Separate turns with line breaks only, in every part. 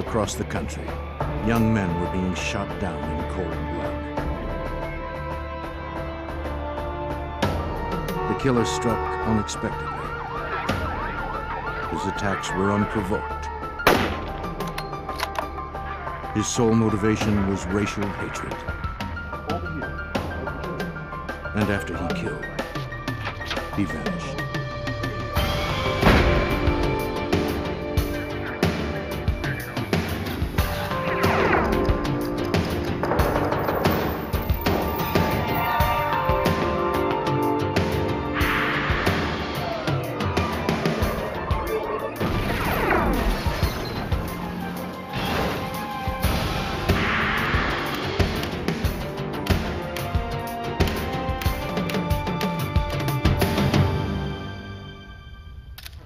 across the country, young men were being shot down in cold blood. The killer struck unexpectedly. His attacks were unprovoked. His sole motivation was racial hatred. And after he killed, he vanished.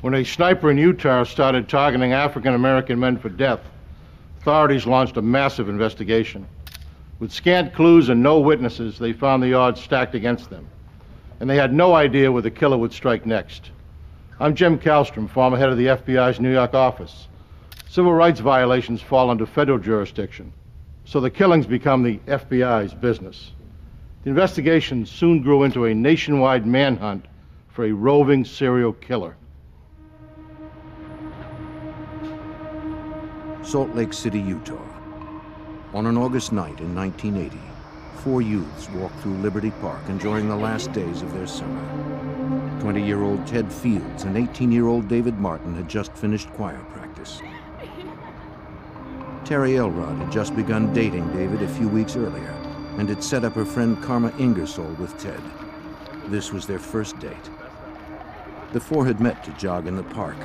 When a sniper in Utah started targeting African-American men for death, authorities launched a massive investigation. With scant clues and no witnesses, they found the odds stacked against them, and they had no idea where the killer would strike next. I'm Jim Kallstrom, former head of the FBI's New York office. Civil rights violations fall under federal jurisdiction, so the killings become the FBI's business. The investigation soon grew into a nationwide manhunt for a roving serial killer.
Salt Lake City, Utah. On an August night in 1980, 4 youths walked through Liberty Park enjoying the last days of their summer. 20-year-old Ted Fields and 18-year-old David Martin had just finished choir practice. Terry Elrod had just begun dating David a few weeks earlier and had set up her friend Karma Ingersoll with Ted. This was their first date. The 4 had met to jog in the park,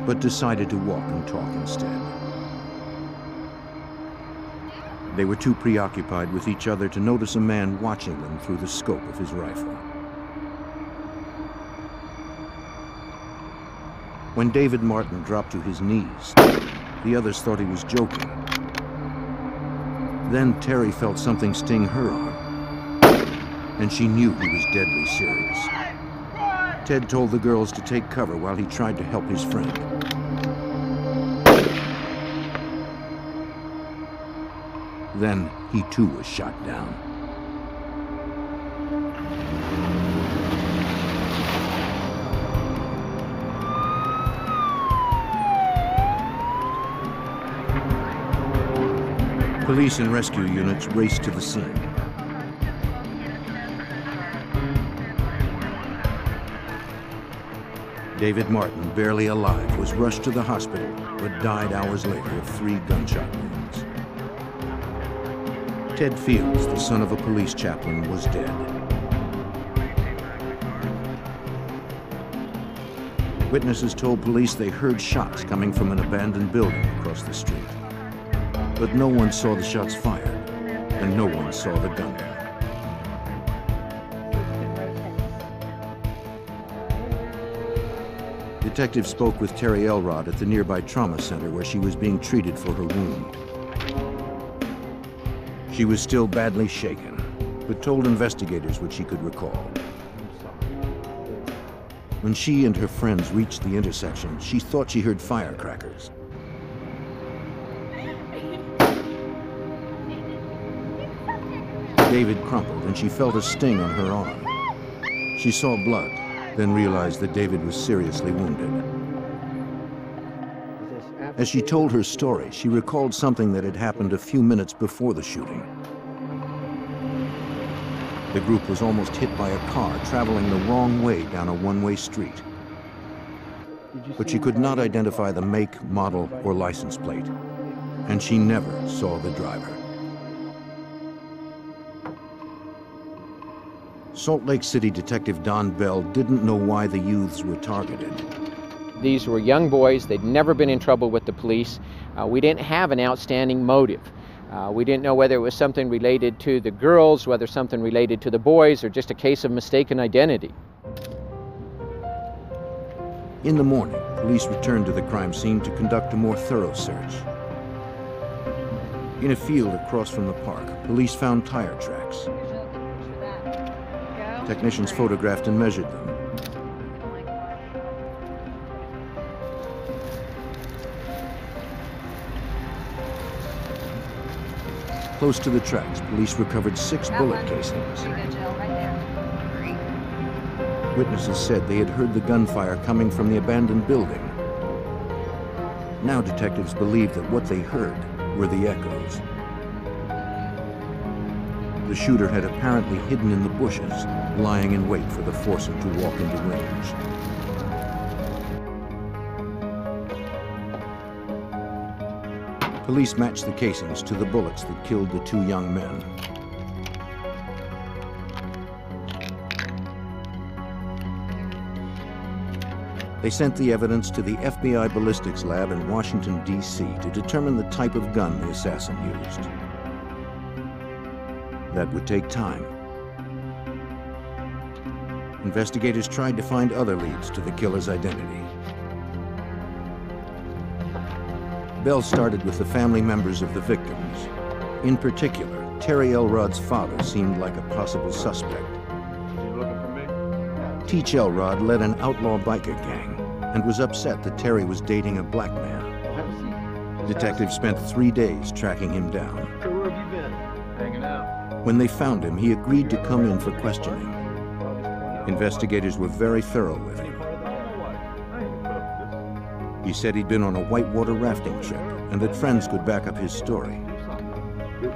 but decided to walk and talk instead. They were too preoccupied with each other to notice a man watching them through the scope of his rifle. When David Martin dropped to his knees, the others thought he was joking. Then Terry felt something sting her arm, and she knew he was deadly serious. Ted told the girls to take cover while he tried to help his friend. Then he too was shot down. Police and rescue units raced to the scene. David Martin, barely alive, was rushed to the hospital, but died hours later of 3 gunshot wounds. Ted Fields, the son of a police chaplain, was dead. Witnesses told police they heard shots coming from an abandoned building across the street. But no one saw the shots fired, and no one saw the gunman. Detectives spoke with Terry Elrod at the nearby trauma center where she was being treated for her wound. She was still badly shaken, but told investigators what she could recall. When she and her friends reached the intersection, she thought she heard firecrackers. David crumpled and she felt a sting on her arm. She saw blood, then realized that David was seriously wounded. As she told her story, she recalled something that had happened a few minutes before the shooting. The group was almost hit by a car traveling the wrong way down a one-way street. But she could not identify the make, model, or license plate, and she never saw the driver. Salt Lake City Detective Don Bell didn't know why the youths were targeted.
These were young boys. They'd never been in trouble with the police. We didn't have an outstanding motive. We didn't know whether it was something related to the girls, whether something related to the boys, or just a case of mistaken identity.
In the morning, police returned to the crime scene to conduct a more thorough search. In a field across from the park, police found tire tracks. Technicians photographed and measured them. Close to the tracks, police recovered 6 bullet casings. Witnesses said they had heard the gunfire coming from the abandoned building. Now detectives believe that what they heard were the echoes. The shooter had apparently hidden in the bushes, lying in wait for the foursome to walk into range. Police matched the casings to the bullets that killed the 2 young men. They sent the evidence to the FBI ballistics lab in Washington, D.C. to determine the type of gun the assassin used. That would take time. Investigators tried to find other leads to the killer's identity. Bell started with the family members of the victims. In particular, Terry Elrod's father seemed like a possible suspect.
You looking for me?
Teach Elrod led an outlaw biker gang and was upset that Terry was dating a black man.
Have a seat.
Detectives spent 3 days tracking him down.
So where have you been? Hanging out.
When they found him, he agreed to come in for questioning. Investigators were very thorough with him. He said he'd been on a whitewater rafting trip and that friends could back up his story.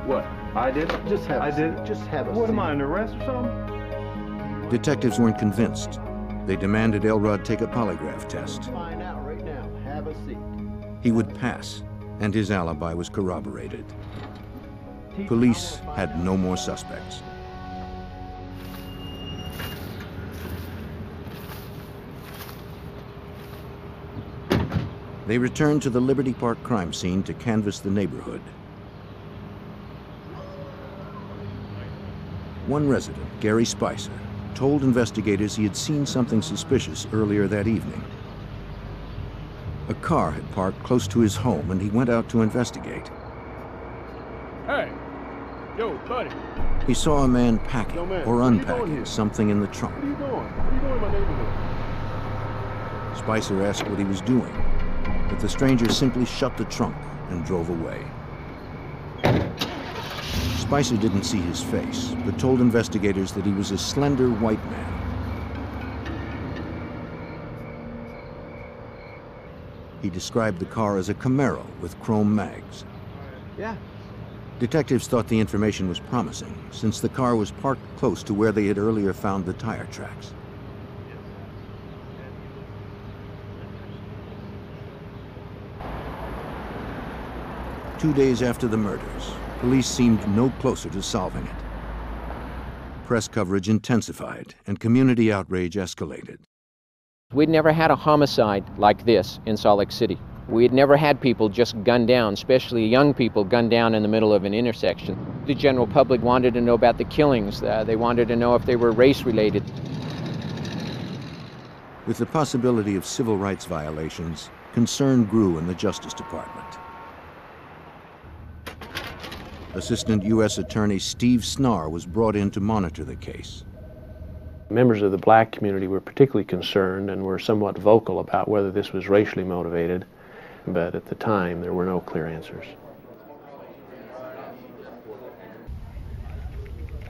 What? I did?
Just have
I
a
did?
seat. Just have a
What
seat.
am I, under arrest or something?
Detectives weren't convinced. They demanded Elrod take a polygraph test.
Find out right now. Have a seat.
He would pass, and his alibi was corroborated. Police had no more suspects. They returned to the Liberty Park crime scene to canvass the neighborhood. One resident, Gary Spicer, told investigators he had seen something suspicious earlier that evening. A car had parked close to his home, and he went out to investigate.
Hey! Yo, buddy!
He saw a man packing
Yo, man,
or
what are you doing
unpacking
here?
something in the trunk.
What are you doing? What are you doing in my neighborhood?
Spicer asked what he was doing, but the stranger simply shut the trunk and drove away. Spicer didn't see his face, but told investigators that he was a slender white man. He described the car as a Camaro with chrome mags.
Yeah.
Detectives thought the information was promising, since the car was parked close to where they had earlier found the tire tracks. Two days after the murders, police seemed no closer to solving it. Press coverage intensified, and community outrage escalated.
We'd never had a homicide like this in Salt Lake City. We had never had people just gunned down, especially young people gunned down in the middle of an intersection. The general public wanted to know about the killings. They wanted to know if they were race-related.
With the possibility of civil rights violations, concern grew in the Justice Department. Assistant U.S. Attorney Steve Snarr was brought in to monitor the case.
Members of the black community were particularly concerned and were somewhat vocal about whether this was racially motivated, but at the time there were no clear answers.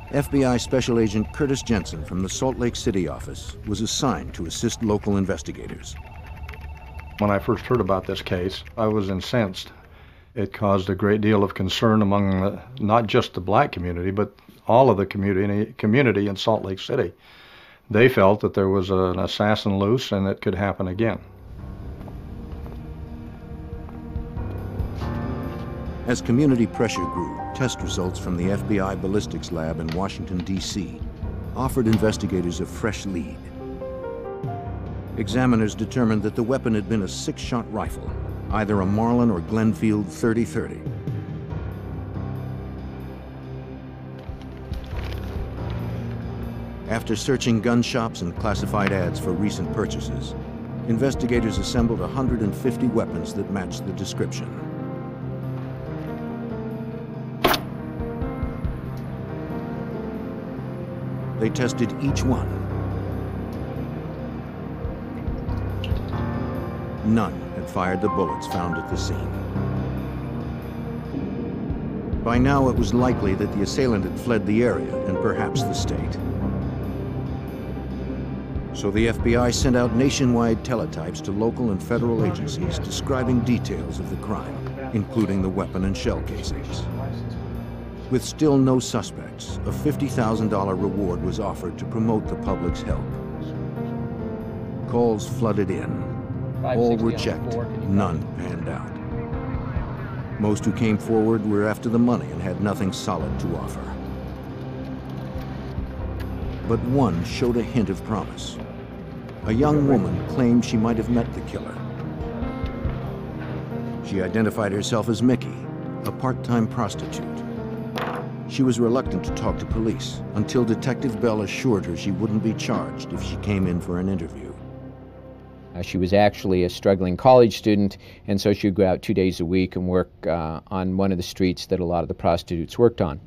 FBI Special Agent Curtis Jensen from the Salt Lake City office was assigned to assist local investigators.
When I first heard about this case, I was incensed. It caused a great deal of concern among not just the black community, but all of the community in Salt Lake City. They felt that there was an assassin loose and it could happen again.
As community pressure grew, test results from the FBI ballistics lab in Washington, D.C. offered investigators a fresh lead. Examiners determined that the weapon had been a 6-shot rifle, either a Marlin or Glenfield .30-30. After searching gun shops and classified ads for recent purchases, investigators assembled 150 weapons that matched the description. They tested each one. None had fired the bullets found at the scene. By now, it was likely that the assailant had fled the area and perhaps the state. So the FBI sent out nationwide teletypes to local and federal agencies describing details of the crime, including the weapon and shell casings. With still no suspects, a $50,000 reward was offered to promote the public's help. Calls flooded in. All were checked, none panned out. Most who came forward were after the money and had nothing solid to offer. But one showed a hint of promise. A young woman claimed she might have met the killer. She identified herself as Mickey, a part-time prostitute. She was reluctant to talk to police until Detective Bell assured her she wouldn't be charged if she came in for an interview.
She was actually a struggling college student, and so she would go out 2 days a week and work on one of the streets that a lot of the prostitutes worked on.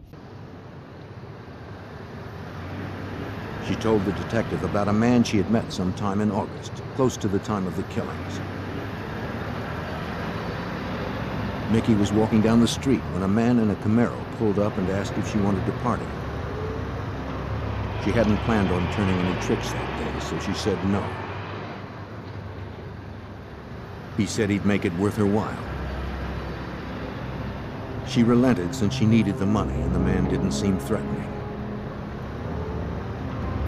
She told the detective about a man she had met sometime in August, close to the time of the killings. Mickey was walking down the street when a man in a Camaro pulled up and asked if she wanted to party. She hadn't planned on turning any tricks that day, so she said no. He said he'd make it worth her while. She relented since she needed the money and the man didn't seem threatening.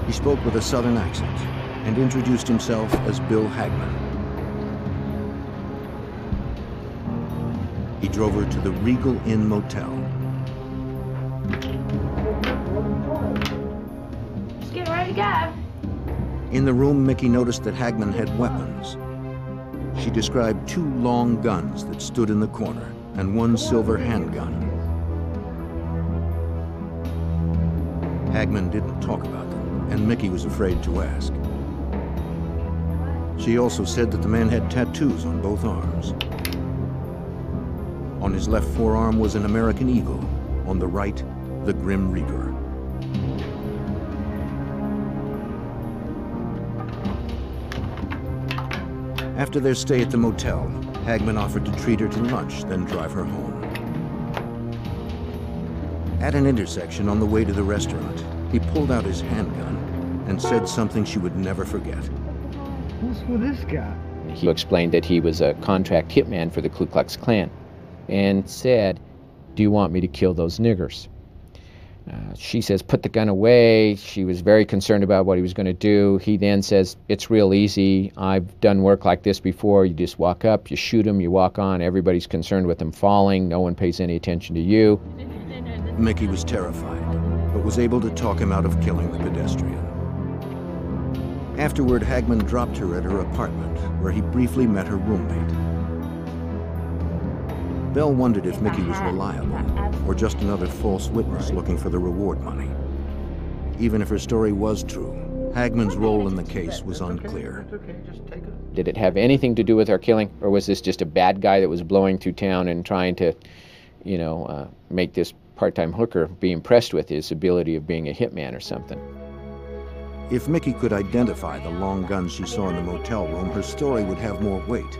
He spoke with a southern accent and introduced himself as Bill Hagman. He drove her to the Regal Inn Motel.
Just getting ready to go.
In the room, Mickey noticed that Hagman had weapons. She described 2 long guns that stood in the corner and 1 silver handgun. Hagman didn't talk about them, and Mickey was afraid to ask. She also said that the man had tattoos on both arms. On his left forearm was an American eagle, on the right, the Grim Reaper. After their stay at the motel, Hagman offered to treat her to lunch, then drive her home. At an intersection on the way to the restaurant, he pulled out his handgun and said something she would never forget.
What's with this guy?
He explained that he was a contract hitman for the Ku Klux Klan and said, "Do you want me to kill those niggers?" She says, "Put the gun away." She was very concerned about what he was going to do. He then says, "It's real easy. I've done work like this before. You just walk up, you shoot him, you walk on. Everybody's concerned with him falling. No one pays any attention to you."
Mickey was terrified, but was able to talk him out of killing the pedestrian. Afterward, Hagman dropped her at her apartment, where he briefly met her roommate. Bell wondered if Mickey was reliable, or just another false witness looking for the reward money. Even if her story was true, Hagman's role in the case was unclear.
Did it have anything to do with our killing, or was this just a bad guy that was blowing through town and trying to, make this part-time hooker be impressed with his ability of being a hitman or something?
If Mickey could identify the long guns she saw in the motel room, her story would have more weight,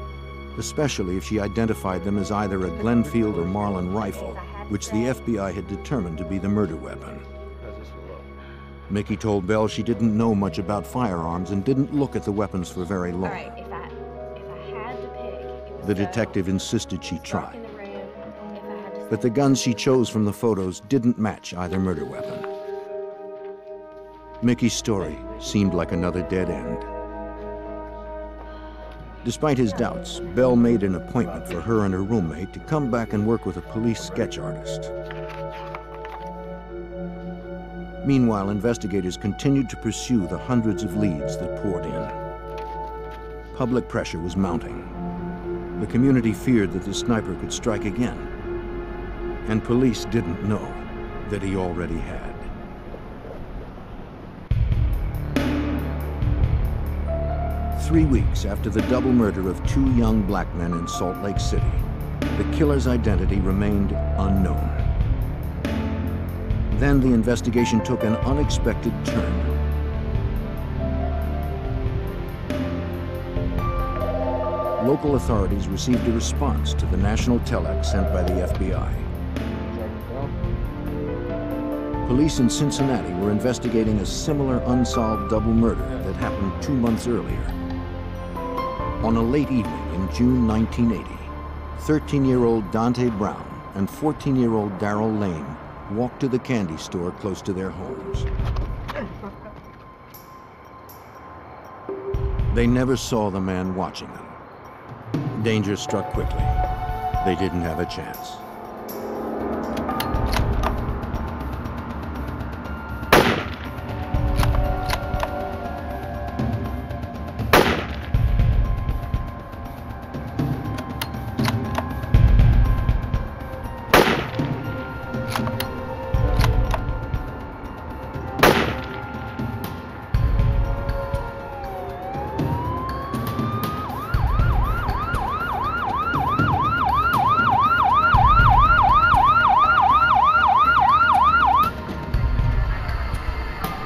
especially if she identified them as either a Glenfield or Marlin rifle, which the FBI had determined to be the murder weapon. Mickey told Bell she didn't know much about firearms and didn't look at the weapons for very long.
All right, if I had to pick,
The detective insisted she try. But the guns she chose from the photos didn't match either murder weapon. Mickey's story seemed like another dead end. Despite his doubts, Bell made an appointment for her and her roommate to come back and work with a police sketch artist. Meanwhile, investigators continued to pursue the hundreds of leads that poured in. Public pressure was mounting. The community feared that the sniper could strike again, and police didn't know that he already had. Three weeks after the double murder of 2 young black men in Salt Lake City, the killer's identity remained unknown. Then the investigation took an unexpected turn. Local authorities received a response to the national telex sent by the FBI. Police in Cincinnati were investigating a similar unsolved double murder that happened 2 months earlier. On a late evening in June 1980, 13-year-old Dante Brown and 14-year-old Darrell Lane walked to the candy store close to their homes. They never saw the man watching them. Danger struck quickly. They didn't have a chance.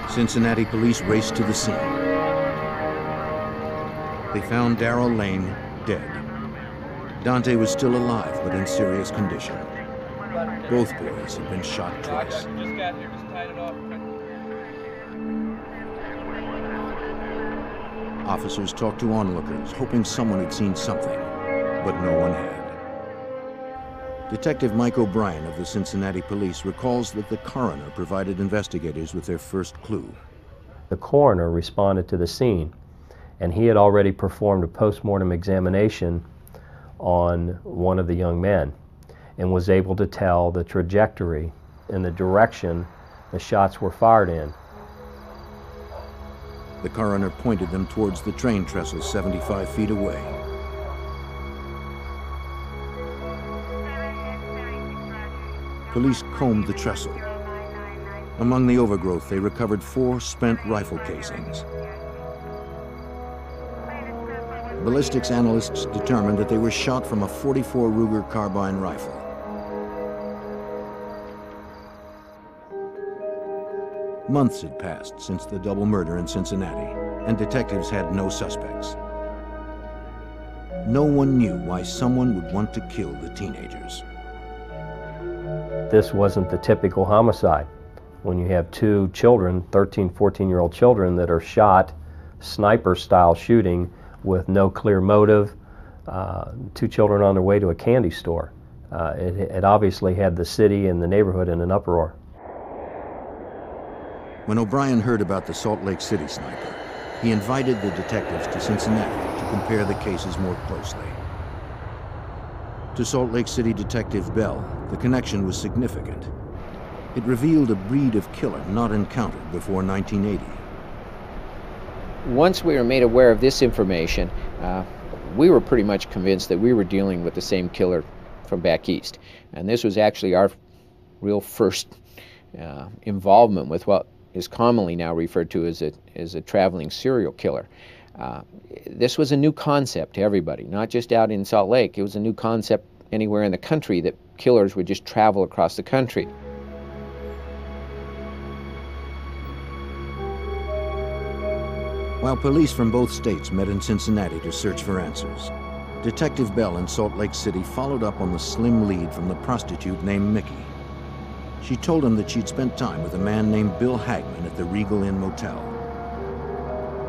Cincinnati police raced to the scene. They found Darrell Lane dead. Dante was still alive, but in serious condition. Both boys had been shot twice. Officers talked to onlookers, hoping someone had seen something, but no one had. Detective Mike O'Brien of the Cincinnati Police recalls that the coroner provided investigators with their first clue.
The coroner responded to the scene, and he had already performed a post-mortem examination on one of the young men and was able to tell the trajectory and the direction the shots were fired in.
The coroner pointed them towards the train trestle 75 feet away. Police combed the trestle. Among the overgrowth, they recovered 4 spent rifle casings. Ballistics analysts determined that they were shot from a .44 Ruger carbine rifle. Months had passed since the double murder in Cincinnati, and detectives had no suspects. No one knew why someone would want to kill the teenagers.
This wasn't the typical homicide. When you have 2 children, 13, 14-year-old children that are shot, sniper-style shooting with no clear motive, 2 children on their way to a candy store. It obviously had the city and the neighborhood in an uproar.
When O'Brien heard about the Salt Lake City sniper, he invited the detectives to Cincinnati to compare the cases more closely. To Salt Lake City Detective Bell, the connection was significant. It revealed a breed of killer not encountered before 1980.
Once we were made aware of this information, we were pretty much convinced that we were dealing with the same killer from back east. And this was actually our real first involvement with what is commonly now referred to as a traveling serial killer. This was a new concept to everybody, not just out in Salt Lake. It was a new concept anywhere in the country that killers would just travel across the country.
While police from both states met in Cincinnati to search for answers, Detective Bell in Salt Lake City followed up on the slim lead from the prostitute named Mickey. She told him that she'd spent time with a man named Bill Hagman at the Regal Inn Motel.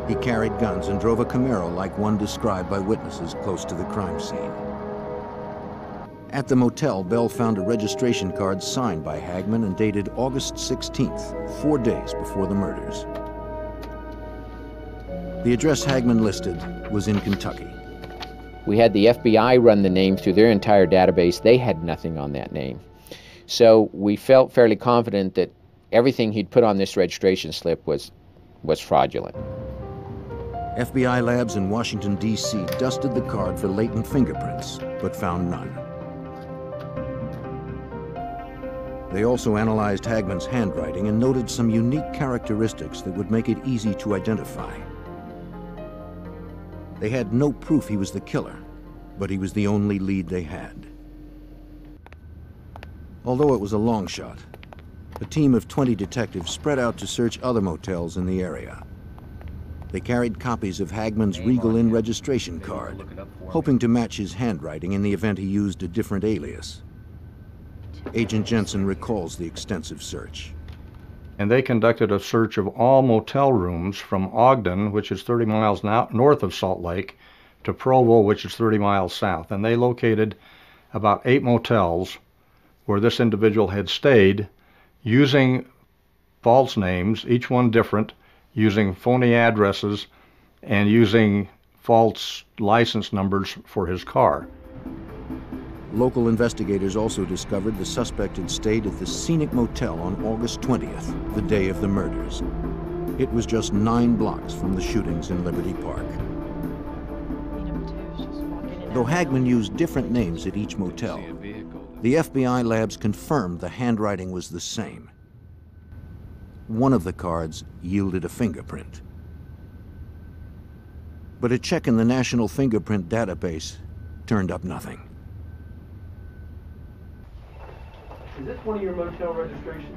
He carried guns and drove a Camaro like one described by witnesses close to the crime scene. At the motel, Bell found a registration card signed by Hagman and dated August 16th, 4 days before the murders. The address Hagman listed was in Kentucky.
We had the FBI run the name through their entire database. They had nothing on that name. So we felt fairly confident that everything he'd put on this registration slip was fraudulent.
FBI labs in Washington, D.C. dusted the card for latent fingerprints, but found none. They also analyzed Hagman's handwriting and noted some unique characteristics that would make it easy to identify. They had no proof he was the killer, but he was the only lead they had. Although it was a long shot, a team of 20 detectives spread out to search other motels in the area. They carried copies of Hagman's Regal Inn registration card, hoping to match his handwriting in the event he used a different alias. Agent Jensen recalls the extensive search.
and they conducted a search of all motel rooms from Ogden, which is 30 miles north of Salt Lake, to Provo, which is 30 miles south. And they located about 8 motels where this individual had stayed using false names, each one different, using phony addresses, and using false license numbers for his car.
Local investigators also discovered the suspect had stayed at the Scenic Motel on August 20th, the day of the murders. It was just 9 blocks from the shootings in Liberty Park. Though Hagman used different names at each motel, the FBI labs confirmed the handwriting was the same. One of the cards yielded a fingerprint. But a check in the National Fingerprint Database turned up nothing.
Is this one of your motel registrations?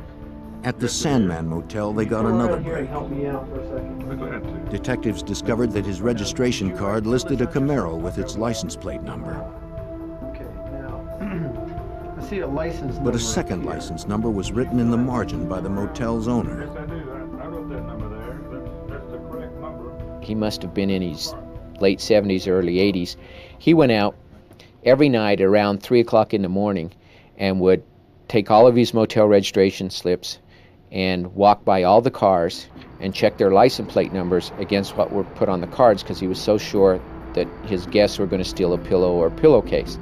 At the Sandman Motel, they got another break.
Help me out for a second.
Detectives discovered that his registration card listed a Camaro with its license plate number.
Okay, now, I see a license number.
But a second license number was written in the margin by the motel's owner.
Yes, I do. I wrote that number there. That's the correct number.
He must have been in his late 70s, early 80s. He went out every night around 3 o'clock in the morning and would take all of his motel registration slips and walk by all the cars and check their license plate numbers against what were put on the cards, because he was so sure that his guests were going to steal a pillow or a pillowcase.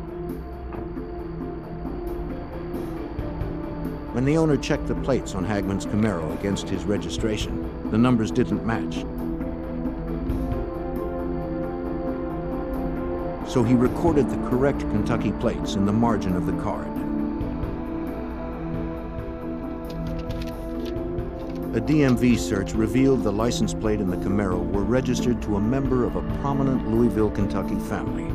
When the owner checked the plates on Hagman's Camaro against his registration, the numbers didn't match. So he recorded the correct Kentucky plates in the margin of the card. A DMV search revealed the license plate and the Camaro were registered to a member of a prominent Louisville, Kentucky family.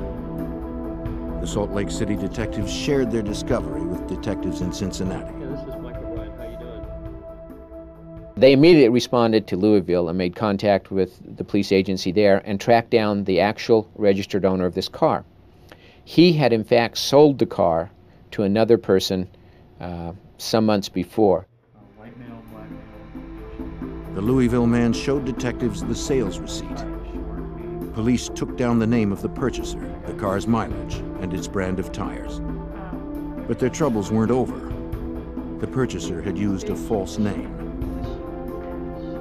The Salt Lake City detectives shared their discovery with detectives in Cincinnati.
Yeah, this is Michael Bryant. How you doing?
They immediately responded to Louisville and made contact with the police agency there and tracked down the actual registered owner of this car. He had in fact sold the car to another person some months before.
The Louisville man showed detectives the sales receipt. Police took down the name of the purchaser, the car's mileage, and its brand of tires. But their troubles weren't over. The purchaser had used a false name.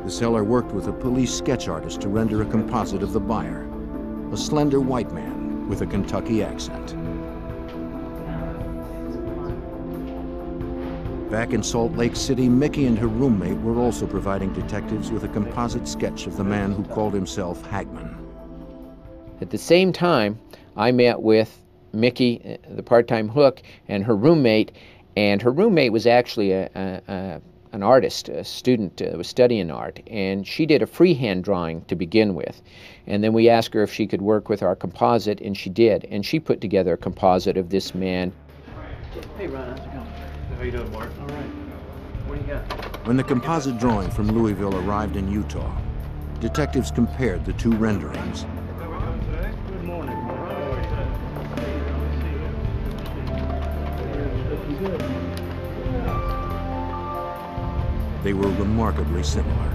The seller worked with a police sketch artist to render a composite of the buyer, a slender white man with a Kentucky accent. Back in Salt Lake City, Mickey and her roommate were also providing detectives with a composite sketch of the man who called himself Hagman.
At the same time, I met with Mickey, the part-time hook, and her roommate was actually an artist, a student, was studying art, and she did a freehand drawing to begin with. And then we asked her if she could work with our composite, and she did. And she put together a composite of this man.
Hey, Ron, how's it going? How you doing, Mark? All right. What do you got?
When the composite drawing from Louisville arrived in Utah, detectives compared the two renderings.
Good morning.
They were remarkably similar.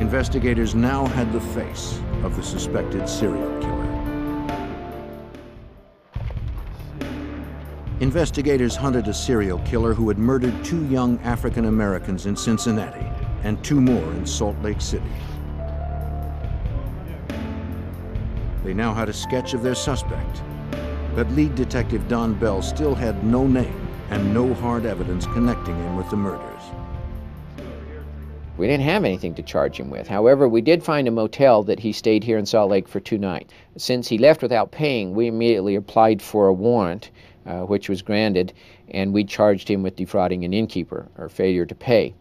Investigators now had the face of the suspected serial killer. Investigators hunted a serial killer who had murdered 2 young African Americans in Cincinnati and 2 more in Salt Lake City. They now had a sketch of their suspect, but lead detective Don Bell still had no name and no hard evidence connecting him with the murders.
We didn't have anything to charge him with. However, we did find a motel that he stayed here in Salt Lake for 2 nights. Since he left without paying, we immediately applied for a warrant, which was granted, and we charged him with defrauding an innkeeper or failure to pay.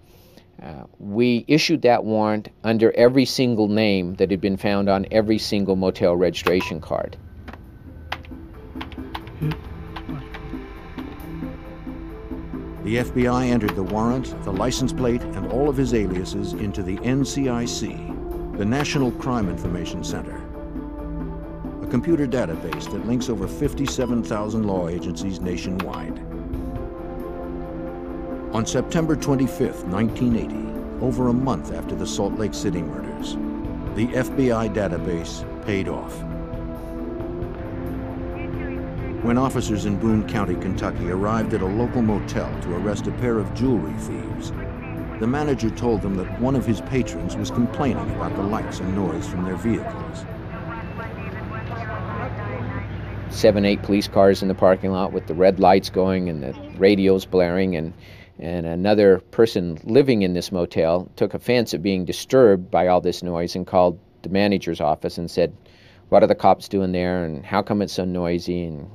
We issued that warrant under every single name that had been found on every single motel registration card.
The FBI entered the warrant, the license plate, and all of his aliases into the NCIC, the National Crime Information Center, a computer database that links over 57,000 law agencies nationwide. On September 25, 1980, over a month after the Salt Lake City murders, the FBI database paid off. When officers in Boone County, Kentucky arrived at a local motel to arrest a pair of jewelry thieves, the manager told them that one of his patrons was complaining about the lights and noise from their vehicles.
7, 8 police cars in the parking lot with the red lights going and the radios blaring, and another person living in this motel took offense at being disturbed by all this noise and called the manager's office and said, "What are the cops doing there, and how come it's so noisy, and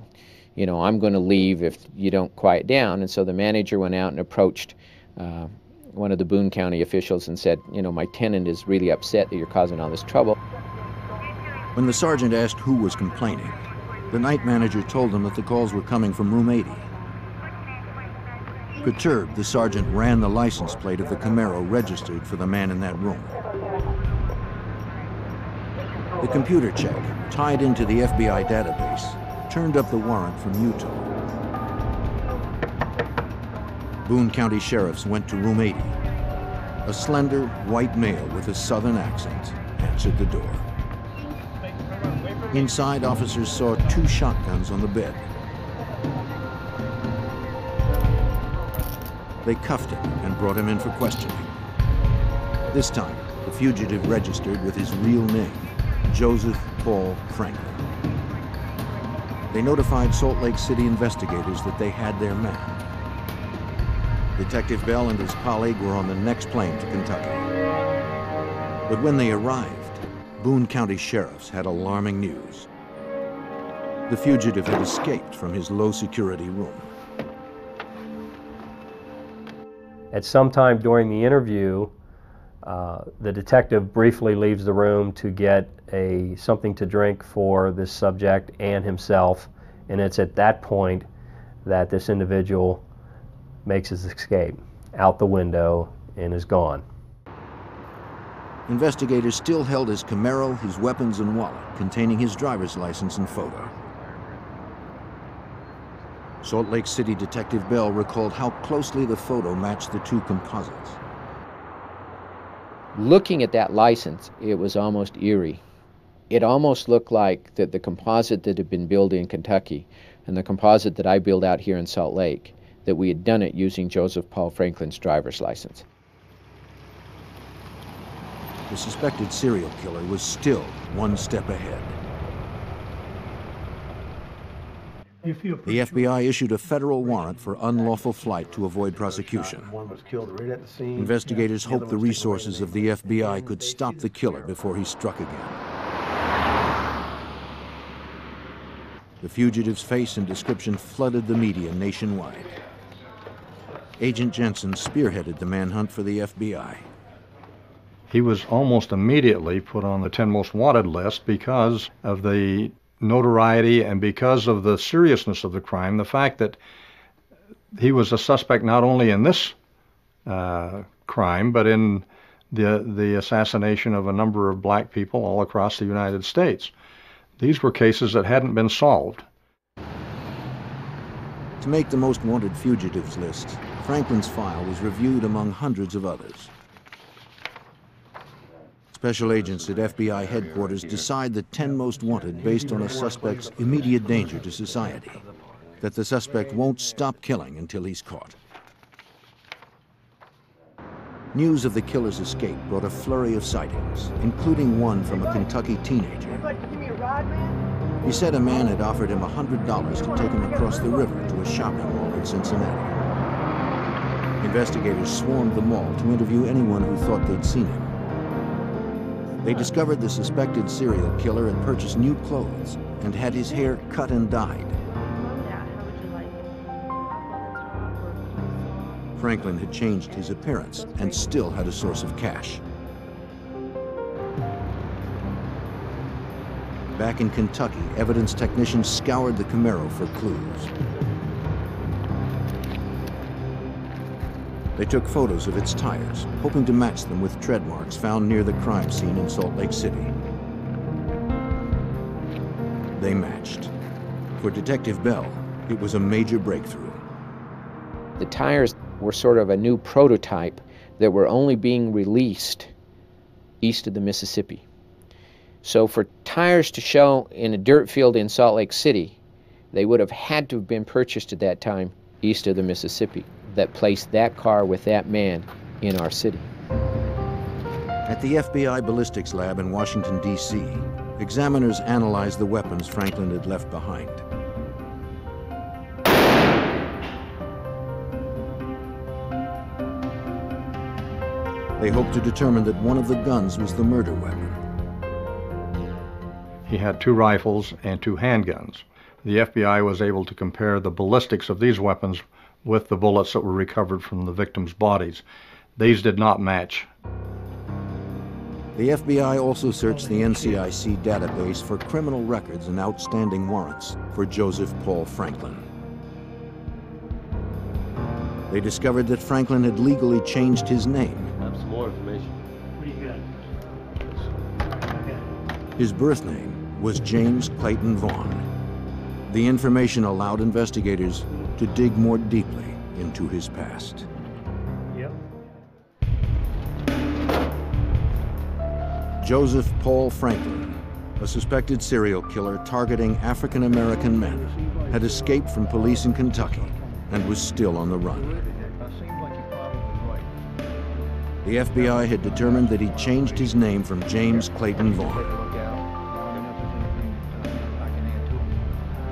you know, I'm going to leave if you don't quiet down." And so the manager went out and approached one of the Boone County officials and said, "You know, my tenant is really upset that you're causing all this trouble."
When the sergeant asked who was complaining, the night manager told them that the calls were coming from room 80. Perturbed, the sergeant ran the license plate of the Camaro registered for the man in that room. The computer check, tied into the FBI database, turned up the warrant from Utah. Boone County sheriffs went to room 80. A slender, white male with a southern accent answered the door. Inside, officers saw 2 shotguns on the bed. They cuffed him and brought him in for questioning. This time, the fugitive registered with his real name, Joseph Paul Franklin. They notified Salt Lake City investigators that they had their man. Detective Bell and his colleague were on the next plane to Kentucky. But when they arrived, Boone County sheriffs had alarming news. The fugitive had escaped from his low-security room.
At some time during the interview, the detective briefly leaves the room to get something to drink for this subject and himself, and it's at that point that this individual makes his escape out the window and is gone.
Investigators still held his Camaro, his weapons, and wallet containing his driver's license and photo. Salt Lake City Detective Bell recalled how closely the photo matched the 2 composites.
Looking at that license, it was almost eerie. It almost looked like that the composite that had been built in Kentucky and the composite that I built out here in Salt Lake, that we had done it using Joseph Paul Franklin's driver's license.
The suspected serial killer was still 1 step ahead. The FBI issued a federal warrant for unlawful flight to avoid prosecution. Investigators hoped the resources of the FBI could stop the killer before he struck again. The fugitive's face and description flooded the media nationwide. Agent Jensen spearheaded the manhunt for the FBI.
He was almost immediately put on the 10 most wanted list because of the notoriety and because of the seriousness of the crime, the fact that he was a suspect not only in this crime, but in the assassination of a number of black people all across the United States. These were cases that hadn't been solved.
To make the most wanted fugitives list, Franklin's file was reviewed among hundreds of others. Special agents at FBI headquarters decide the 10 most wanted based on a suspect's immediate danger to society, that the suspect won't stop killing until he's caught. News of the killer's escape brought a flurry of sightings, including one from a Kentucky teenager. He said a man had offered him $100 to take him across the river to a shopping mall in Cincinnati. Investigators swarmed the mall to interview anyone who thought they'd seen him. They discovered the suspected serial killer had purchased new clothes and had his hair cut and dyed. Franklin had changed his appearance and still had a source of cash. Back in Kentucky, evidence technicians scoured the Camaro for clues. They took photos of its tires, hoping to match them with tread marks found near the crime scene in Salt Lake City. They matched. For Detective Bell, it was a major breakthrough.
The tires were sort of a new prototype that were only being released east of the Mississippi. So for tires to show in a dirt field in Salt Lake City, they would have had to have been purchased at that time east of the Mississippi. That placed that car with that man in our city.
At the FBI ballistics lab in Washington, D.C., examiners analyzed the weapons Franklin had left behind. They hoped to determine that one of the guns was the murder weapon.
He had 2 rifles and 2 handguns. The FBI was able to compare the ballistics of these weapons with the bullets that were recovered from the victims' bodies. These did not match.
The FBI also searched the NCIC database for criminal records and outstanding warrants for Joseph Paul Franklin. They discovered that Franklin had legally changed his name.
Have some more information.
What do you got?
His birth name was James Clayton Vaughn. The information allowed investigators to dig more deeply into his past.
Yep.
Joseph Paul Franklin, a suspected serial killer targeting African-American men, had escaped from police in Kentucky and was still on the run. The FBI had determined that he changed his name from James Clayton Vaughn.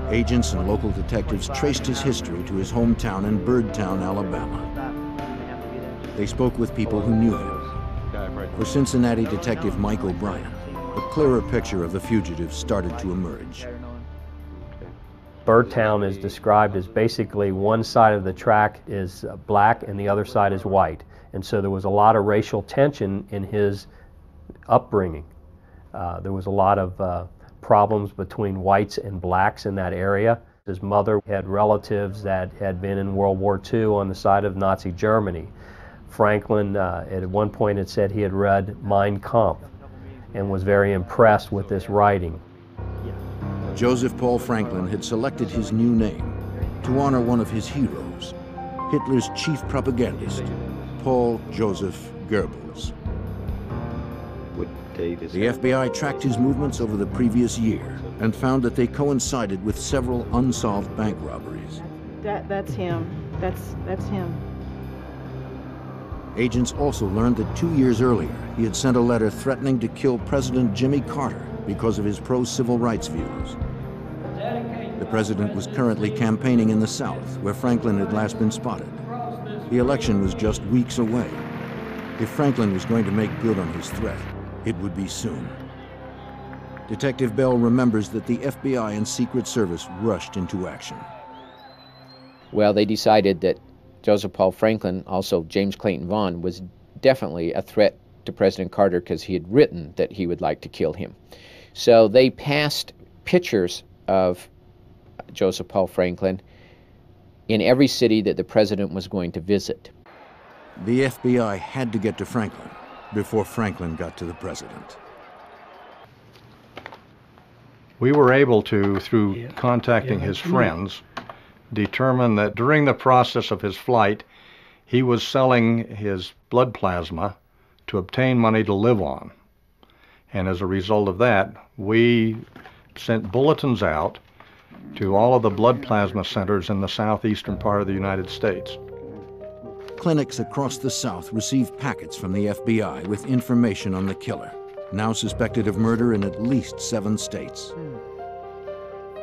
Agents and local detectives traced his history to his hometown in Birdtown, Alabama. They spoke with people who knew him. For Cincinnati detective Mike O'Brien, a clearer picture of the fugitive started to emerge.
Birdtown is described as basically one side of the track is black and the other side is white. And so there was a lot of racial tension in his upbringing. There was a lot of problems between whites and blacks in that area. His mother had relatives that had been in World War II on the side of Nazi Germany. Franklin at one point had said he had read Mein Kampf and was very impressed with this writing.
Joseph Paul Franklin had selected his new name to honor one of his heroes, Hitler's chief propagandist, Paul Joseph Goebbels. The FBI tracked his movements over the previous year and found that they coincided with several unsolved bank robberies.
That's him. That's him.
Agents also learned that 2 years earlier, he had sent a letter threatening to kill President Jimmy Carter because of his pro-civil rights views. The president was currently campaigning in the South, where Franklin had last been spotted. The election was just weeks away. If Franklin was going to make good on his threat, it would be soon. Detective Bell remembers that the FBI and Secret Service rushed into action.
Well, they decided that Joseph Paul Franklin, also James Clayton Vaughn, was definitely a threat to President Carter because he had written that he would like to kill him. So they passed pictures of Joseph Paul Franklin in every city that the president was going to visit.
The FBI had to get to Franklin before Franklin got to the president.
We were able to, through contacting his friends, determine that during the process of his flight, he was selling his blood plasma to obtain money to live on. And as a result of that, we sent bulletins out to all of the blood plasma centers in the southeastern part of the United States.
Clinics across the South received packets from the FBI with information on the killer, now suspected of murder in at least 7 states.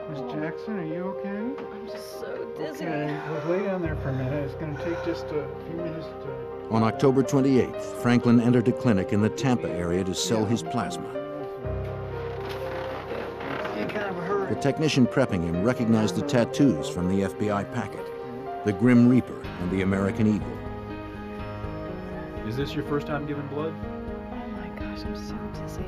Miss Jackson, are you okay?
I'm just so dizzy.
Okay, well, lay down there for a minute. It's going to take just a few minutes to...
On October 28th, Franklin entered a clinic in the Tampa area to sell his plasma. The technician prepping him recognized the tattoos from the FBI packet, the Grim Reaper and the American Eagle.
Is this your first time giving blood?
Oh my gosh, I'm so dizzy.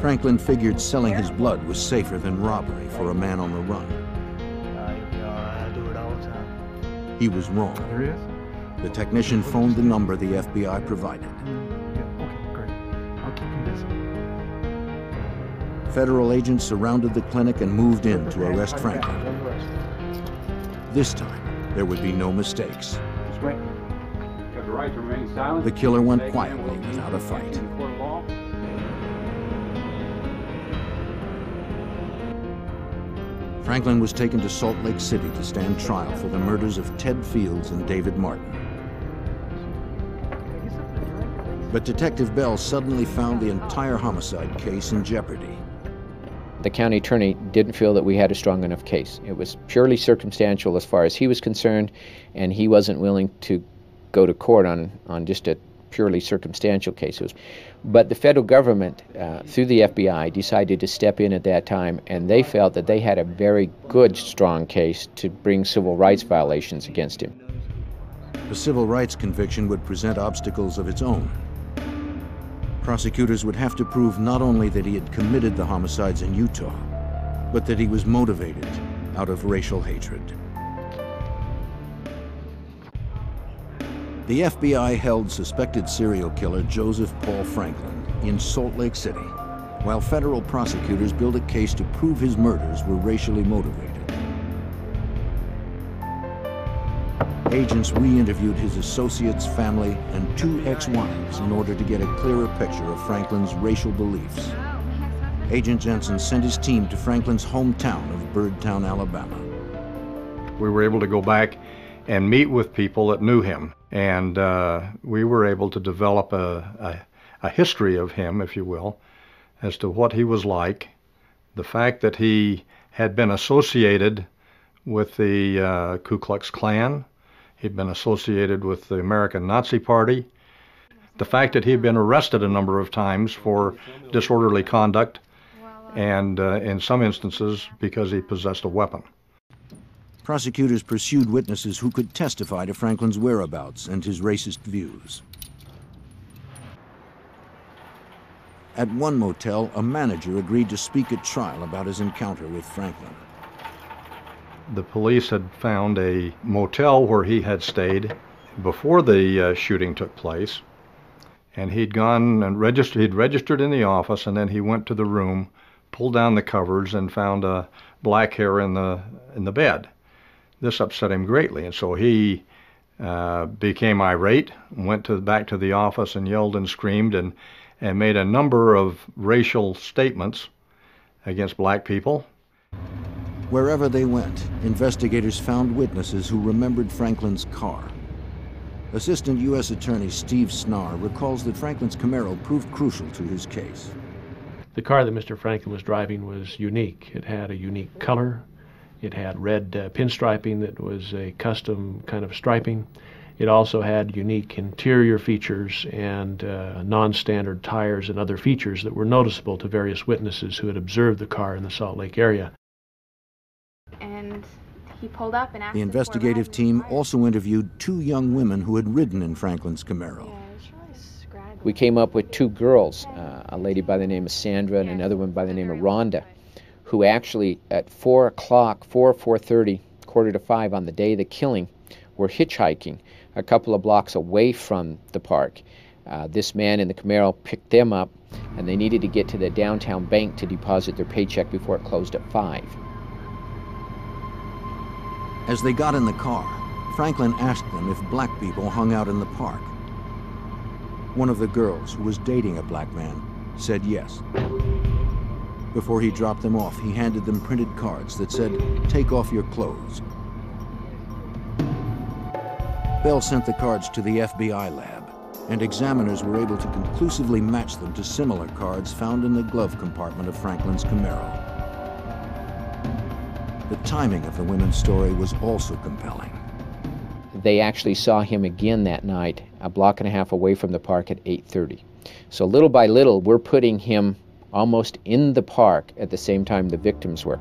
Franklin figured selling his blood was safer than robbery for a man on the run.
I do it all the time.
He was wrong.
There is?
The technician phoned the number the FBI provided.
Yeah, okay, great. I'll keep you busy.
Federal agents surrounded the clinic and moved in to arrest Franklin. This time, there would be no mistakes.
Straight. Have the right to remain silent.
The killer went quietly without a fight. Franklin was taken to Salt Lake City to stand trial for the murders of Ted Fields and David Martin. But Detective Bell suddenly found the entire homicide case in jeopardy.
The county attorney didn't feel that we had a strong enough case. It was purely circumstantial as far as he was concerned, and he wasn't willing to go to court on just a purely circumstantial case. But the federal government, through the FBI, decided to step in at that time, and they felt that they had a very good, strong case to bring civil rights violations against him.
The civil rights conviction would present obstacles of its own. Prosecutors would have to prove not only that he had committed the homicides in Utah, but that he was motivated out of racial hatred. The FBI held suspected serial killer Joseph Paul Franklin in Salt Lake City, while federal prosecutors built a case to prove his murders were racially motivated. Agents re-interviewed his associates, family, and 2 ex-wives in order to get a clearer picture of Franklin's racial beliefs. Agent Jensen sent his team to Franklin's hometown of Birdtown, Alabama.
We were able to go back and meet with people that knew him, and we were able to develop a history of him, if you will, as to what he was like, the fact that he had been associated with the Ku Klux Klan. He'd been associated with the American Nazi Party. The fact that he'd been arrested a number of times for disorderly conduct, and in some instances because he possessed a weapon.
Prosecutors pursued witnesses who could testify to Franklin's whereabouts and his racist views. At one motel, a manager agreed to speak at trial about his encounter with Franklin.
The police had found a motel where he had stayed before the shooting took place, and he'd gone and registered in the office, and then he went to the room, pulled down the covers, and found a black hair in the bed. This upset him greatly, and so he became irate, went back to the office and yelled and screamed and made a number of racial statements against black people.
Wherever they went, investigators found witnesses who remembered Franklin's car. Assistant U.S. Attorney Steve Snarr recalls that Franklin's Camaro proved crucial to his case.
The car that Mr. Franklin was driving was unique. It had a unique color. It had red pinstriping that was a custom kind of striping. It also had unique interior features and non-standard tires and other features that were noticeable to various witnesses who had observed the car in the Salt Lake area.
And he pulled up and asked
the investigative team also interviewed 2 young women who had ridden in Franklin's Camaro.
We came up with 2 girls, a lady by the name of Sandra and another one by the name of Rhonda, who actually at 4 o'clock, 4:30, 4:45 on the day of the killing, were hitchhiking a couple of blocks away from the park. This man in the Camaro picked them up, and they needed to get to the downtown bank to deposit their paycheck before it closed at 5.
As they got in the car, Franklin asked them if black people hung out in the park. One of the girls, who was dating a black man, said yes. Before he dropped them off, he handed them printed cards that said, "Take off your clothes." Bell sent the cards to the FBI lab, and examiners were able to conclusively match them to similar cards found in the glove compartment of Franklin's Camaro. The timing of the women's story was also compelling.
They actually saw him again that night, a block and a half away from the park at 8:30. So little by little, we're putting him almost in the park at the same time the victims were.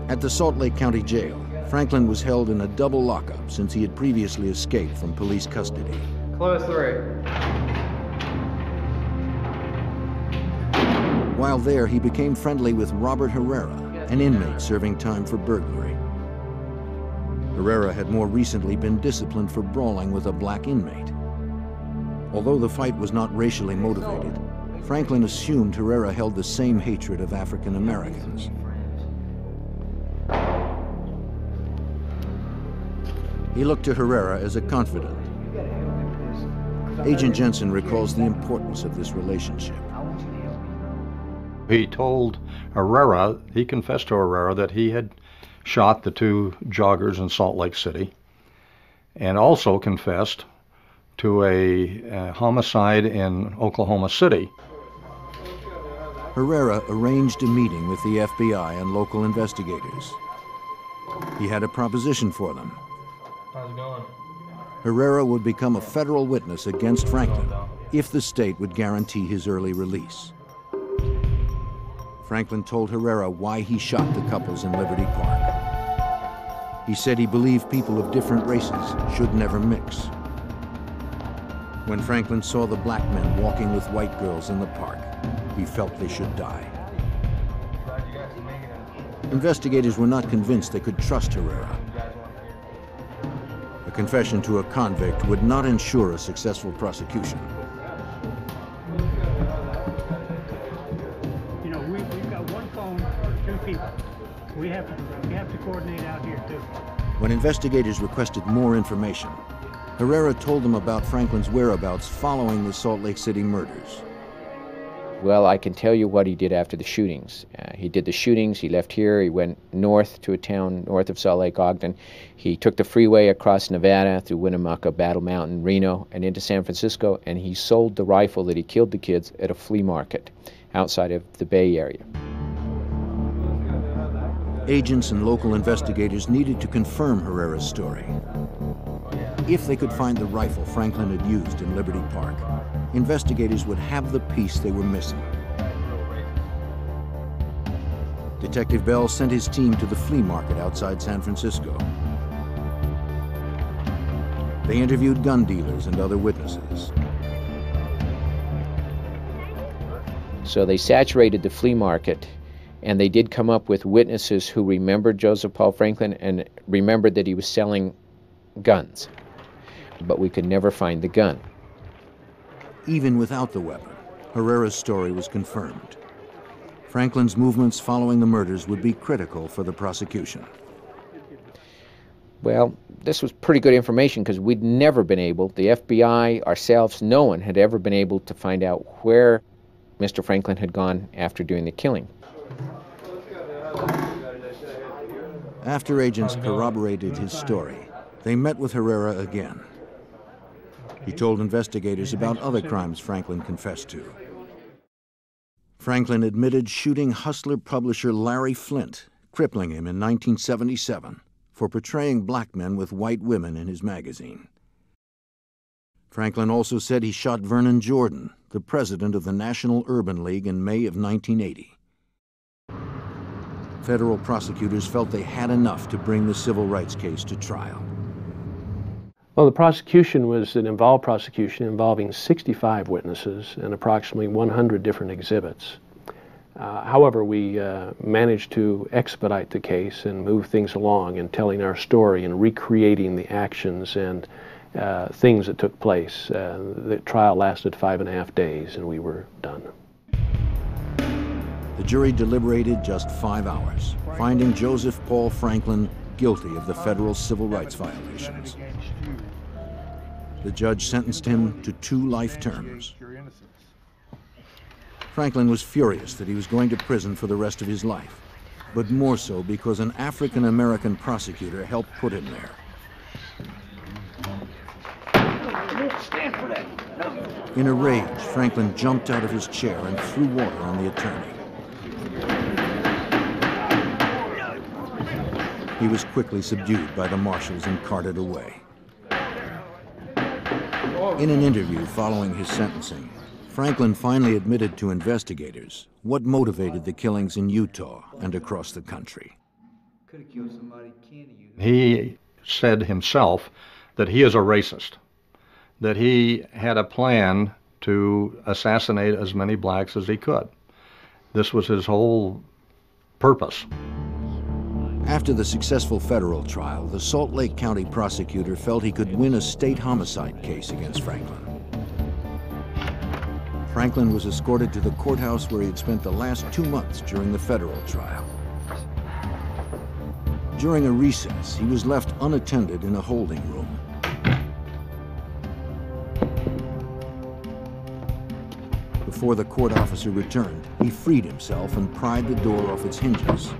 At the Salt Lake County Jail, Franklin was held in a double lockup since he had previously escaped from police custody.
Close 3.
While there, he became friendly with Robert Herrera, an inmate serving time for burglary. Herrera had more recently been disciplined for brawling with a black inmate. Although the fight was not racially motivated, Franklin assumed Herrera held the same hatred of African Americans. He looked to Herrera as a confidant. Agent Jensen recalls the importance of this relationship.
He told Herrera, he confessed to Herrera that he had shot the two joggers in Salt Lake City, and also confessed to a homicide in Oklahoma City.
Herrera arranged a meeting with the FBI and local investigators. He had a proposition for them.
How's it going?
Herrera would become a federal witness against Franklin if the state would guarantee his early release. Franklin told Herrera why he shot the couples in Liberty Park. He said he believed people of different races should never mix. When Franklin saw the black men walking with white girls in the park, he felt they should die. Investigators were not convinced they could trust Herrera. A confession to a convict would not ensure a successful prosecution.
You know, we've got one phone for 2 people. We have to coordinate out here too.
When investigators requested more information, Herrera told them about Franklin's whereabouts following the Salt Lake City murders.
Well, I can tell you what he did after the shootings. He did the shootings, he left here, he went north to a town north of Salt Lake, Ogden. He took the freeway across Nevada through Winnemucca, Battle Mountain, Reno, and into San Francisco, and he sold the rifle that he killed the kids at a flea market outside of the Bay Area.
Agents and local investigators needed to confirm Herrera's story. If they could find the rifle Franklin had used in Liberty Park, investigators would have the piece they were missing. Detective Bell sent his team to the flea market outside San Francisco. They interviewed gun dealers and other witnesses.
So they saturated the flea market, and they did come up with witnesses who remembered Joseph Paul Franklin and remembered that he was selling guns. But we could never find the gun.
Even without the weapon, Herrera's story was confirmed. Franklin's movements following the murders would be critical for the prosecution.
Well, this was pretty good information because we'd never been able, the FBI, ourselves, no one had ever been able to find out where Mr. Franklin had gone after doing the killing.
After agents corroborated his story, they met with Herrera again. He told investigators about other crimes Franklin confessed to. Franklin admitted shooting Hustler publisher Larry Flynt, crippling him in 1977 for portraying black men with white women in his magazine. Franklin also said he shot Vernon Jordan, the president of the National Urban League, in May of 1980. Federal prosecutors felt they had enough to bring the civil rights case to trial.
Well, the prosecution was an involved prosecution involving 65 witnesses and approximately 100 different exhibits. However, we managed to expedite the case and move things along in telling our story and recreating the actions and things that took place. The trial lasted 5.5 days and we were done.
The jury deliberated just 5 hours, finding Joseph Paul Franklin guilty of the federal civil rights violations. The judge sentenced him to 2 life terms. Franklin was furious that he was going to prison for the rest of his life, but more so because an African-American prosecutor helped put him there. In a rage, Franklin jumped out of his chair and threw water on the attorney. He was quickly subdued by the marshals and carted away. In an interview following his sentencing, Franklin finally admitted to investigators what motivated the killings in Utah and across the country.
He said himself that he is a racist, that he had a plan to assassinate as many blacks as he could. This was his whole purpose.
After the successful federal trial, the Salt Lake County prosecutor felt he could win a state homicide case against Franklin. Franklin was escorted to the courthouse where he had spent the last 2 months during the federal trial. During a recess, he was left unattended in a holding room. Before the court officer returned, he freed himself and pried the door off its hinges.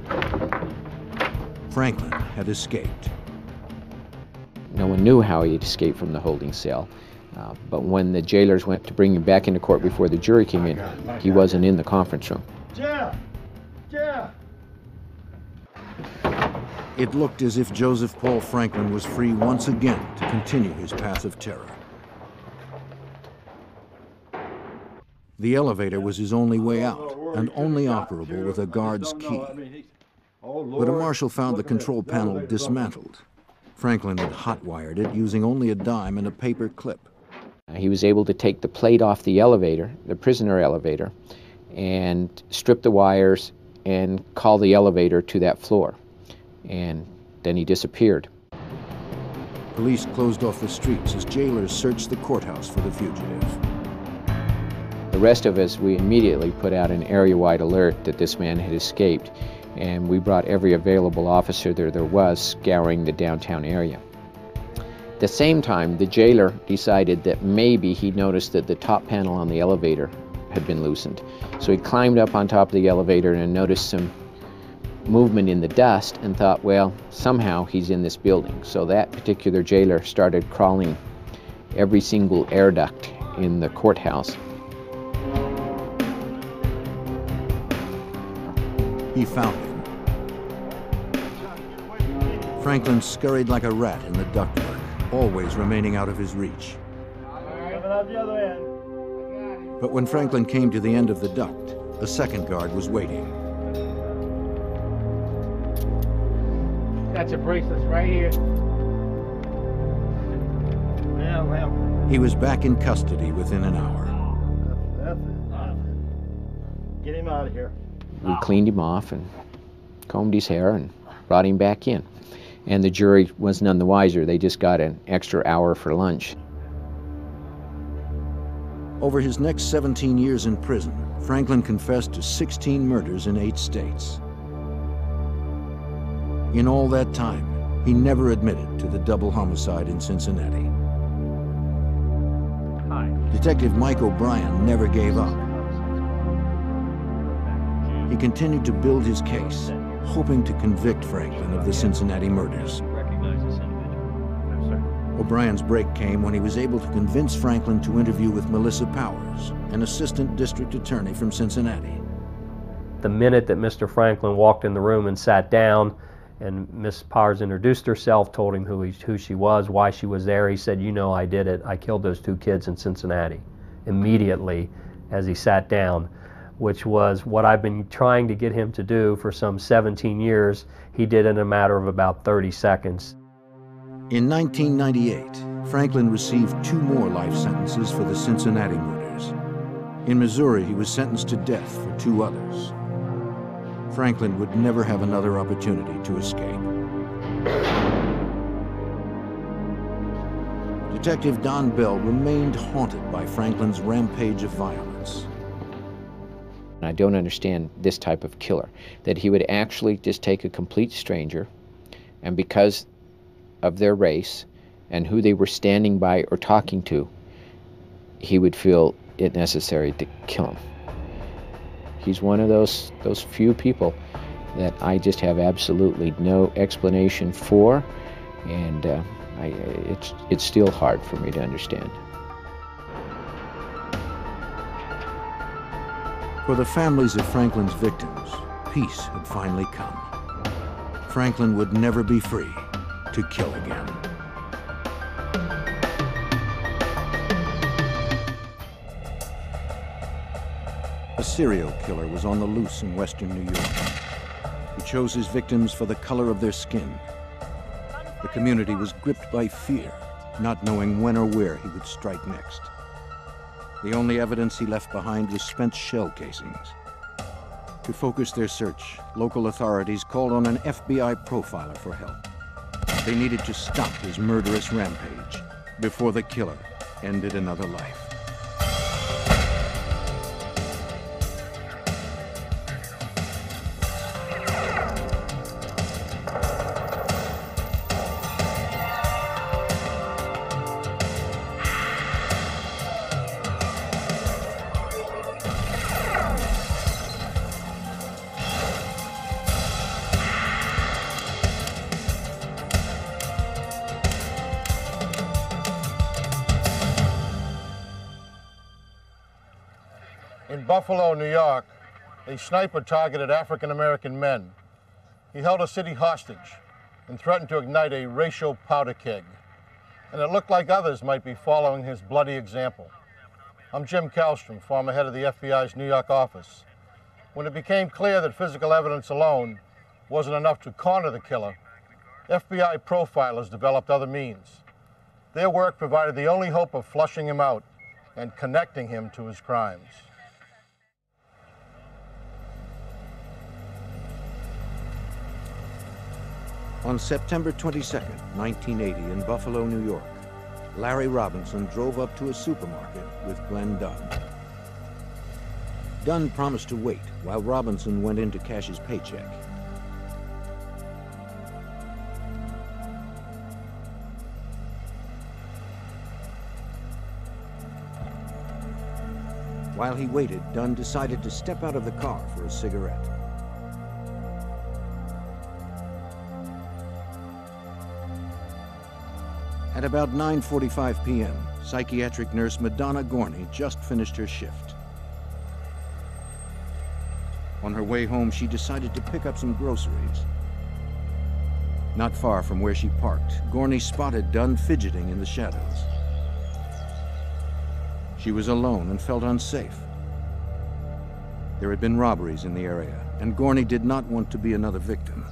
Franklin had escaped.
No one knew how he had escaped from the holding cell, but when the jailers went to bring him back into court before the jury came in, he wasn't in the conference room.
Jeff! Jeff!
It looked as if Joseph Paul Franklin was free once again to continue his path of terror. The elevator was his only way out, and only operable with a guard's key. But a marshal found the control panel dismantled. Franklin had hot-wired it using only a dime and a paper clip.
He was able to take the plate off the elevator, the prisoner elevator, and strip the wires and call the elevator to that floor. And then he disappeared.
Police closed off the streets as jailers searched the courthouse for the fugitive.
The rest of us, we immediately put out an area-wide alert that this man had escaped, and we brought every available officer there was scouring the downtown area. At the same time, the jailer decided that maybe he noticed that the top panel on the elevator had been loosened. So he climbed up on top of the elevator and noticed some movement in the dust and thought, well, somehow he's in this building. So that particular jailer started crawling every single air duct in the courthouse.
He found him. Franklin scurried like a rat in the ductwork, always remaining out of his reach. But when Franklin came to the end of the duct, a second guard was waiting.
Got your bracelets right here. Well.
He was back in custody within an hour.
That's it. Get him out of here.
We cleaned him off and combed his hair and brought him back in. And the jury was none the wiser. They just got an extra hour for lunch.
Over his next 17 years in prison, Franklin confessed to 16 murders in 8 states. In all that time, he never admitted to the double homicide in Cincinnati. Detective Mike O'Brien never gave up. He continued to build his case, hoping to convict Franklin of the Cincinnati murders. O'Brien's break came when he was able to convince Franklin to interview with Melissa Powers, an assistant district attorney from Cincinnati.
The minute that Mr. Franklin walked in the room and sat down, and Miss Powers introduced herself, told him who she was, why she was there, he said, "You know, I did it. I killed those 2 kids in Cincinnati." Immediately, as he sat down, which was what I've been trying to get him to do for some 17 years, he did in a matter of about 30 seconds.
In 1998, Franklin received 2 more life sentences for the Cincinnati murders. In Missouri, he was sentenced to death for 2 others. Franklin would never have another opportunity to escape. Detective Don Bell remained haunted by Franklin's rampage of violence.
I don't understand this type of killer, that he would actually just take a complete stranger, and because of their race and who they were standing by or talking to, he would feel it necessary to kill him. He's one of those few people that I just have absolutely no explanation for, and it's still hard for me to understand.
For the families of Franklin's victims, peace had finally come. Franklin would never be free to kill again. A serial killer was on the loose in western New York. He chose his victims for the color of their skin. The community was gripped by fear, not knowing when or where he would strike next. The only evidence he left behind was spent shell casings. To focus their search, local authorities called on an FBI profiler for help. They needed to stop his murderous rampage before the killer ended another life.
In Buffalo, New York, a sniper targeted African-American men. He held a city hostage and threatened to ignite a racial powder keg. And it looked like others might be following his bloody example. I'm Jim Kallstrom, former head of the FBI's New York office. When it became clear that physical evidence alone wasn't enough to corner the killer, FBI profilers developed other means. Their work provided the only hope of flushing him out and connecting him to his crimes.
On September 22, 1980, in Buffalo, New York, Larry Robinson drove up to a supermarket with Glenn Dunn. Dunn promised to wait while Robinson went in to cash his paycheck. While he waited, Dunn decided to step out of the car for a cigarette. At about 9:45 p.m., psychiatric nurse Madonna Gorney just finished her shift. On her way home, she decided to pick up some groceries. Not far from where she parked, Gorney spotted Dunn fidgeting in the shadows. She was alone and felt unsafe. There had been robberies in the area, and Gorney did not want to be another victim.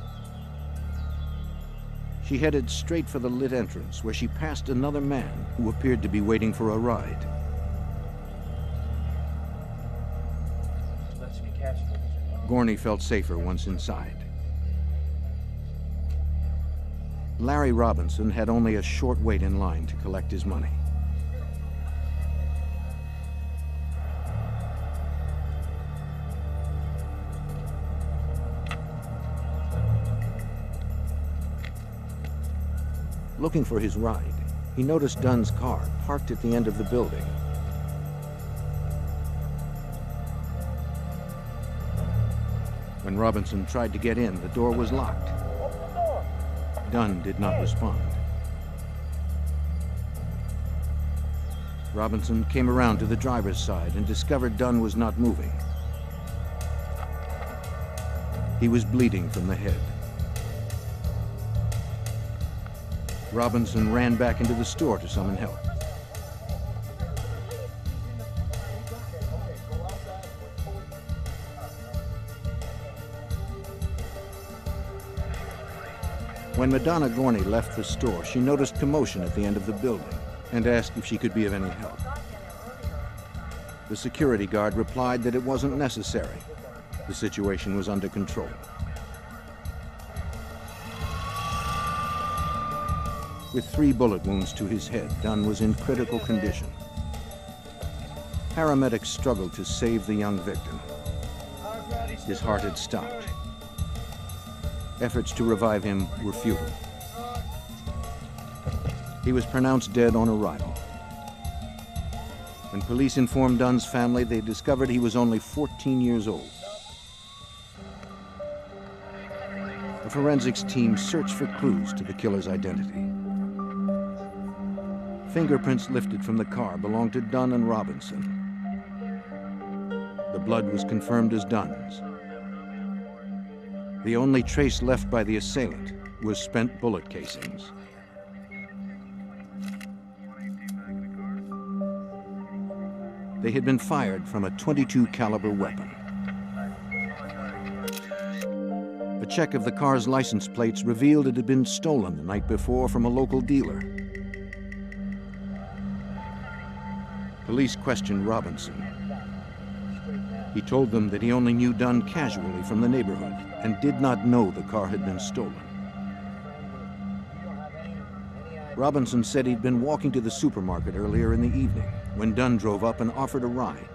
She headed straight for the lit entrance, where she passed another man who appeared to be waiting for a ride. Gorney felt safer once inside. Larry Robinson had only a short wait in line to collect his money. Looking for his ride, he noticed Dunn's car parked at the end of the building. When Robinson tried to get in, the door was locked. Dunn did not respond. Robinson came around to the driver's side and discovered Dunn was not moving. He was bleeding from the head. Robinson ran back into the store to summon help. When Madonna Gorney left the store, she noticed commotion at the end of the building and asked if she could be of any help. The security guard replied that it wasn't necessary. The situation was under control. With 3 bullet wounds to his head, Dunn was in critical condition. Paramedics struggled to save the young victim. His heart had stopped. Efforts to revive him were futile. He was pronounced dead on arrival. When police informed Dunn's family, they discovered he was only 14 years old. The forensics team searched for clues to the killer's identity. Fingerprints lifted from the car belonged to Dunn and Robinson. The blood was confirmed as Dunn's. The only trace left by the assailant was spent bullet casings. They had been fired from a .22 caliber weapon. A check of the car's license plates revealed it had been stolen the night before from a local dealer. Police questioned Robinson. He told them that he only knew Dunn casually from the neighborhood and did not know the car had been stolen. Robinson said he'd been walking to the supermarket earlier in the evening when Dunn drove up and offered a ride.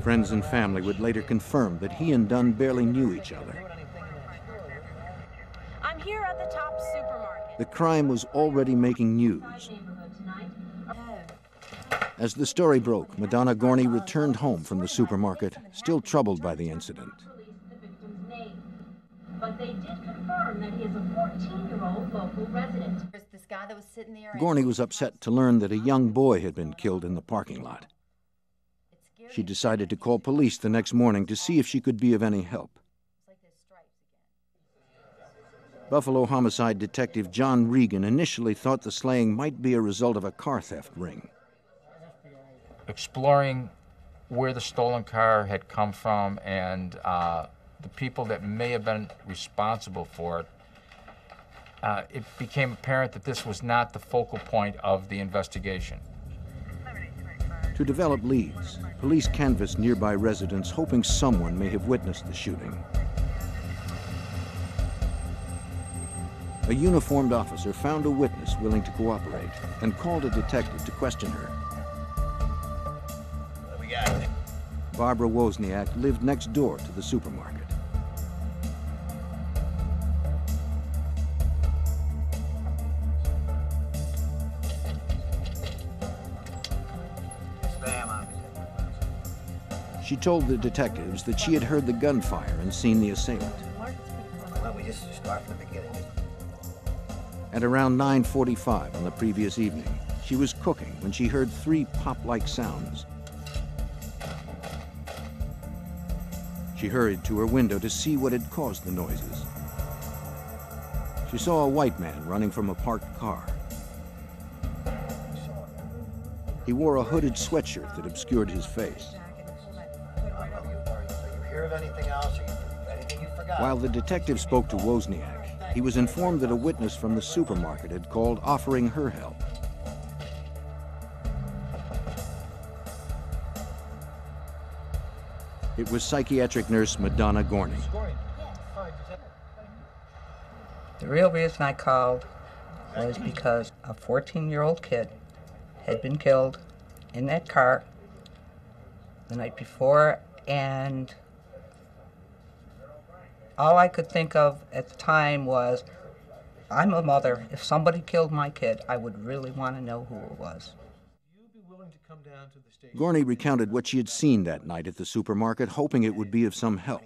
Friends and family would later confirm that he and Dunn barely knew each other.
I'm here at the Top supermarket.
The crime was already making news. As the story broke, Madonna Gorney returned home from the supermarket, still troubled by the incident.
But they did confirm that he is a 14-year-old local resident.
Gorney was upset to learn that a young boy had been killed in the parking lot. She decided to call police the next morning to see if she could be of any help. Buffalo homicide detective John Regan initially thought the slaying might be a result of a car theft ring.
Exploring where the stolen car had come from and the people that may have been responsible for it, it became apparent that this was not the focal point of the investigation.
To develop leads, police canvassed nearby residents, hoping someone may have witnessed the shooting. A uniformed officer found a witness willing to cooperate and called a detective to question her.
What we got?
Barbara Wozniak lived next door to the supermarket. She told the detectives that she had heard the gunfire and seen the assailant.
Well, we just start from the beginning.
At around 9:45 on the previous evening, she was cooking when she heard 3 pop-like sounds. She hurried to her window to see what had caused the noises. She saw a white man running from a parked car. He wore a hooded sweatshirt that obscured his face. While the detective spoke to Wozniak, he was informed that a witness from the supermarket had called offering her help. It was psychiatric nurse Madonna Gorney.
The real reason I called was because a 14-year-old kid had been killed in that car the night before, and all I could think of at the time was, I'm a mother. If somebody killed my kid, I would really want to know who it was.
Gorney recounted what she had seen that night at the supermarket, hoping it would be of some help.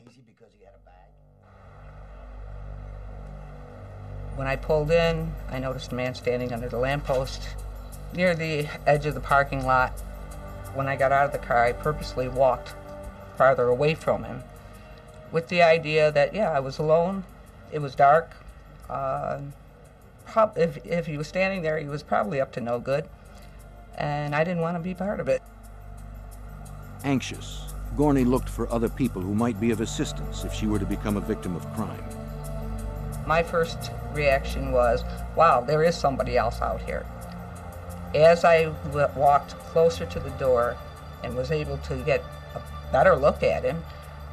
When I pulled in, I noticed a man standing under the lamppost near the edge of the parking lot. When I got out of the car, I purposely walked farther away from him with the idea that, yeah, I was alone, it was dark. If he was standing there, he was probably up to no good, and I didn't want to be part of it.
Anxious, Gorney looked for other people who might be of assistance if she were to become a victim of crime.
My first reaction was, wow, there is somebody else out here. As I walked closer to the door and was able to get a better look at him,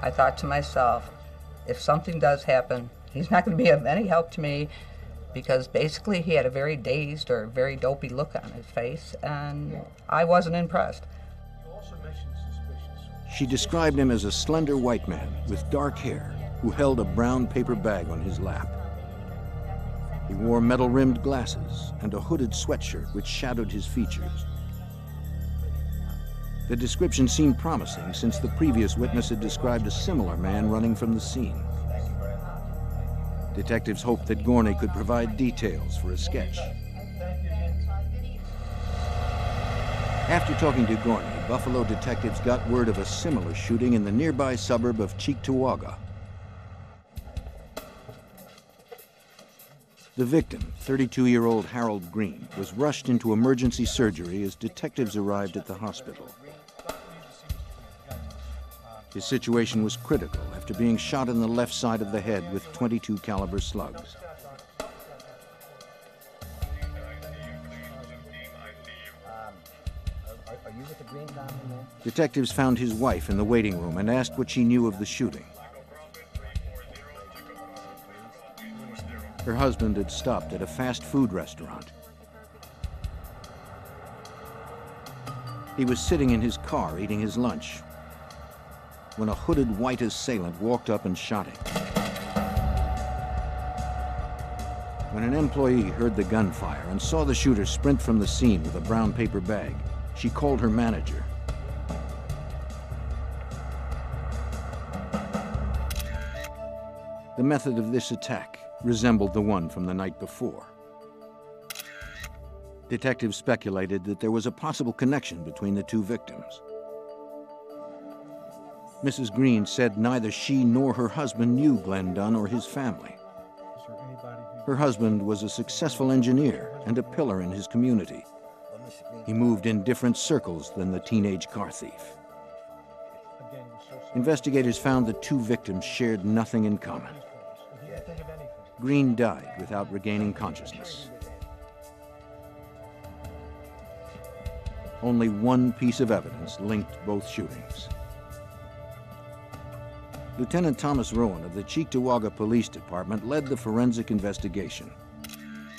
I thought to myself, if something does happen, he's not going to be of any help to me, because basically he had a very dazed or very dopey look on his face, and I wasn't impressed.
She described him as a slender white man with dark hair who held a brown paper bag on his lap. He wore metal-rimmed glasses and a hooded sweatshirt which shadowed his features. The description seemed promising, since the previous witness had described a similar man running from the scene. Detectives hoped that Gorney could provide details for a sketch. After talking to Gorney, Buffalo detectives got word of a similar shooting in the nearby suburb of Cheektowaga. The victim, 32-year-old Harold Green, was rushed into emergency surgery as detectives arrived at the hospital. His situation was critical after being shot in the left side of the head with .22 caliber slugs. Detectives found his wife in the waiting room and asked what she knew of the shooting. Her husband had stopped at a fast food restaurant. He was sitting in his car eating his lunch when a hooded white assailant walked up and shot him. When an employee heard the gunfire and saw the shooter sprint from the scene with a brown paper bag, she called her manager. The method of this attack resembled the one from the night before. Detectives speculated that there was a possible connection between the two victims. Mrs. Green said neither she nor her husband knew Glenn Dunn or his family. Her husband was a successful engineer and a pillar in his community. He moved in different circles than the teenage car thief. Investigators found the two victims shared nothing in common. Green died without regaining consciousness. Only one piece of evidence linked both shootings. Lieutenant Thomas Rowan of the Cheektowaga Police Department led the forensic investigation.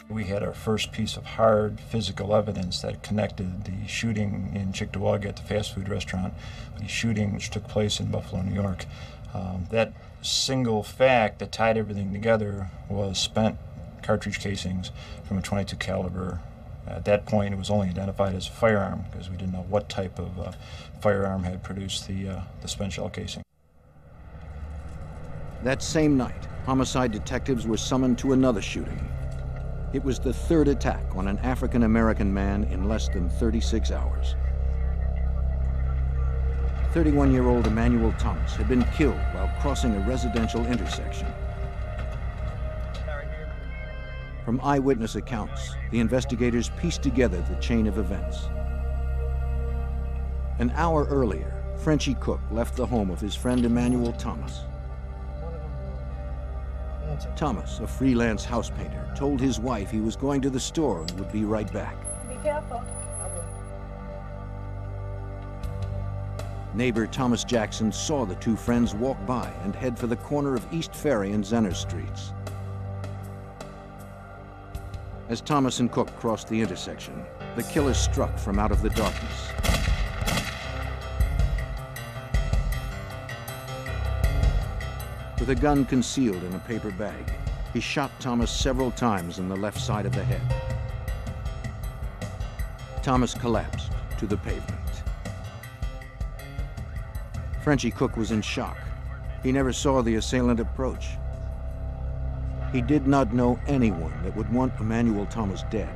We had our first piece of hard physical evidence that connected the shooting in Cheektowaga at the fast food restaurant, the shooting which took place in Buffalo, New York. That single fact that tied everything together was spent cartridge casings from a .22 caliber. At that point, it was only identified as a firearm because we didn't know what type of firearm had produced the spent shell casing.
That same night, homicide detectives were summoned to another shooting. It was the third attack on an African-American man in less than 36 hours. 31-year-old Emmanuel Thomas had been killed while crossing a residential intersection. From eyewitness accounts, the investigators pieced together the chain of events. An hour earlier, Frenchie Cook left the home of his friend Emmanuel Thomas. Thomas, a freelance house painter, told his wife he was going to the store and would be right back.
Be careful.
Neighbor Thomas Jackson saw the two friends walk by and head for the corner of East Ferry and Zenner Streets. As Thomas and Cook crossed the intersection, the killer struck from out of the darkness. With a gun concealed in a paper bag, he shot Thomas several times in the left side of the head. Thomas collapsed to the pavement. Frenchie Cook was in shock. He never saw the assailant approach. He did not know anyone that would want Emmanuel Thomas dead.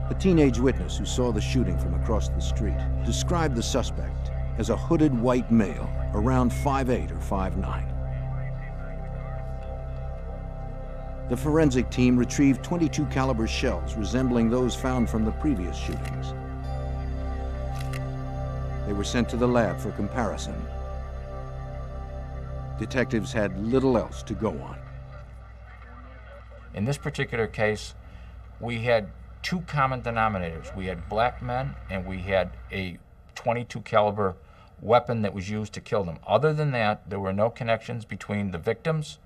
A teenage witness who saw the shooting from across the street described the suspect as a hooded white male, around 5'8" or 5'9". The forensic team retrieved .22 caliber shells resembling those found from the previous shootings. They were sent to the lab for comparison. Detectives had little else to go on.
In this particular case, we had two common denominators. We had black men and we had a .22 caliber weapon that was used to kill them. Other than that, there were no connections between the victims,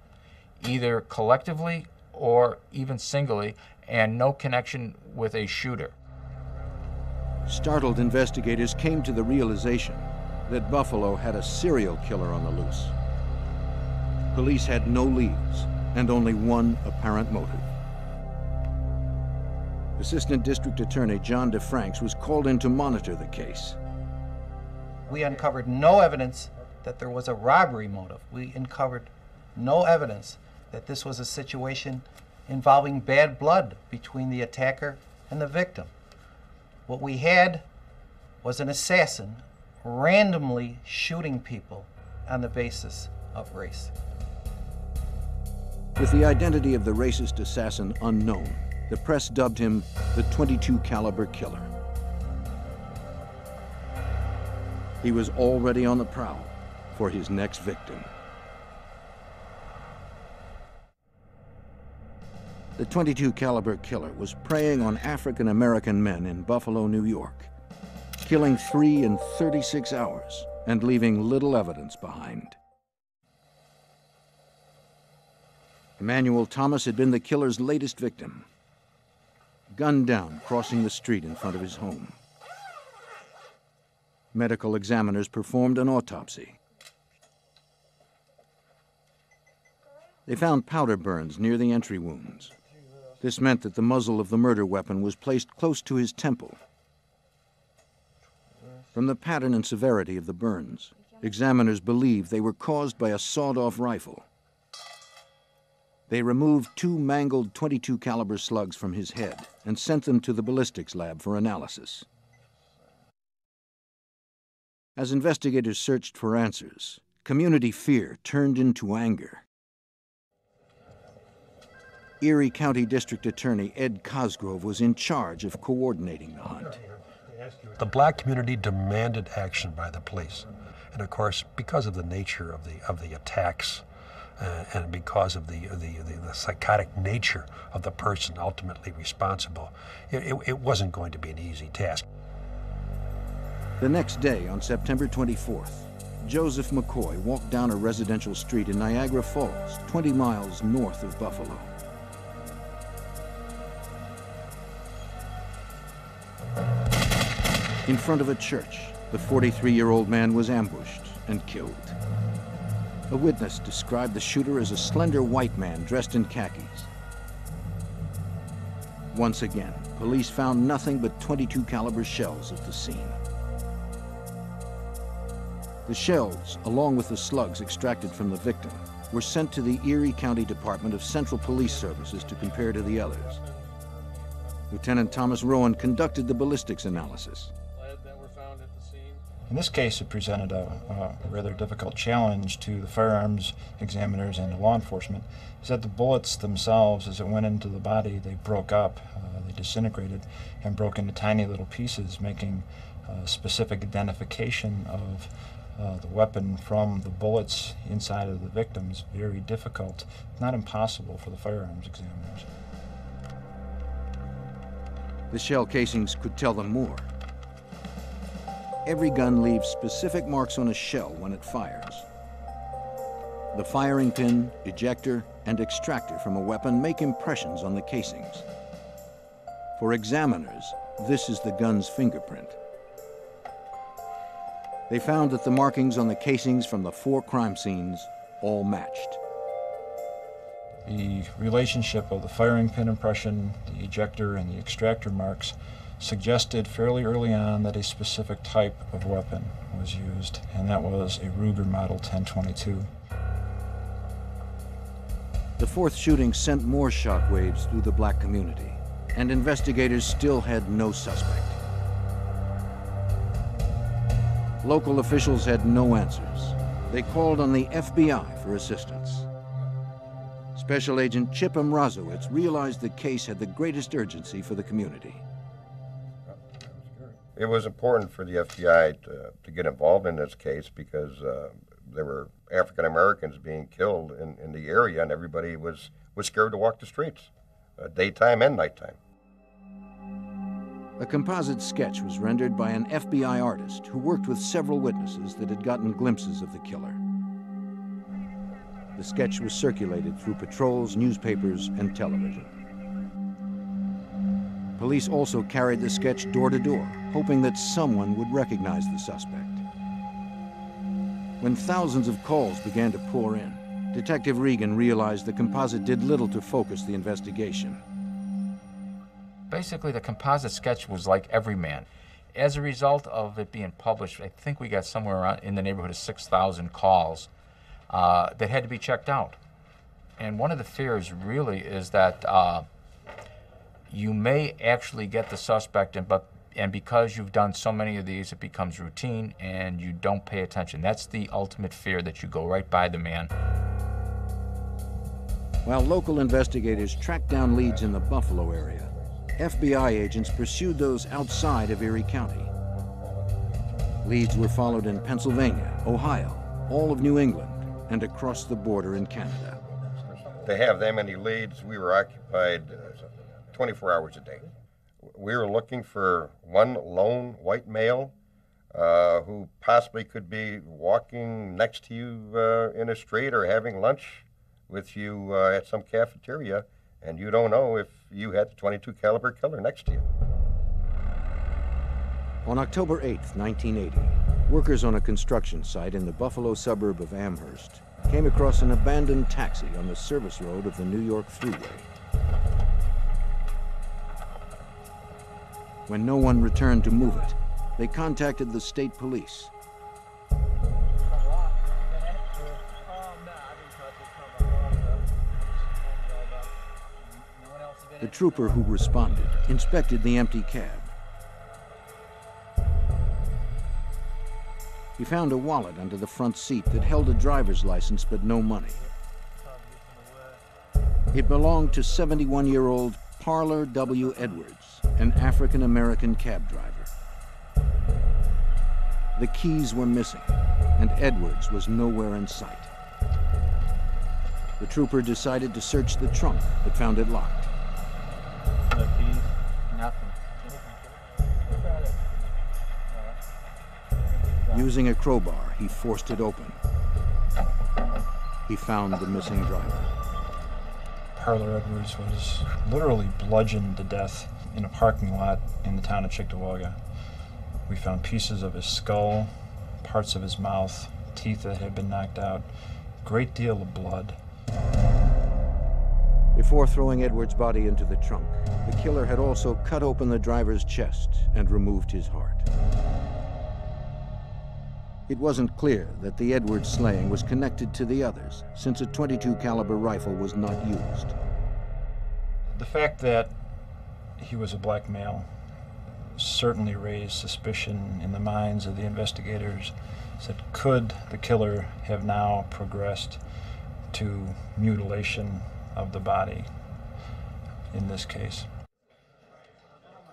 either collectively or even singly, and no connection with a shooter.
Startled investigators came to the realization that Buffalo had a serial killer on the loose. Police had no leads and only one apparent motive. Assistant District Attorney John DeFranks was called in to monitor the case.
We uncovered no evidence that there was a robbery motive. We uncovered no evidence that this was a situation involving bad blood between the attacker and the victim. What we had was an assassin randomly shooting people on the basis of race.
With the identity of the racist assassin unknown, the press dubbed him the .22 caliber killer. He was already on the prowl for his next victim. The .22 caliber killer was preying on African American men in Buffalo, New York, killing 3 in 36 hours and leaving little evidence behind. Emmanuel Thomas had been the killer's latest victim, gunned down crossing the street in front of his home. Medical examiners performed an autopsy. They found powder burns near the entry wounds. This meant that the muzzle of the murder weapon was placed close to his temple. From the pattern and severity of the burns, examiners believed they were caused by a sawed-off rifle. They removed 2 mangled .22 caliber slugs from his head and sent them to the ballistics lab for analysis. As investigators searched for answers, community fear turned into anger. Erie County District Attorney Ed Cosgrove was in charge of coordinating the hunt.
The black community demanded action by the police. And of course, because of the nature of the attacks and because of the psychotic nature of the person ultimately responsible, it wasn't going to be an easy task.
The next day, on September 24th, Joseph McCoy walked down a residential street in Niagara Falls, 20 miles north of Buffalo. In front of a church, the 43-year-old man was ambushed and killed. A witness described the shooter as a slender white man dressed in khakis. Once again, police found nothing but .22 caliber shells at the scene. The shells, along with the slugs extracted from the victim, were sent to the Erie County Department of Central Police Services to compare to the others. Lieutenant Thomas Rowan conducted the ballistics analysis.
In this case, it presented a rather difficult challenge to the firearms examiners and the law enforcement, is that the bullets themselves, as it went into the body, they broke up, they disintegrated, and broke into tiny little pieces, making specific identification of the weapon from the bullets inside of the victims very difficult, not impossible for the firearms examiners.
The shell casings could tell them more. Every gun leaves specific marks on a shell when it fires. The firing pin, ejector, and extractor from a weapon make impressions on the casings. For examiners, this is the gun's fingerprint. They found that the markings on the casings from the 4 crime scenes all matched.
The relationship of the firing pin impression, the ejector, and the extractor marks suggested fairly early on that a specific type of weapon was used, and that was a Ruger Model 1022.
The fourth shooting sent more shockwaves through the black community, and investigators still had no suspect. Local officials had no answers. They called on the FBI for assistance. Special Agent Chip Mrazowitz realized the case had the greatest urgency for the community.
It was important for the FBI to get involved in this case because there were African Americans being killed in the area, and everybody was scared to walk the streets, daytime and nighttime.
A composite sketch was rendered by an FBI artist who worked with several witnesses that had gotten glimpses of the killer. The sketch was circulated through patrols, newspapers, and television. Police also carried the sketch door to door, hoping that someone would recognize the suspect. When thousands of calls began to pour in, Detective Regan realized the composite did little to focus the investigation.
Basically, the composite sketch was like Everyman. As a result of it being published, I think we got somewhere around in the neighborhood of 6,000 calls that had to be checked out. And one of the fears really is that you may actually get the suspect, and because you've done so many of these, it becomes routine and you don't pay attention. That's the ultimate fear, that you go right by the man.
While local investigators tracked down leads in the Buffalo area, FBI agents pursued those outside of Erie County. Leads were followed in Pennsylvania, Ohio, all of New England, and across the border in Canada.
To have that many leads, we were occupied 24 hours a day. We were looking for one lone white male who possibly could be walking next to you in a street or having lunch with you at some cafeteria, and you don't know if you had the .22 caliber killer next to you.
On October 8, 1980, workers on a construction site in the Buffalo suburb of Amherst came across an abandoned taxi on the service road of the New York Thruway. When no one returned to move it, they contacted the state police. The trooper who responded inspected the empty cab. He found a wallet under the front seat that held a driver's license but no money. It belonged to 71-year-old Parler W. Edwards, an African-American cab driver. The keys were missing, and Edwards was nowhere in sight. The trooper decided to search the trunk, but found it locked.
No keys? Nothing.
Using a crowbar, he forced it open. He found the missing driver.
Parler Edwards was literally bludgeoned to death in a parking lot in the town of Cheektowaga. We found pieces of his skull, parts of his mouth, teeth that had been knocked out, great deal of blood.
Before throwing Edwards' body into the trunk, the killer had also cut open the driver's chest and removed his heart. It wasn't clear that the Edwards slaying was connected to the others, since a .22 caliber rifle was not used.
The fact that he was a black male certainly raised suspicion in the minds of the investigators. Said, could the killer have now progressed to mutilation of the body in this case?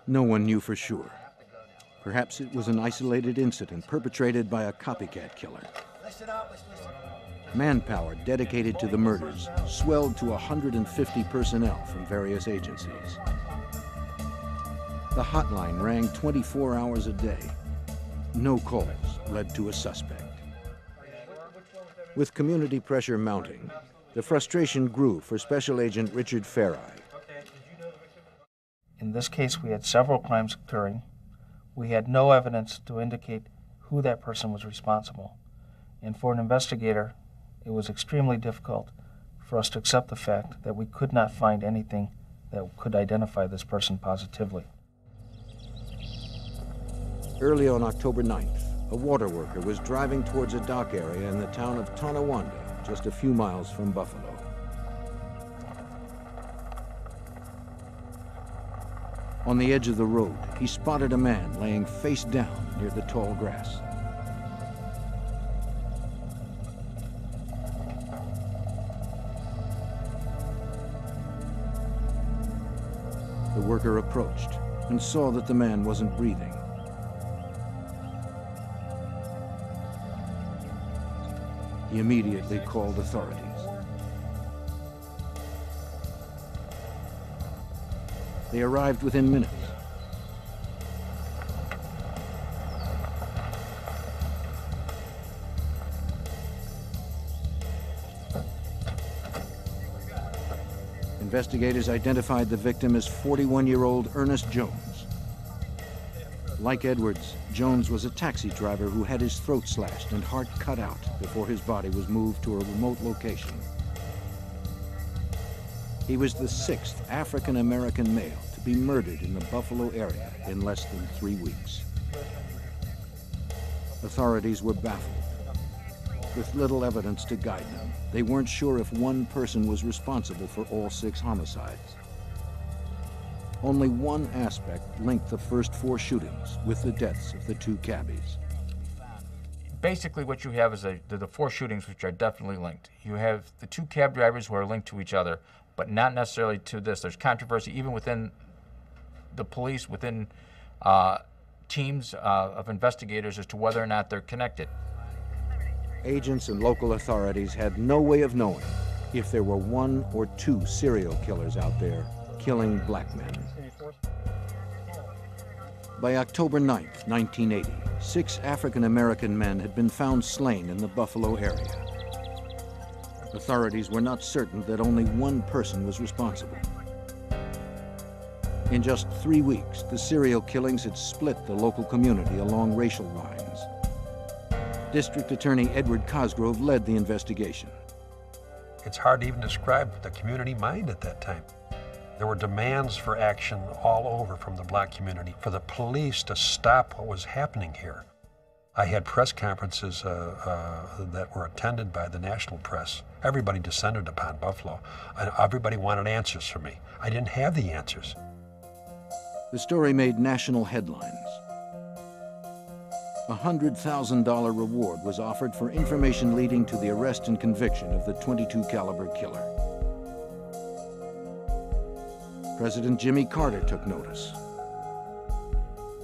No one knew for sure. Perhaps it was an isolated incident perpetrated by a copycat killer. Manpower dedicated to the murders swelled to 150 personnel from various agencies. The hotline rang 24 hours a day. No calls led to a suspect. With community pressure mounting, the frustration grew for Special Agent Richard Faireye.
In this case, we had several crimes occurring. We had no evidence to indicate who that person was responsible. And for an investigator, it was extremely difficult for us to accept the fact that we could not find anything that could identify this person positively.
Early on October 9th, a water worker was driving towards a dock area in the town of Tonawanda, just a few miles from Buffalo. On the edge of the road, he spotted a man laying face down near the tall grass. The worker approached and saw that the man wasn't breathing. He immediately called authorities. They arrived within minutes. Investigators identified the victim as 41-year-old Ernest Jones. Like Edwards, Jones was a taxi driver who had his throat slashed and heart cut out before his body was moved to a remote location. He was the 6th African-American male to be murdered in the Buffalo area in less than 3 weeks. Authorities were baffled. With little evidence to guide them, they weren't sure if one person was responsible for all 6 homicides. Only one aspect linked the first 4 shootings with the deaths of the 2 cabbies.
Basically what you have is the 4 shootings which are definitely linked. You have the 2 cab drivers who are linked to each other, but not necessarily to this. There's controversy even within the police, within teams of investigators as to whether or not they're connected.
Agents and local authorities had no way of knowing if there were 1 or 2 serial killers out there killing black men. By October 9th, 1980, 6 African-American men had been found slain in the Buffalo area. Authorities were not certain that only one person was responsible. In just 3 weeks, the serial killings had split the local community along racial lines. District Attorney Edward Cosgrove led the investigation.
It's hard to even describe the community mind at that time. There were demands for action all over from the black community for the police to stop what was happening here. I had press conferences that were attended by the national press. Everybody descended upon Buffalo, and everybody wanted answers from me. I didn't have the answers.
The story made national headlines. A $100,000 reward was offered for information leading to the arrest and conviction of the .22 caliber killer. President Jimmy Carter took notice.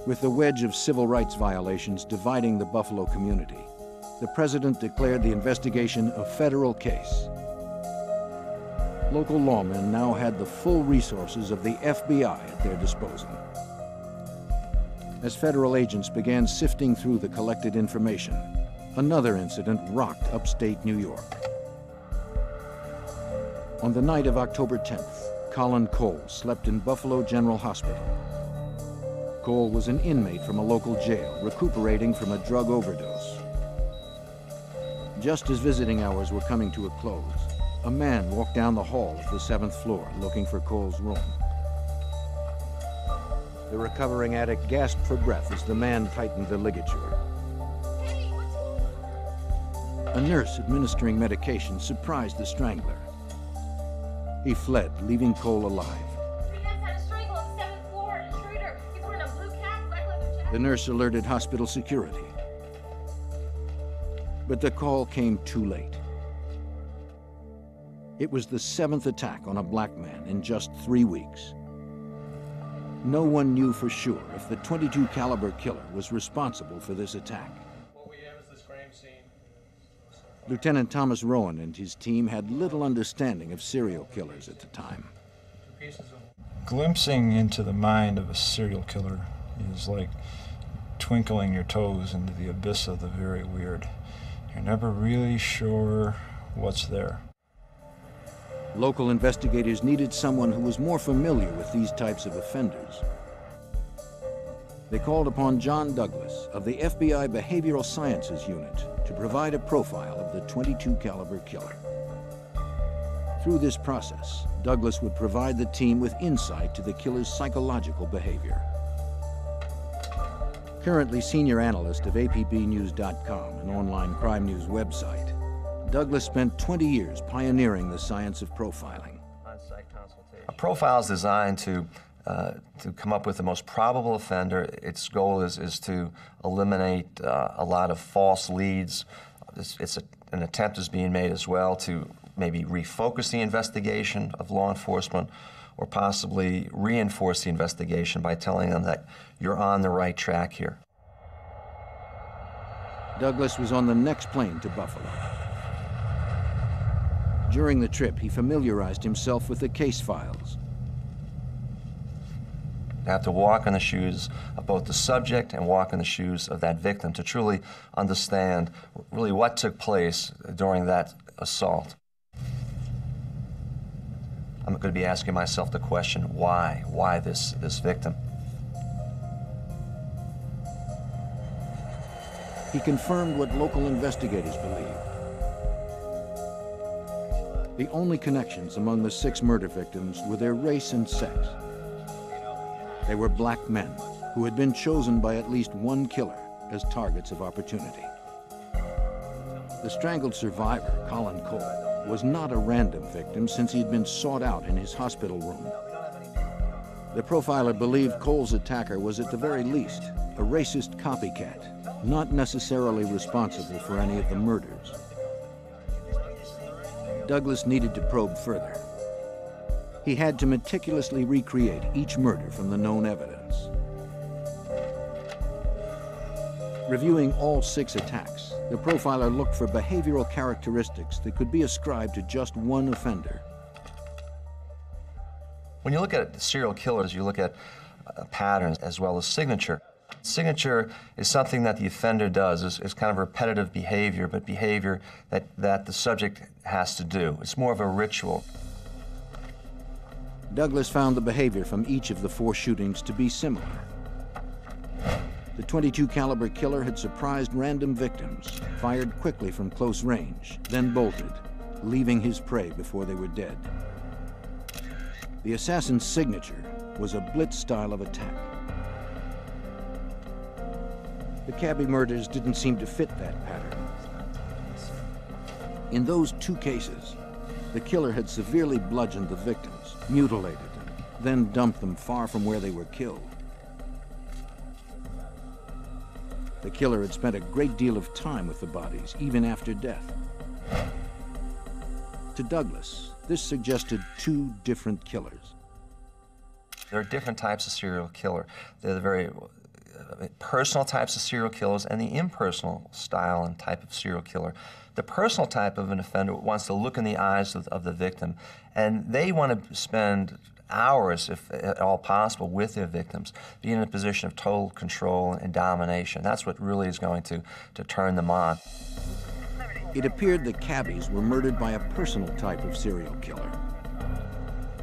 With the wedge of civil rights violations dividing the Buffalo community, the president declared the investigation a federal case. Local lawmen now had the full resources of the FBI at their disposal. As federal agents began sifting through the collected information, another incident rocked upstate New York. On the night of October 10th, Colin Cole slept in Buffalo General Hospital. Cole was an inmate from a local jail, recuperating from a drug overdose. Just as visiting hours were coming to a close, a man walked down the hall of the 7th floor looking for Cole's room. The recovering addict gasped for breath as the man tightened the ligature. A nurse administering medication surprised the strangler. He fled, leaving Cole alive. The nurse alerted hospital security. But the call came too late. It was the 7th attack on a black man in just 3 weeks. No one knew for sure if the .22 caliber killer was responsible for this attack.
What we have is this crime scene.
Lieutenant Thomas Rowan and his team had little understanding of serial killers at the time.
Glimpsing into the mind of a serial killer is like twinkling your toes into the abyss of the very weird. You're never really sure what's there.
Local investigators needed someone who was more familiar with these types of offenders. They called upon John Douglas of the FBI Behavioral Sciences Unit to provide a profile of the .22 caliber killer. Through this process, Douglas would provide the team with insight to the killer's psychological behavior. Currently senior analyst of APBnews.com, an online crime news website, Douglas spent 20 years pioneering the science of profiling.
A profile is designed to come up with the most probable offender. Its goal is to eliminate a lot of false leads. An attempt is being made as well to maybe refocus the investigation of law enforcement or possibly reinforce the investigation by telling them that you're on the right track here.
Douglas was on the next plane to Buffalo. During the trip, he familiarized himself with the case files.
You have to walk in the shoes of both the subject and walk in the shoes of that victim to truly understand really what took place during that assault. I'm going to be asking myself the question, why? Why this victim?
He confirmed what local investigators believed. The only connections among the 6 murder victims were their race and sex. They were black men who had been chosen by at least one killer as targets of opportunity. The strangled survivor, Colin Cole, was not a random victim since he had been sought out in his hospital room. The profiler believed Cole's attacker was at the very least a racist copycat, not necessarily responsible for any of the murders. Douglas needed to probe further. He had to meticulously recreate each murder from the known evidence. Reviewing all 6 attacks, the profiler looked for behavioral characteristics that could be ascribed to just one offender.
When you look at serial killers, you look at patterns as well as signature. Signature is something that the offender does. It's kind of repetitive behavior, but behavior that the subject has to do. It's more of a ritual.
Douglas found the behavior from each of the 4 shootings to be similar. The .22 caliber killer had surprised random victims, fired quickly from close range, then bolted, leaving his prey before they were dead. The assassin's signature was a blitz style of attack. The Cabby murders didn't seem to fit that pattern. In those 2 cases, the killer had severely bludgeoned the victims, mutilated them, then dumped them far from where they were killed. The killer had spent a great deal of time with the bodies, even after death. To Douglas, this suggested two different killers.
There are different types of serial killer. They're the very personal types of serial killers and the impersonal style and type of serial killer. The personal type of an offender wants to look in the eyes of the victim, and they want to spend hours, if at all possible, with their victims, be in a position of total control and domination. That's what really is going to turn them on.
It appeared the cabbies were murdered by a personal type of serial killer.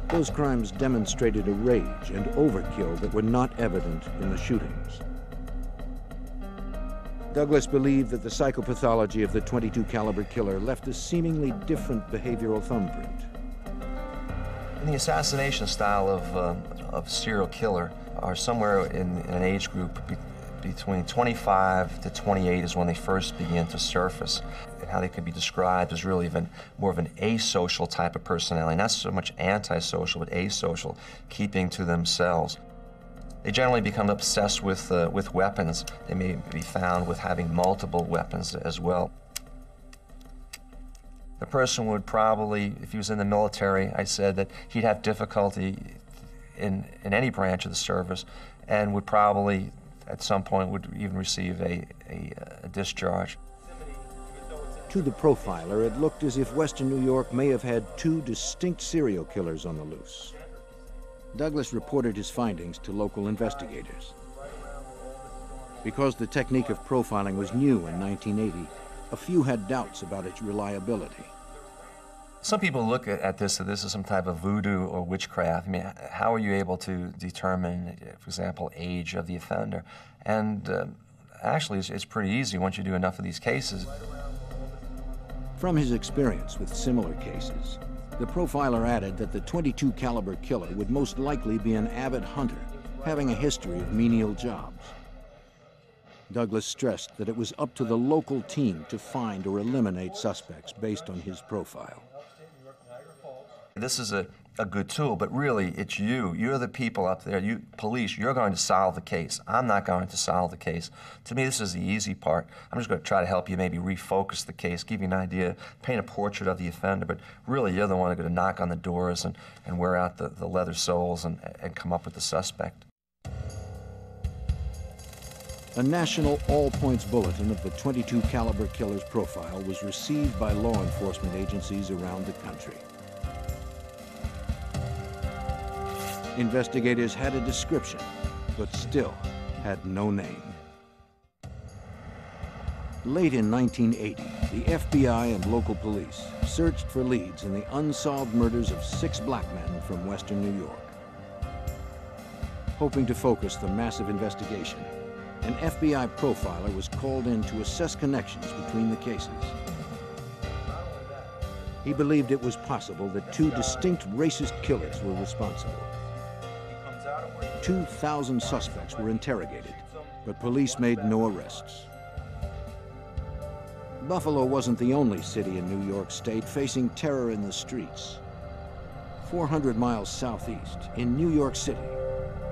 Those crimes demonstrated a rage and overkill that were not evident in the shootings. Douglas believed that the psychopathology of the .22 caliber killer left a seemingly different behavioral thumbprint.
And the assassination style of serial killer are somewhere in an age group between 25 to 28 is when they first begin to surface. And how they can be described as really more of an asocial type of personality, not so much antisocial, but asocial, keeping to themselves. They generally become obsessed with weapons. They may be found with having multiple weapons as well. The person would probably, if he was in the military, I said that he'd have difficulty in any branch of the service and would probably, at some point, would even receive a discharge.
To the profiler, it looked as if Western New York may have had two distinct serial killers on the loose. Douglas reported his findings to local investigators. Because the technique of profiling was new in 1980, a few had doubts about its reliability.
Some people look at this as this is some type of voodoo or witchcraft. I mean, how are you able to determine, for example, age of the offender? And actually, it's pretty easy once you do enough of these cases.
From his experience with similar cases, the profiler added that the .22 caliber killer would most likely be an avid hunter, having a history of menial jobs. Douglas stressed that it was up to the local team to find or eliminate suspects based on his profile.
This is a good tool, but really it's you. You're the people up there, you police, you're going to solve the case. I'm not going to solve the case. To me, this is the easy part. I'm just going to try to help you maybe refocus the case, give you an idea, paint a portrait of the offender, but really you're the one who's going to knock on the doors and wear out the leather soles and come up with the suspect.
A national all-points bulletin of the .22 caliber killer's profile was received by law enforcement agencies around the country. Investigators had a description, but still had no name. Late in 1980, the FBI and local police searched for leads in the unsolved murders of 6 black men from Western New York. Hoping to focus the massive investigation, an FBI profiler was called in to assess connections between the cases. He believed it was possible that 2 distinct racist killers were responsible. 2,000 suspects were interrogated, but police made no arrests. Buffalo wasn't the only city in New York State facing terror in the streets. 400 miles southeast, in New York City,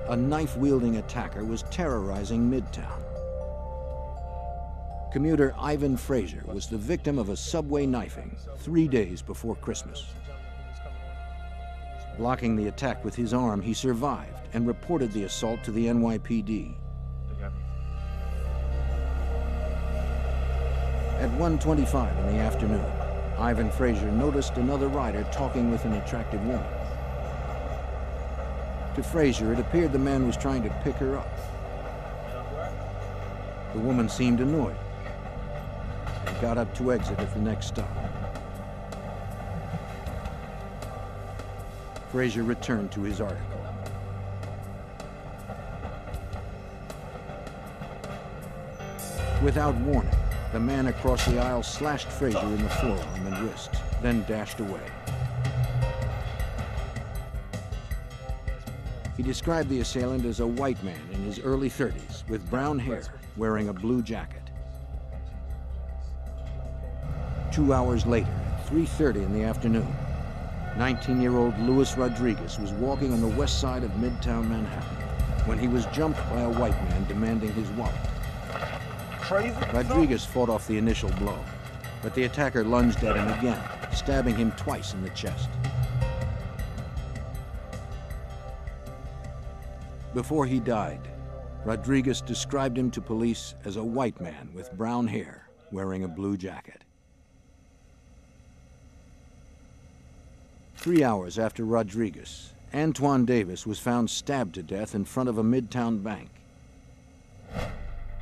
a knife-wielding attacker was terrorizing Midtown. Commuter Ivan Frazier was the victim of a subway knifing 3 days before Christmas. Blocking the attack with his arm, he survived and reported the assault to the NYPD. At 1:25 in the afternoon, Ivan Frazier noticed another rider talking with an attractive woman. To Frazier, it appeared the man was trying to pick her up. The woman seemed annoyed and got up to exit at the next stop. Frazier returned to his article. Without warning, the man across the aisle slashed Frazier in the forearm and wrist, then dashed away. He described the assailant as a white man in his early 30s with brown hair, wearing a blue jacket. 2 hours later, at 3:30 in the afternoon, 19-year-old Luis Rodriguez was walking on the west side of Midtown Manhattan when he was jumped by a white man demanding his wallet.
crazy?
Rodriguez fought off the initial blow, but the attacker lunged at him again, stabbing him twice in the chest. Before he died, Rodriguez described him to police as a white man with brown hair wearing a blue jacket. 3 hours after Rodriguez, Antoine Davis was found stabbed to death in front of a Midtown bank.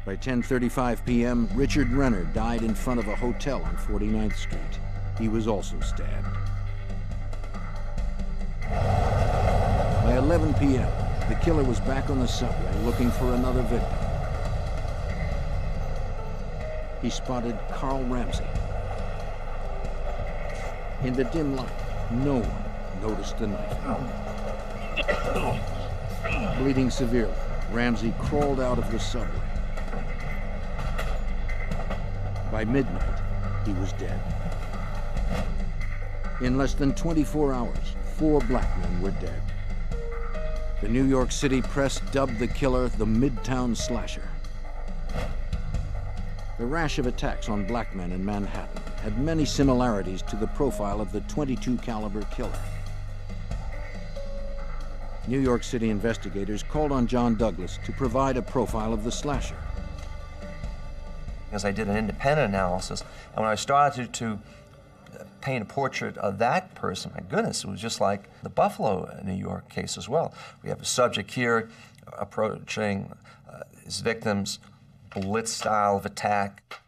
By 10:35 p.m., Richard Renner died in front of a hotel on 49th Street. He was also stabbed. By 11 p.m., the killer was back on the subway looking for another victim. He spotted Carl Ramsey. In the dim light, no one noticed the knife. Bleeding severely, Ramsey crawled out of the subway. By midnight, he was dead. In less than 24 hours, 4 black men were dead. The New York City press dubbed the killer the Midtown Slasher. The rash of attacks on black men in Manhattan had many similarities to the profile of the .22 caliber killer. New York City investigators called on John Douglas to provide a profile of the slasher.
Because I did an independent analysis, and when I started to paint a portrait of that person, my goodness, it was just like the Buffalo, New York case as well. We have a subject here approaching his victim's blitz style of attack.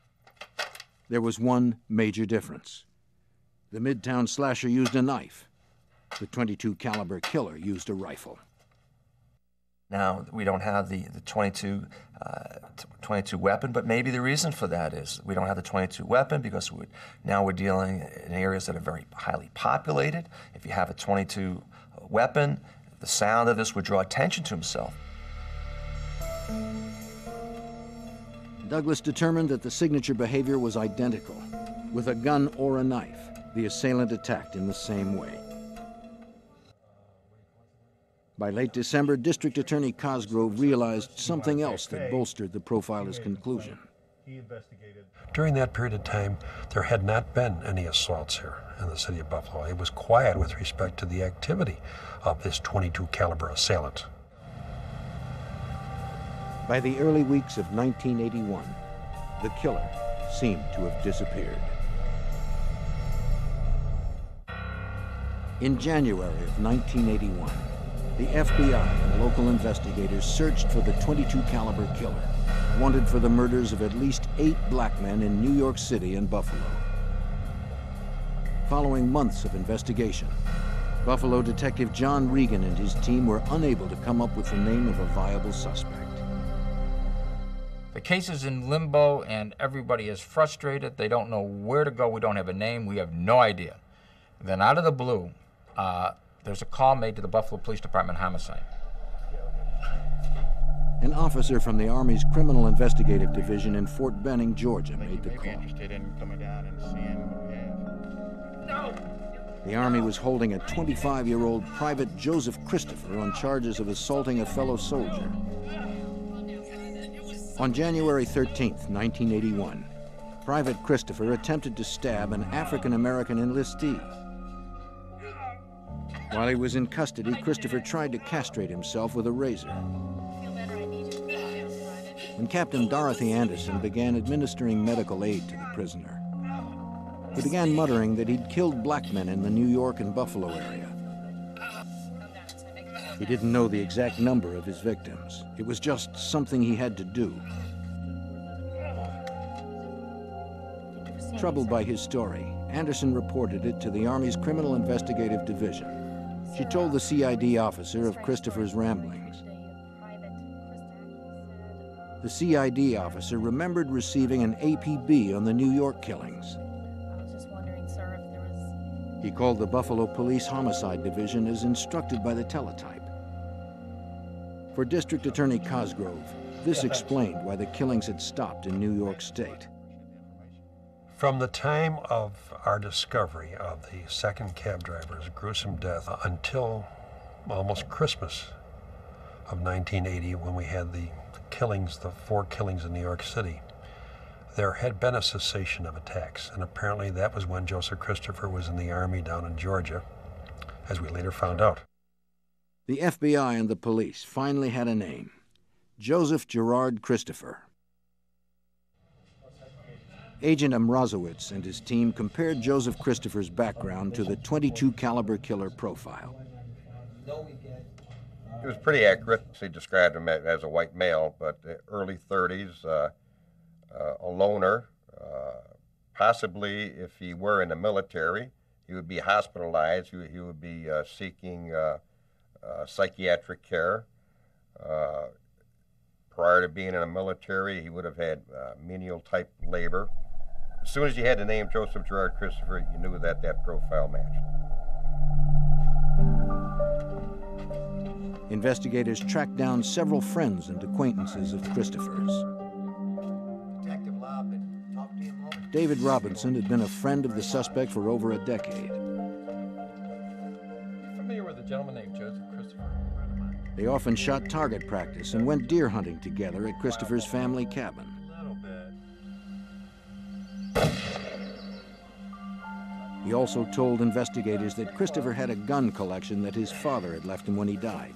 There was one major difference. The Midtown Slasher used a knife. The .22 caliber killer used a rifle.
Now, we don't have the 22 weapon, but maybe the reason for that is we don't have the 22 weapon because now we're dealing in areas that are very highly populated. If you have a 22 weapon, the sound of this would draw attention to himself.
Douglas determined that the signature behavior was identical. With a gun or a knife, the assailant attacked in the same way. By late December, District Attorney Cosgrove realized something else that bolstered the profiler's conclusion.
During that period of time, there had not been any assaults here in the city of Buffalo. It was quiet with respect to the activity of this .22 caliber assailant.
By the early weeks of 1981, the killer seemed to have disappeared. In January of 1981, the FBI and local investigators searched for the .22 caliber killer, wanted for the murders of at least 8 black men in New York City and Buffalo. Following months of investigation, Buffalo detective John Regan and his team were unable to come up with the name of a viable suspect.
The case is in limbo and everybody is frustrated. They don't know where to go. We don't have a name. We have no idea. Then out of the blue, there's a call made to the Buffalo Police Department homicide.
An officer from the Army's Criminal Investigative Division in Fort Benning, Georgia, made the call.
Interested in coming down and seeing what we have.
The Army was holding a 25-year-old Private Joseph Christopher on charges of assaulting a fellow soldier. On January 13th, 1981, Private Christopher attempted to stab an African-American enlistee. While he was in custody, Christopher tried to castrate himself with a razor. When Captain Dorothy Anderson began administering medical aid to the prisoner, he began muttering that he'd killed black men in the New York and Buffalo area. He didn't know the exact number of his victims. It was just something he had to do. Troubled by his story, Anderson reported it to the Army's Criminal Investigative Division. She told the CID officer of Christopher's ramblings. The CID officer remembered receiving an APB on the New York killings. He called the Buffalo Police Homicide Division as instructed by the teletype. For District Attorney Cosgrove, this explained why the killings had stopped in New York State.
From the time of our discovery of the second cab driver's gruesome death until almost Christmas of 1980, when we had the killings, the 4 killings in New York City, there had been a cessation of attacks, and apparently that was when Joseph Christopher was in the Army down in Georgia, as we later found out.
The FBI and the police finally had a name: Joseph Gerard Christopher. Agent Mrazowitz and his team compared Joseph Christopher's background to the .22 caliber killer profile.
It was pretty accurate. He described him as a white male, but early 30s, a loner. Possibly, if he were in the military, he would be hospitalized. He would be seeking psychiatric care. Prior to being in the military, he would have had menial-type labor. As soon as you had the name Joseph Gerard Christopher, you knew that that profile matched.
Investigators tracked down several friends and acquaintances of Christopher's.
Detective Lobb, talk to you a moment.
David Robinson had been a friend of the suspect for over a decade.
Familiar with a gentleman named Joseph Christopher?
They often shot target practice and went deer hunting together at Christopher's family cabin. He also told investigators that Christopher had a gun collection that his father had left him when he died.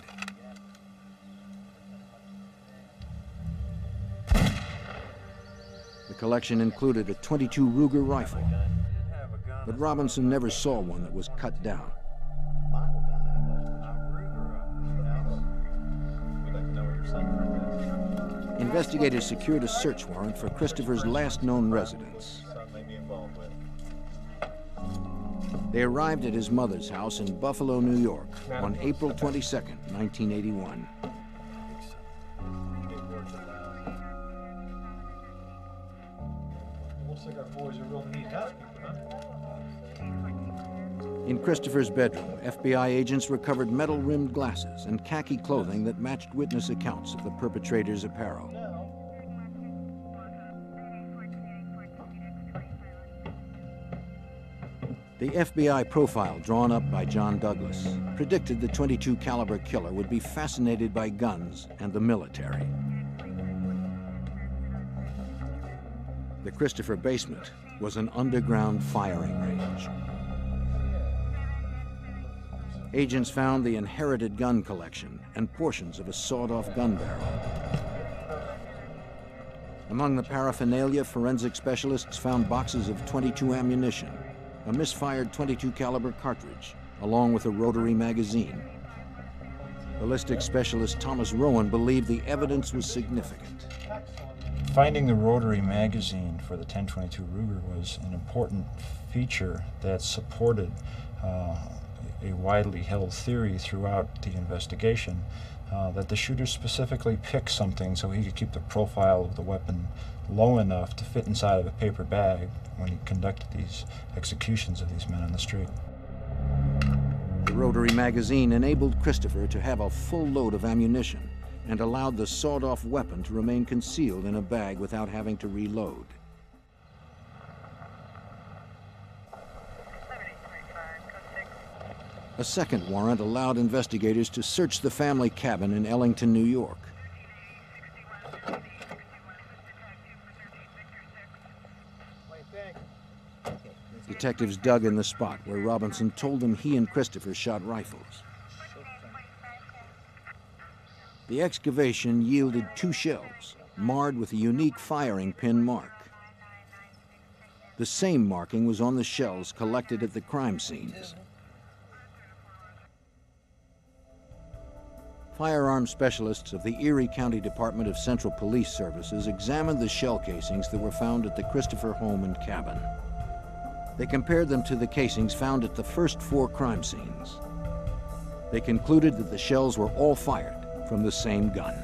The collection included a .22 Ruger rifle, but Robinson never saw one that was cut down. Investigators secured a search warrant for Christopher's last known residence. They arrived at his mother's house in Buffalo, New York on April 22nd, 1981.
Looks like our boys are real neat housekeeping, huh?
In Christopher's bedroom, FBI agents recovered metal-rimmed glasses and khaki clothing that matched witness accounts of the perpetrator's apparel. The FBI profile drawn up by John Douglas predicted the .22 caliber killer would be fascinated by guns and the military. The Christopher basement was an underground firing range. Agents found the inherited gun collection and portions of a sawed-off gun barrel. Among the paraphernalia, forensic specialists found boxes of .22 ammunition, a misfired .22 caliber cartridge, along with a rotary magazine. Ballistics specialist Thomas Rowan believed the evidence was significant.
Finding the rotary magazine for the 1022 Ruger was an important feature that supported a widely held theory throughout the investigation that the shooter specifically picked something so he could keep the profile of the weapon low enough to fit inside of a paper bag when he conducted these executions of these men on the street.
The rotary magazine enabled Christopher to have a full load of ammunition and allowed the sawed-off weapon to remain concealed in a bag without having to reload. A second warrant allowed investigators to search the family cabin in Ellington, New York. Detectives dug in the spot where Robinson told them he and Christopher shot rifles. The excavation yielded 2 shells, marred with a unique firing pin mark. The same marking was on the shells collected at the crime scenes. Firearms specialists of the Erie County Department of Central Police Services examined the shell casings that were found at the Christopher home and cabin. They compared them to the casings found at the first 4 crime scenes. They concluded that the shells were all fired from the same gun.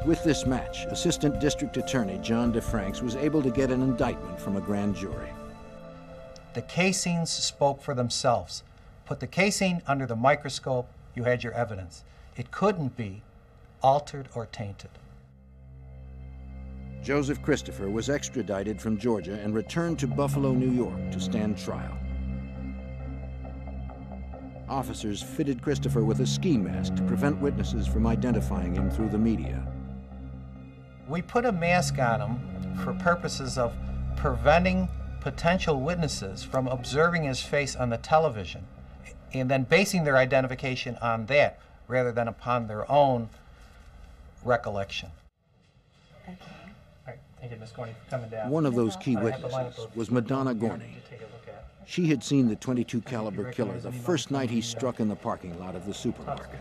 With this match, Assistant District Attorney John DeFranks was able to get an indictment from a grand jury.
The casings spoke for themselves. Put the casing under the microscope, you had your evidence. It couldn't be altered or tainted.
Joseph Christopher was extradited from Georgia and returned to Buffalo, New York to stand trial. Officers fitted Christopher with a ski mask to prevent witnesses from identifying him through the media.
We put a mask on him for purposes of preventing potential witnesses from observing his face on the television and then basing their identification on that rather than upon their own recollection.
Okay. All right. Thank you, Ms. Gorney, for coming down.
One of those key witnesses was Madonna Gorney. She had seen the .22 caliber killer the first night he struck in the parking lot of the supermarket.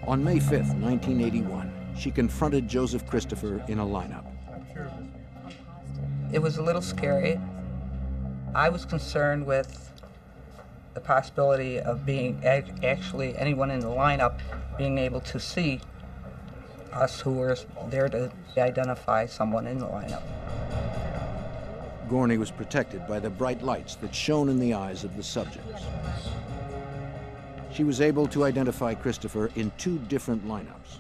On May 5th, 1981, she confronted Joseph Christopher in a lineup.
It was a little scary. I was concerned with the possibility of being actually anyone in the lineup being able to see us who were there to identify someone in the lineup.
Gorney was protected by the bright lights that shone in the eyes of the subjects. She was able to identify Christopher in 2 different lineups.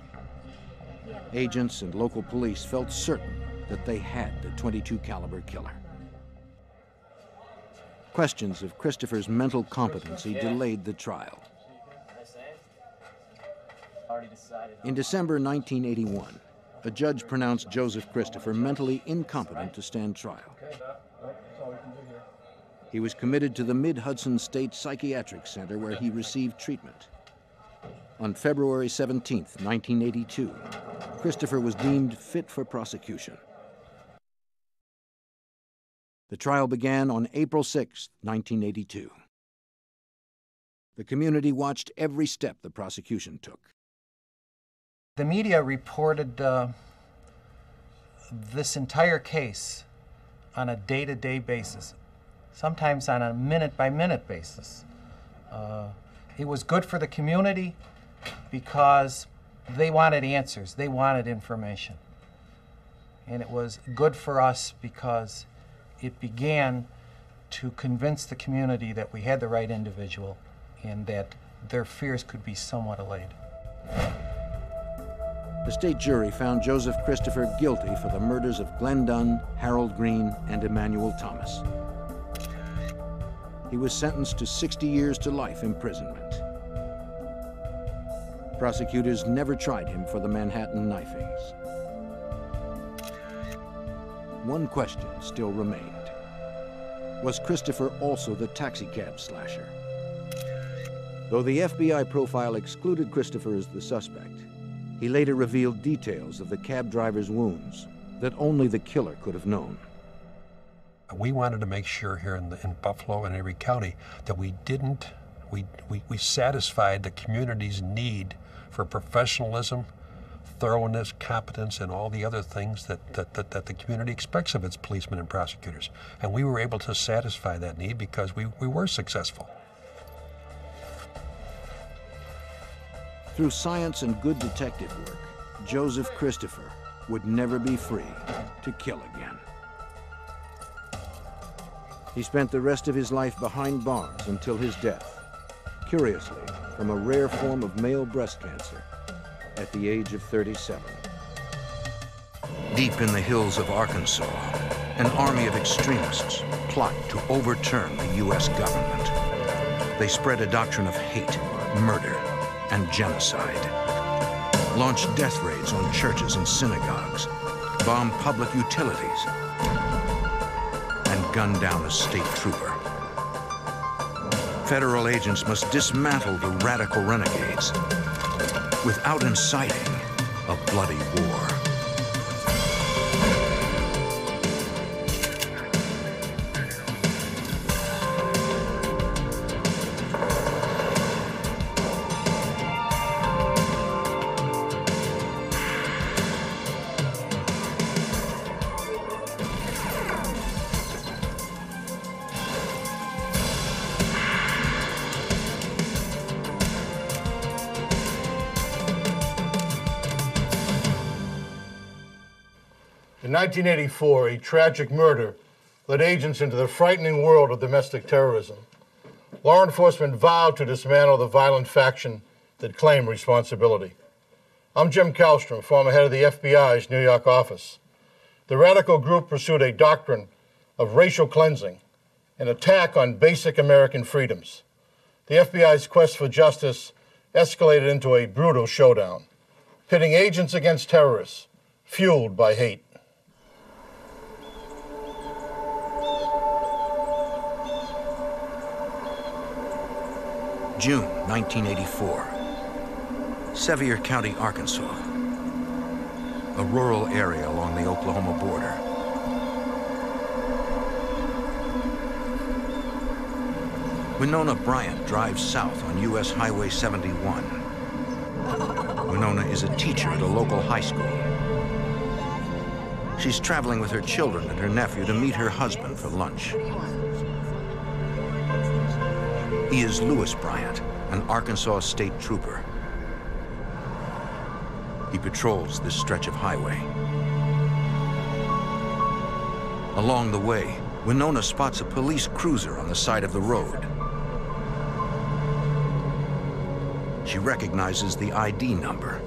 Agents and local police felt certain that they had the .22 caliber killer. Questions of Christopher's mental competency delayed the trial. In December 1981, a judge pronounced Joseph Christopher mentally incompetent to stand trial. He was committed to the Mid-Hudson State Psychiatric Center where he received treatment. On February 17, 1982, Christopher was deemed fit for prosecution. The trial began on April 6, 1982. The community watched every step the prosecution took.
The media reported this entire case on a day-to-day basis, sometimes on a minute-by-minute basis. It was good for the community because they wanted answers, they wanted information. And it was good for us because it began to convince the community that we had the right individual and that their fears could be somewhat allayed.
The state jury found Joseph Christopher guilty for the murders of Glenn Dunn, Harold Green, and Emmanuel Thomas. He was sentenced to 60 years to life imprisonment. Prosecutors never tried him for the Manhattan knifings. One question still remained. Was Christopher also the taxicab slasher? Though the FBI profile excluded Christopher as the suspect, he later revealed details of the cab driver's wounds that only the killer could have known.
We wanted to make sure here in Buffalo and Erie County that we satisfied the community's need for professionalism, thoroughness, competence, and all the other things that the community expects of its policemen and prosecutors. And we were able to satisfy that need because we were successful.
Through science and good detective work, Joseph Christopher would never be free to kill again. He spent the rest of his life behind bars until his death, curiously, from a rare form of male breast cancer at the age of 37. Deep in the hills of Arkansas, an army of extremists plot to overturn the U.S. government. They spread a doctrine of hate, murder, and genocide. Launched death raids on churches and synagogues, bombed public utilities, and gunned down a state trooper. Federal agents must dismantle the radical renegades without inciting a bloody war.
In 1984, a tragic murder led agents into the frightening world of domestic terrorism. Law enforcement vowed to dismantle the violent faction that claimed responsibility. I'm Jim Kallstrom, former head of the FBI's New York office. The radical group pursued a doctrine of racial cleansing, an attack on basic American freedoms. The FBI's quest for justice escalated into a brutal showdown. pitting agents against terrorists, fueled by hate.
June 1984. Sevier County, Arkansas. A rural area along the Oklahoma border. Winona Bryant drives south on U.S. Highway 71. Winona is a teacher at a local high school. She's traveling with her children and her nephew to meet her husband for lunch. He is Lewis Bryant, an Arkansas state trooper. He patrols this stretch of highway. Along the way, Winona spots a police cruiser on the side of the road. She recognizes the ID number.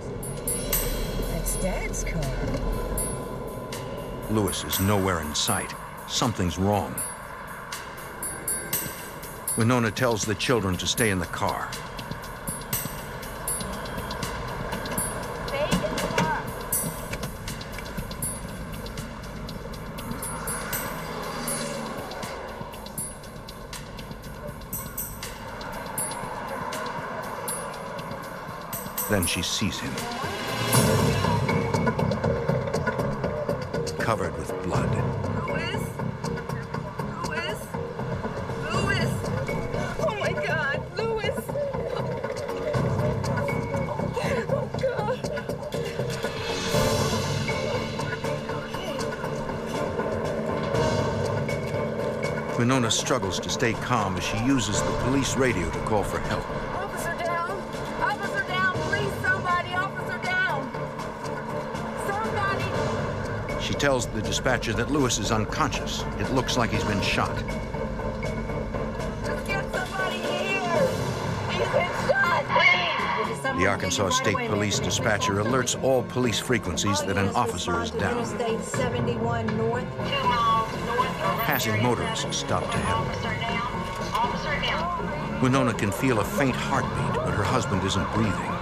That's Dad's car.
Lewis is nowhere in sight. Something's wrong. Winona tells the children to stay in the car.
Stay in the car.
Then she sees him. Covered with blood.
Lewis? Lewis? Lewis! Oh my God, Lewis! Oh God!
Winona struggles to stay calm as she uses the police radio to call for help.
Officer down! Officer down! Please, somebody! Officer down! Somebody!
She tells the dispatcher that Lewis is unconscious. It looks like he's been shot.
Just get somebody here! He's been shot!
The Arkansas State Police dispatcher alerts all police frequencies that an officer is down.
Interstate 71 North. 2 miles north.
Passing motorists stop to help. Winona can feel a faint heartbeat, but her husband isn't breathing.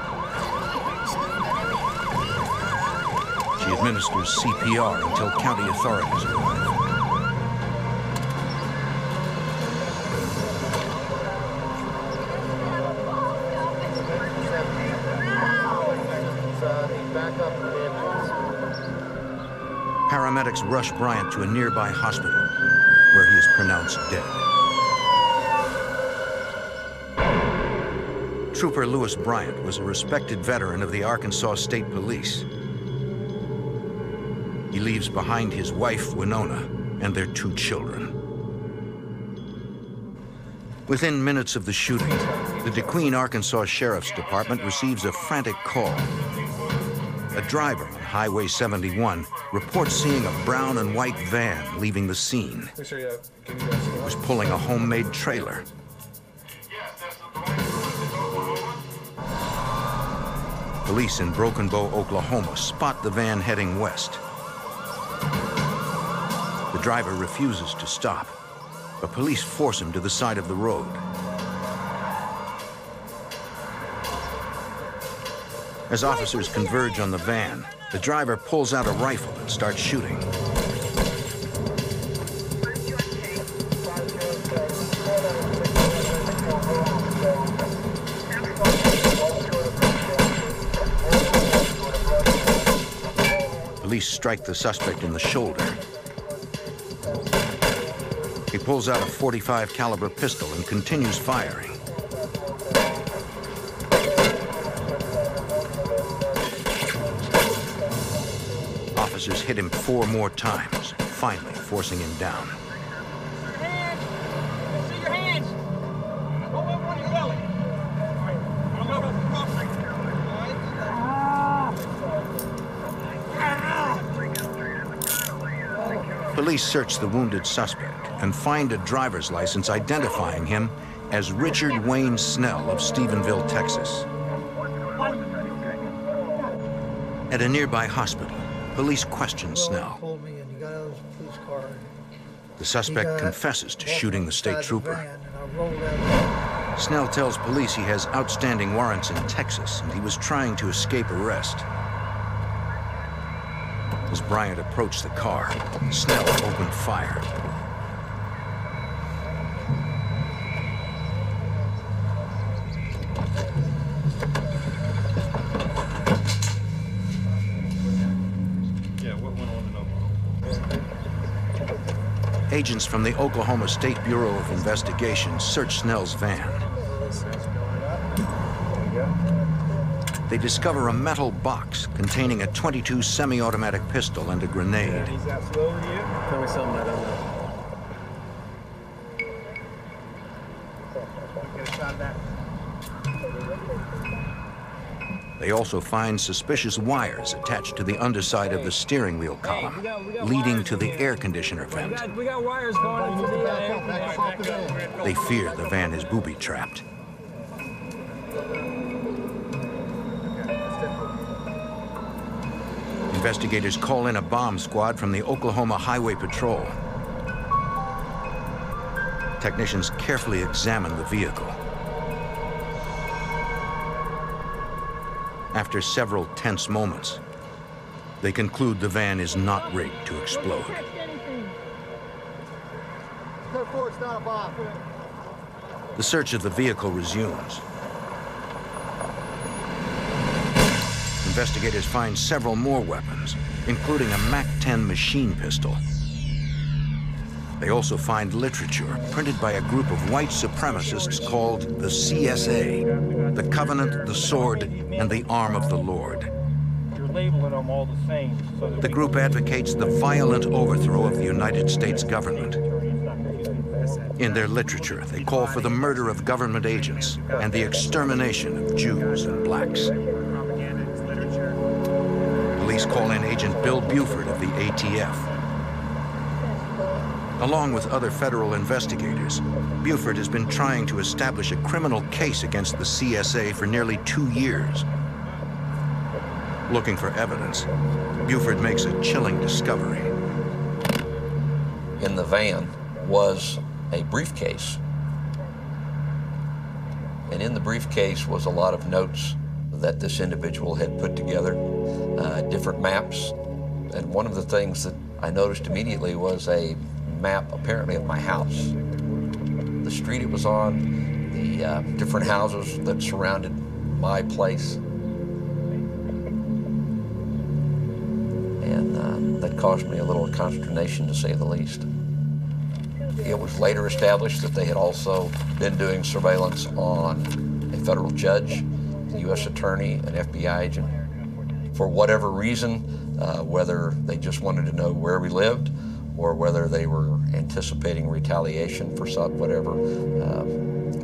She administers CPR until county authorities arrive. Paramedics rush Bryant to a nearby hospital, where he is pronounced dead. Trooper Lewis Bryant was a respected veteran of the Arkansas State Police. He leaves behind his wife, Winona, and their 2 children. Within minutes of the shooting, the DeQueen, Arkansas Sheriff's Department receives a frantic call. A driver on Highway 71 reports seeing a brown and white van leaving the scene. It was pulling a homemade trailer. Police in Broken Bow, Oklahoma spot the van heading west. The driver refuses to stop, but police force him to the side of the road. As officers converge on the van, the driver pulls out a rifle and starts shooting. Police strike the suspect in the shoulder. He pulls out a .45 caliber pistol and continues firing. Officers hit him 4 more times, finally forcing him down.
See your hands! Go over on your belly!
Police search the wounded suspect and find a driver's license identifying him as Richard Wayne Snell of Stephenville, Texas. At a nearby hospital, police question Snell. The suspect confesses to shooting the state trooper. Snell tells police he has outstanding warrants in Texas and he was trying to escape arrest. As Bryant approached the car, Snell opened fire. Agents from the Oklahoma State Bureau of Investigation searched Snell's van. They discover a metal box containing a .22 semi-automatic pistol and a grenade.
Tell me something I don't know. Get a shot of that.
They also find suspicious wires attached to the underside of the steering wheel column, leading to the air conditioner vent.
We got wires going into the
They fear the van is booby-trapped. Investigators call in a bomb squad from the Oklahoma Highway Patrol. Technicians carefully examine the vehicle. After several tense moments, they conclude the van is not rigged to explode. The search of the vehicle resumes. Investigators find several more weapons, including a MAC-10 machine pistol. They also find literature printed by a group of white supremacists called the CSA, the Covenant, the Sword, and the Arm of the Lord.
You're labeling them all the same. So
The group advocates the violent overthrow of the United States government. In their literature, they call for the murder of government agents and the extermination of Jews and blacks. Police call in Agent Bill Buford of the ATF. Along with other federal investigators, Buford has been trying to establish a criminal case against the CSA for nearly 2 years. Looking for evidence, Buford makes a chilling discovery.
In the van was a briefcase. And in the briefcase was a lot of notes that this individual had put together, different maps. And one of the things that I noticed immediately was a map apparently of my house. The street it was on, the different houses that surrounded my place. And that caused me a little consternation, to say the least. It was later established that they had also been doing surveillance on a federal judge, the U.S. attorney, an FBI agent. For whatever reason, whether they just wanted to know where we lived or whether they were anticipating retaliation for some whatever,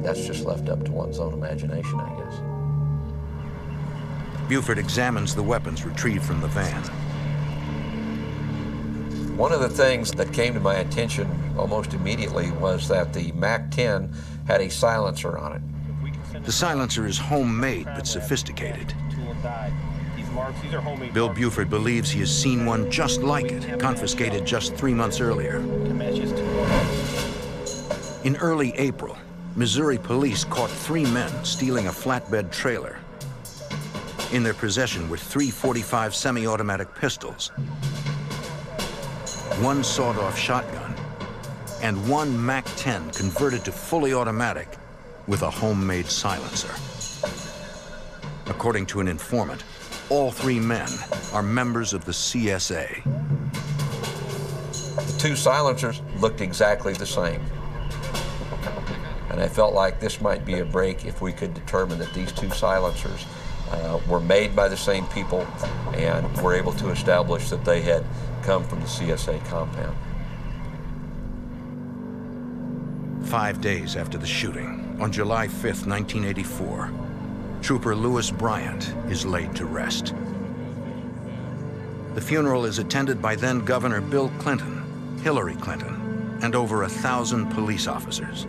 that's just left up to one's own imagination, I guess.
Buford examines the weapons retrieved from the van.
One of the things that came to my attention almost immediately was that the MAC-10 had a silencer on it.
The silencer is homemade but sophisticated. Bill Buford believes he has seen one just like it, confiscated just 3 months earlier. In early April, Missouri police caught 3 men stealing a flatbed trailer. In their possession were 3 .45 semi-automatic pistols, 1 sawed-off shotgun, and 1 MAC-10 converted to fully automatic with a homemade silencer. According to an informant, all 3 men are members of the CSA.
The 2 silencers looked exactly the same. And I felt like this might be a break if we could determine that these 2 silencers were made by the same people and were able to establish that they had come from the CSA compound.
5 days after the shooting, on July 5th, 1984, Trooper Lewis Bryant is laid to rest. The funeral is attended by then Governor Bill Clinton, Hillary Clinton, and over 1,000 police officers.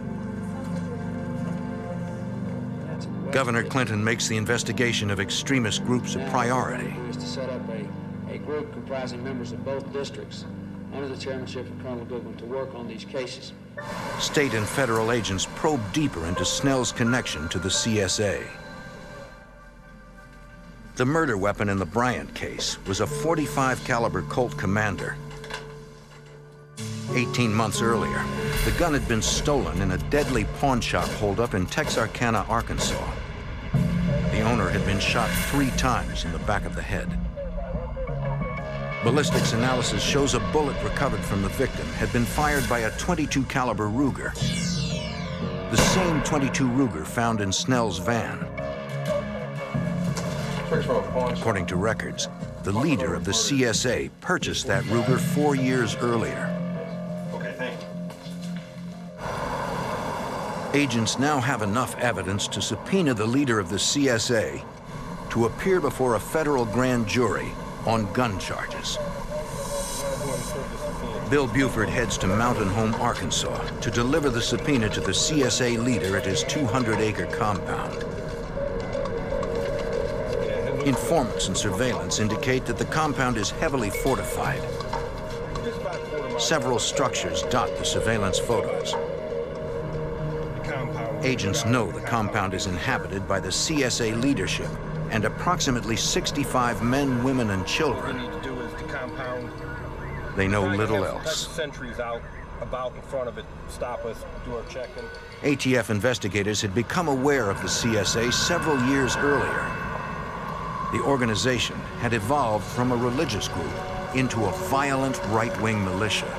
Governor Clinton makes the investigation of extremist groups a priority.
Is to set up a group comprising members of both districts under the chairmanship of Colonel Goodwin to work on these cases.
State and federal agents probe deeper into Snell's connection to the CSA. The murder weapon in the Bryant case was a .45 caliber Colt Commander. 18 months earlier, the gun had been stolen in a deadly pawn shop holdup in Texarkana, Arkansas. The owner had been shot 3 times in the back of the head. Ballistics analysis shows a bullet recovered from the victim had been fired by a .22 caliber Ruger. The same .22 Ruger found in Snell's van. According to records, the leader of the CSA purchased that Ruger 4 years earlier.
Okay, thank you.
Agents now have enough evidence to subpoena the leader of the CSA to appear before a federal grand jury on gun charges. Bill Buford heads to Mountain Home, Arkansas to deliver the subpoena to the CSA leader at his 200-acre compound. Informants and surveillance indicate that the compound is heavily fortified. Several structures dot the surveillance photos. Agents know the compound is inhabited by the CSA leadership and approximately 65 men, women, and children. They know little else.
Sentries out, about in front of it, stop us, do our checking.
ATF investigators had become aware of the CSA several years earlier. The organization had evolved from a religious group into a violent right-wing militia.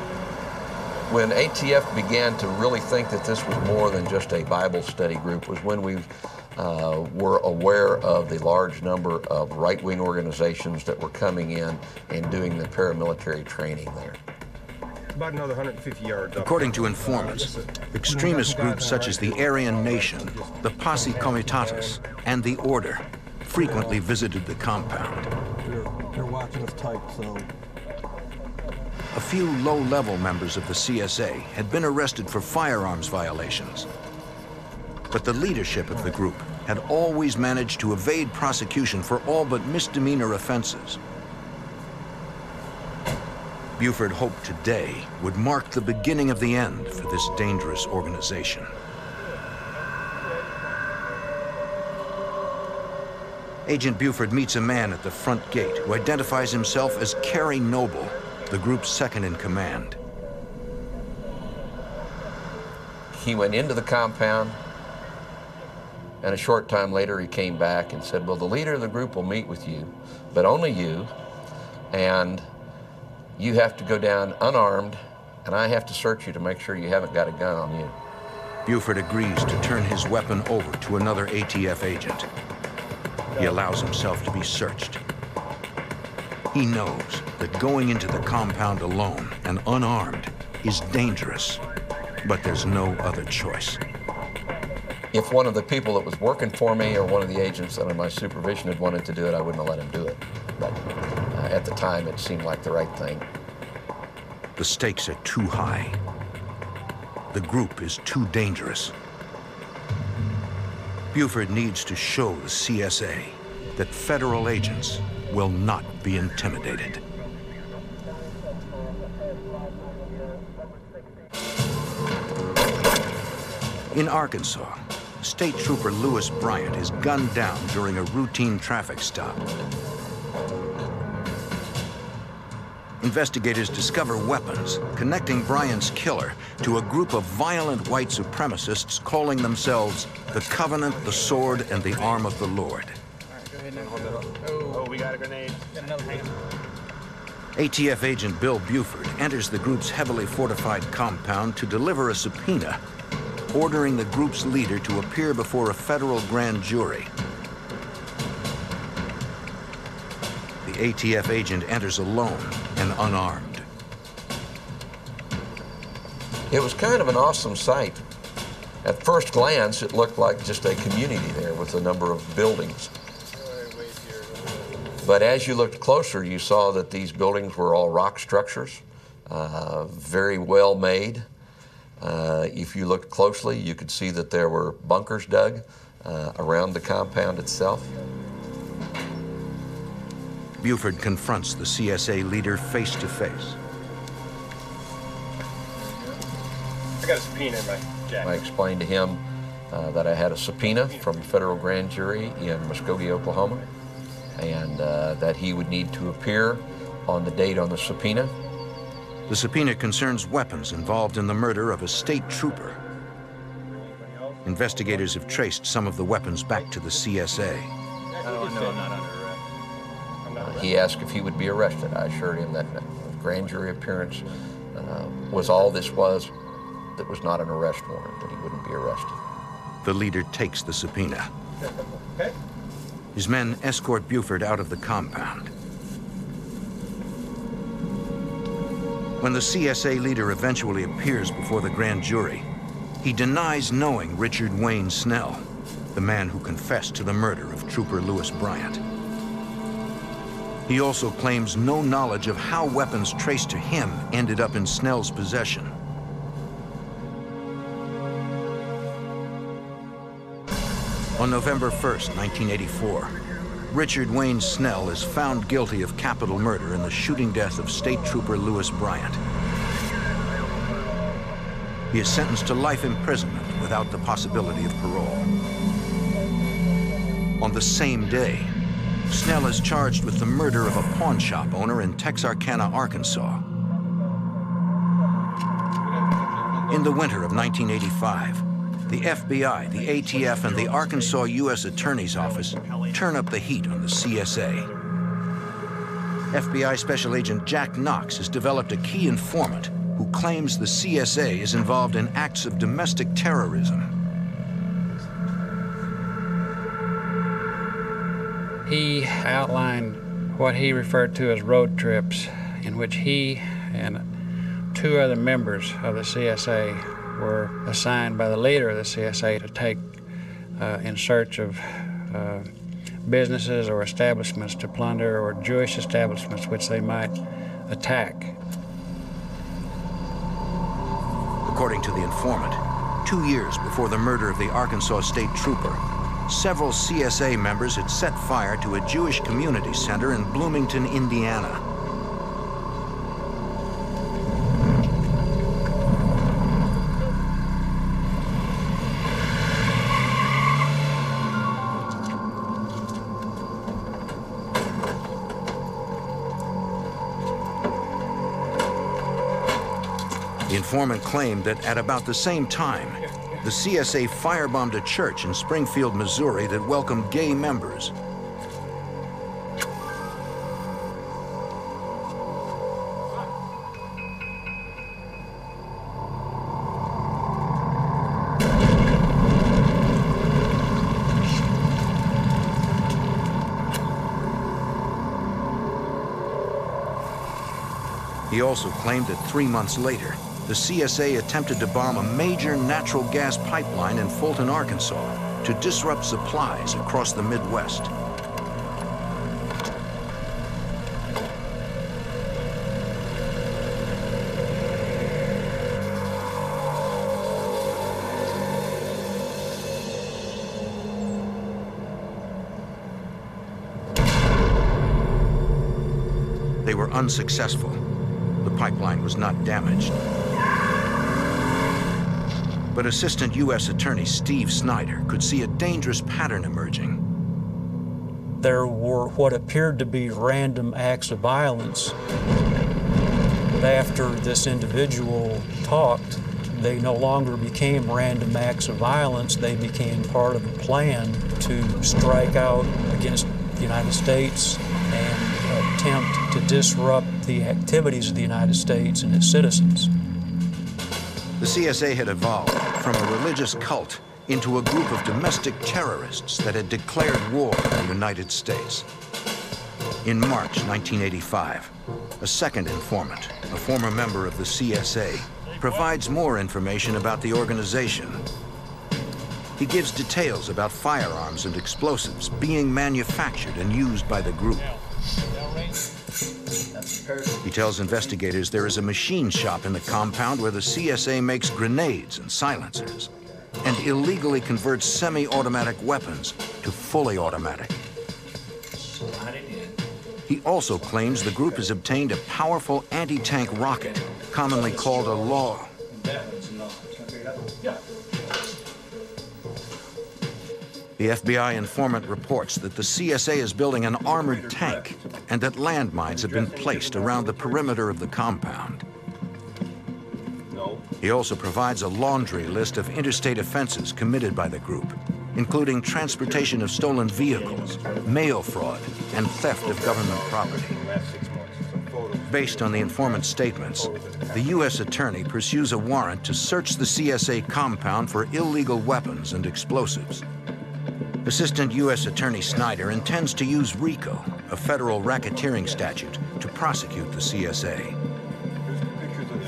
When ATF began to really think that this was more than just a Bible study group was when we were aware of the large number of right-wing organizations that were coming in and doing the paramilitary training there.
About another 150 yards up.
According to informants, extremist groups such as the Aryan Nation, the Posse Comitatus, and the Order frequently visited the compound.
They're watching us tight, so...
A few low-level members of the CSA had been arrested for firearms violations. But the leadership of the group had always managed to evade prosecution for all but misdemeanor offenses. Buford hoped today would mark the beginning of the end for this dangerous organization. Agent Buford meets a man at the front gate who identifies himself as Kerry Noble, the group's second in command.
He went into the compound, and a short time later he came back and said, well, the leader of the group will meet with you, but only you, and you have to go down unarmed, and I have to search you to make sure you haven't got a gun on you.
Buford agrees to turn his weapon over to another ATF agent. He allows himself to be searched. He knows that going into the compound alone and unarmed is dangerous, but there's no other choice.
If one of the people that was working for me or one of the agents under my supervision had wanted to do it, I wouldn't have let him do it. But at the time, it seemed like the right thing.
The stakes are too high. The group is too dangerous. Buford needs to show the CSA that federal agents will not be intimidated. In Arkansas, State Trooper Lewis Bryant is gunned down during a routine traffic stop. Investigators discover weapons connecting Bryant's killer to a group of violent white supremacists calling themselves the Covenant, the Sword, and the Arm of the Lord.
Oh, we got a grenade.
ATF agent Bill Buford enters the group's heavily fortified compound to deliver a subpoena, ordering the group's leader to appear before a federal grand jury. The ATF agent enters alone and unarmed.
It was kind of an awesome sight. At first glance, it looked like just a community there with a number of buildings. But as you looked closer, you saw that these buildings were all rock structures, very well made. If you looked closely, you could see that there were bunkers dug around the compound itself.
Buford confronts the CSA leader face to face.
I got a subpoena in my jacket.
I explained to him that I had a subpoena from a federal grand jury in Muskogee, Oklahoma. and that he would need to appear on the date on the subpoena.
The subpoena concerns weapons involved in the murder of a state trooper. Investigators have traced some of the weapons back to the CSA.
He asked if he would be arrested. I assured him that the grand jury appearance was all this was. That was not an arrest warrant, that he wouldn't be arrested.
The leader takes the subpoena. His men escort Buford out of the compound. When the CSA leader eventually appears before the grand jury, he denies knowing Richard Wayne Snell, the man who confessed to the murder of Trooper Lewis Bryant. He also claims no knowledge of how weapons traced to him ended up in Snell's possession. On November 1st, 1984, Richard Wayne Snell is found guilty of capital murder in the shooting death of State Trooper Lewis Bryant. He is sentenced to life imprisonment without the possibility of parole. On the same day, Snell is charged with the murder of a pawn shop owner in Texarkana, Arkansas. In the winter of 1985, the FBI, the ATF, and the Arkansas U.S. Attorney's Office turn up the heat on the CSA. FBI Special Agent Jack Knox has developed a key informant who claims the CSA is involved in acts of domestic terrorism.
He outlined what he referred to as road trips in which he and 2 other members of the CSA were assigned by the leader of the CSA to take in search of businesses or establishments to plunder, or Jewish establishments which they might attack.
According to the informant, 2 years before the murder of the Arkansas State Trooper, several CSA members had set fire to a Jewish community center in Bloomington, Indiana. The informant claimed that at about the same time, the CSA firebombed a church in Springfield, Missouri that welcomed gay members. He also claimed that 3 months later, the CSA attempted to bomb a major natural gas pipeline in Fulton, Arkansas, to disrupt supplies across the Midwest. They were unsuccessful. The pipeline was not damaged. But Assistant U.S. Attorney Steve Snyder could see a dangerous pattern emerging.
There were what appeared to be random acts of violence. But after this individual talked, they no longer became random acts of violence. They became part of a plan to strike out against the United States and attempt to disrupt the activities of the United States and its citizens.
The CSA had evolved from a religious cult into a group of domestic terrorists that had declared war on the United States. In March 1985, a second informant, a former member of the CSA, provides more information about the organization. He gives details about firearms and explosives being manufactured and used by the group. He tells investigators there is a machine shop in the compound where the CSA makes grenades and silencers and illegally converts semi-automatic weapons to fully automatic. He also claims the group has obtained a powerful anti-tank rocket, commonly called a LAW. The FBI informant reports that the CSA is building an armored tank and that landmines have been placed around the perimeter of the compound. He also provides a laundry list of interstate offenses committed by the group, including transportation of stolen vehicles, mail fraud, and theft of government property. Based on the informant's statements, the U.S. attorney pursues a warrant to search the CSA compound for illegal weapons and explosives. Assistant U.S. Attorney Snyder intends to use RICO, a federal racketeering statute, to prosecute the CSA.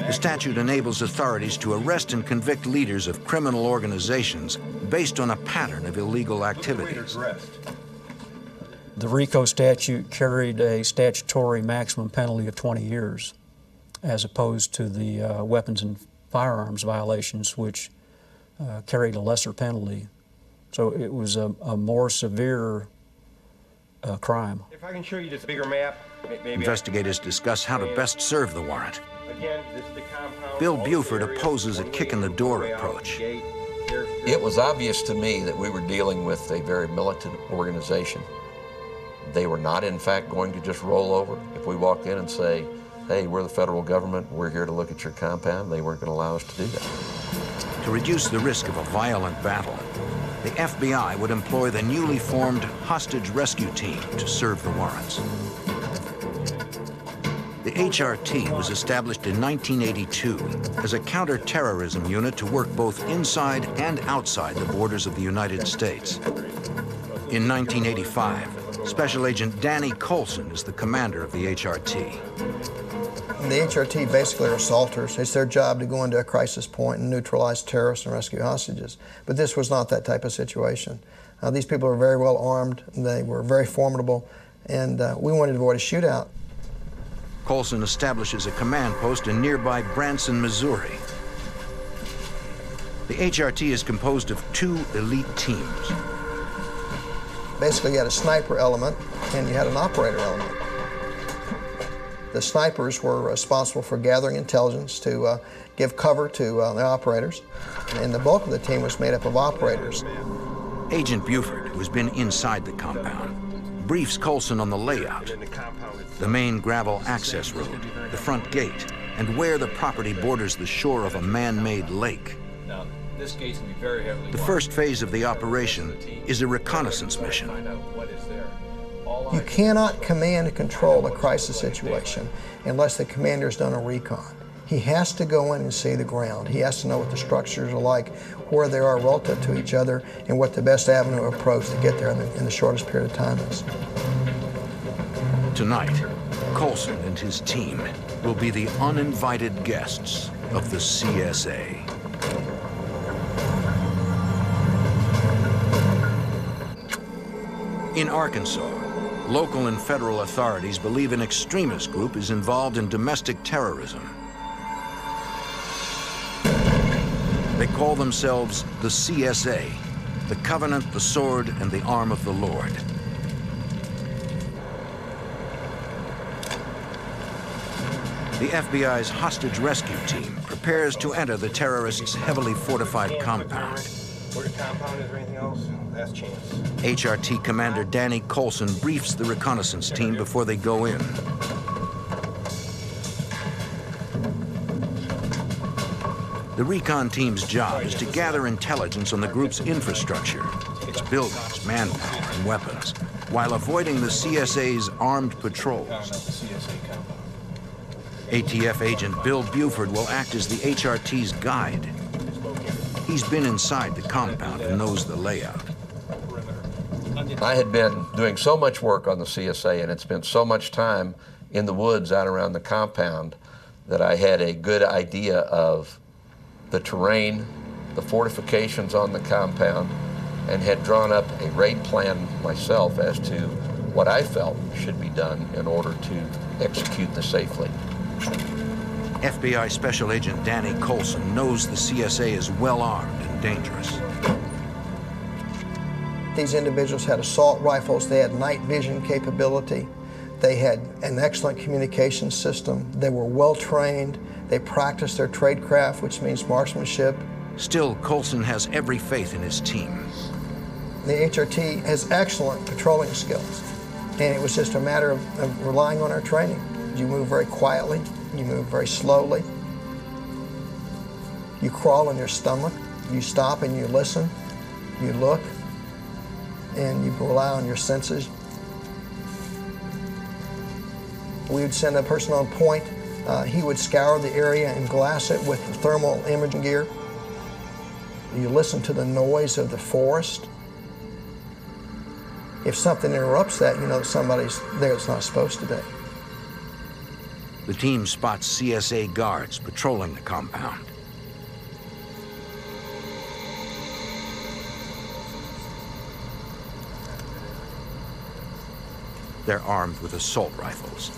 The statute enables authorities to arrest and convict leaders of criminal organizations based on a pattern of illegal activities.
The RICO statute carried a statutory maximum penalty of 20 years, as opposed to the weapons and firearms violations, which carried a lesser penalty. So it was a more severe crime.
If I can show you this bigger map, maybe
Investigators discuss how to best serve the warrant.
Again, this is the compound.
Bill Buford opposes a kick-in-the-door approach.
It was obvious to me that we were dealing with a very militant organization. They were not, in fact, going to just roll over. If we walked in and say, hey, we're the federal government, we're here to look at your compound, they weren't going to allow us to do that.
To reduce the risk of a violent battle, the FBI would employ the newly formed hostage rescue team to serve the warrants. The HRT was established in 1982 as a counter-terrorism unit to work both inside and outside the borders of the United States. In 1985, Special Agent Danny Coulson is the commander of the HRT.
The HRT basically are assaulters. It's their job to go into a crisis point and neutralize terrorists and rescue hostages. But this was not that type of situation. These people were very well armed, they were very formidable, and we wanted to avoid a shootout.
Coulson establishes a command post in nearby Branson, Missouri. The HRT is composed of 2 elite teams.
Basically, you had a sniper element and you had an operator element. The snipers were responsible for gathering intelligence to give cover to the operators, and the bulk of the team was made up of operators.
Agent Buford, who has been inside the compound, briefs Coulson on the layout, the main gravel access road, the front gate, and where the property borders the shore of a man-made lake.
Now, this gate's gonna be very heavily
The first phase of the operation is a reconnaissance mission.
You cannot command and control a crisis situation unless the commander's done a recon. He has to go in and see the ground. He has to know what the structures are like, where they are relative to each other, and what the best avenue of approach to get there in the shortest period of time is.
Tonight, Coulson and his team will be the uninvited guests of the CSA. In Arkansas, local and federal authorities believe an extremist group is involved in domestic terrorism. They call themselves the CSA, the Covenant, the Sword, and the Arm of the Lord. The FBI's hostage rescue team prepares to enter the terrorists' heavily fortified compound.
Where the compound is or anything else? Last chance.
HRT Commander Danny Coulson briefs the reconnaissance team before they go in. The recon team's job is to gather intelligence on the group's infrastructure, its buildings, manpower, and weapons, while avoiding the CSA's armed patrols. ATF agent Bill Buford will act as the HRT's guide. He's been inside the compound and knows the layout.
I had been doing so much work on the CSA and had spent so much time in the woods out around the compound that I had a good idea of the terrain, the fortifications on the compound, and had drawn up a raid plan myself as to what I felt should be done in order to execute this safely.
FBI Special Agent Danny Coulson knows the CSA is well-armed and dangerous.
These individuals had assault rifles, they had night vision capability, they had an excellent communication system, they were well-trained, they practiced their tradecraft, which means marksmanship.
Still, Coulson has every faith in his team.
The HRT has excellent patrolling skills, and it was just a matter of relying on our training. You move very quietly, you move very slowly, you crawl on your stomach, you stop and you listen, you look, and you rely on your senses. We would send a person on point. He would scour the area and glass it with thermal imaging gear. You listen to the noise of the forest. If something interrupts that, you know somebody's there that's not supposed to be.
The team spots CSA guards patrolling the compound. They're armed with assault rifles.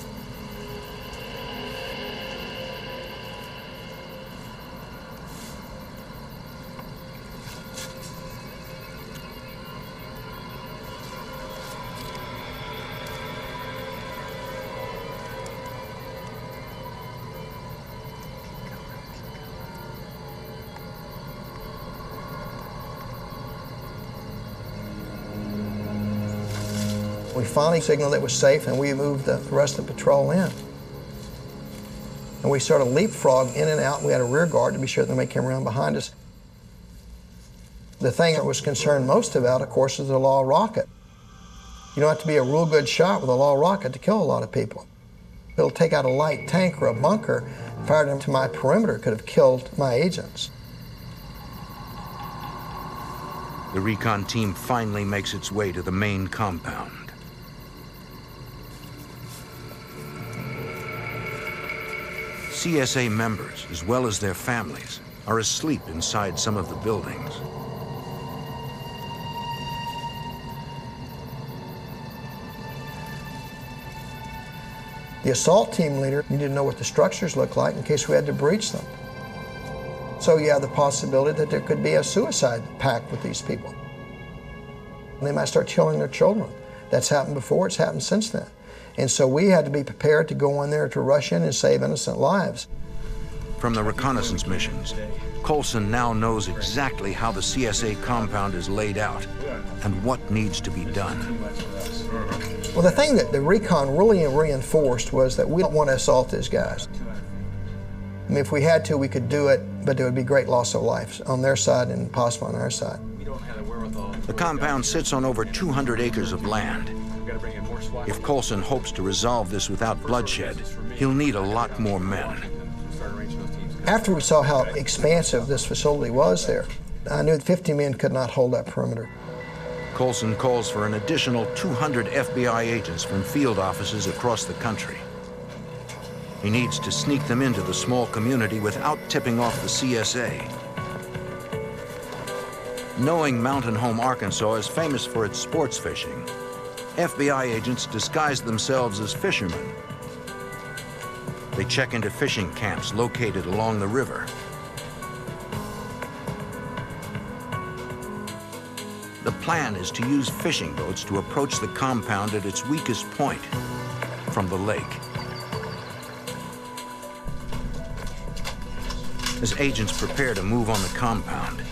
We finally signaled it was safe, and we moved the rest of the patrol in. And we sort of leapfrogged in and out. We had a rear guard to be sure that nobody came around behind us. The thing I was concerned most about, of course, is the Law rocket. You don't have to be a real good shot with a Law rocket to kill a lot of people. It'll take out a light tank or a bunker. Fired into my perimeter could have killed my agents.
The recon team finally makes its way to the main compound. CSA members, as well as their families, are asleep inside some of the buildings.
The assault team leader needed to know what the structures looked like in case we had to breach them. So you have the possibility that there could be a suicide pact with these people. They might start killing their children. That's happened before, it's happened since then. And so we had to be prepared to go in there to rush in and save innocent lives.
From the reconnaissance missions, Colson now knows exactly how the CSA compound is laid out and what needs to be done.
Well, the thing that the recon really reinforced was that we don't want to assault these guys. I mean, if we had to, we could do it, but there would be great loss of life on their side and possible on our side.
The compound sits on over 200 acres of land. If Colson hopes to resolve this without bloodshed, he'll need a lot more men.
After we saw how expansive this facility was there, I knew 50 men could not hold that perimeter.
Colson calls for an additional 200 FBI agents from field offices across the country. He needs to sneak them into the small community without tipping off the CSA. Knowing Mountain Home, Arkansas is famous for its sports fishing, FBI agents disguise themselves as fishermen. They check into fishing camps located along the river. The plan is to use fishing boats to approach the compound at its weakest point, from the lake. As agents prepare to move on the compound,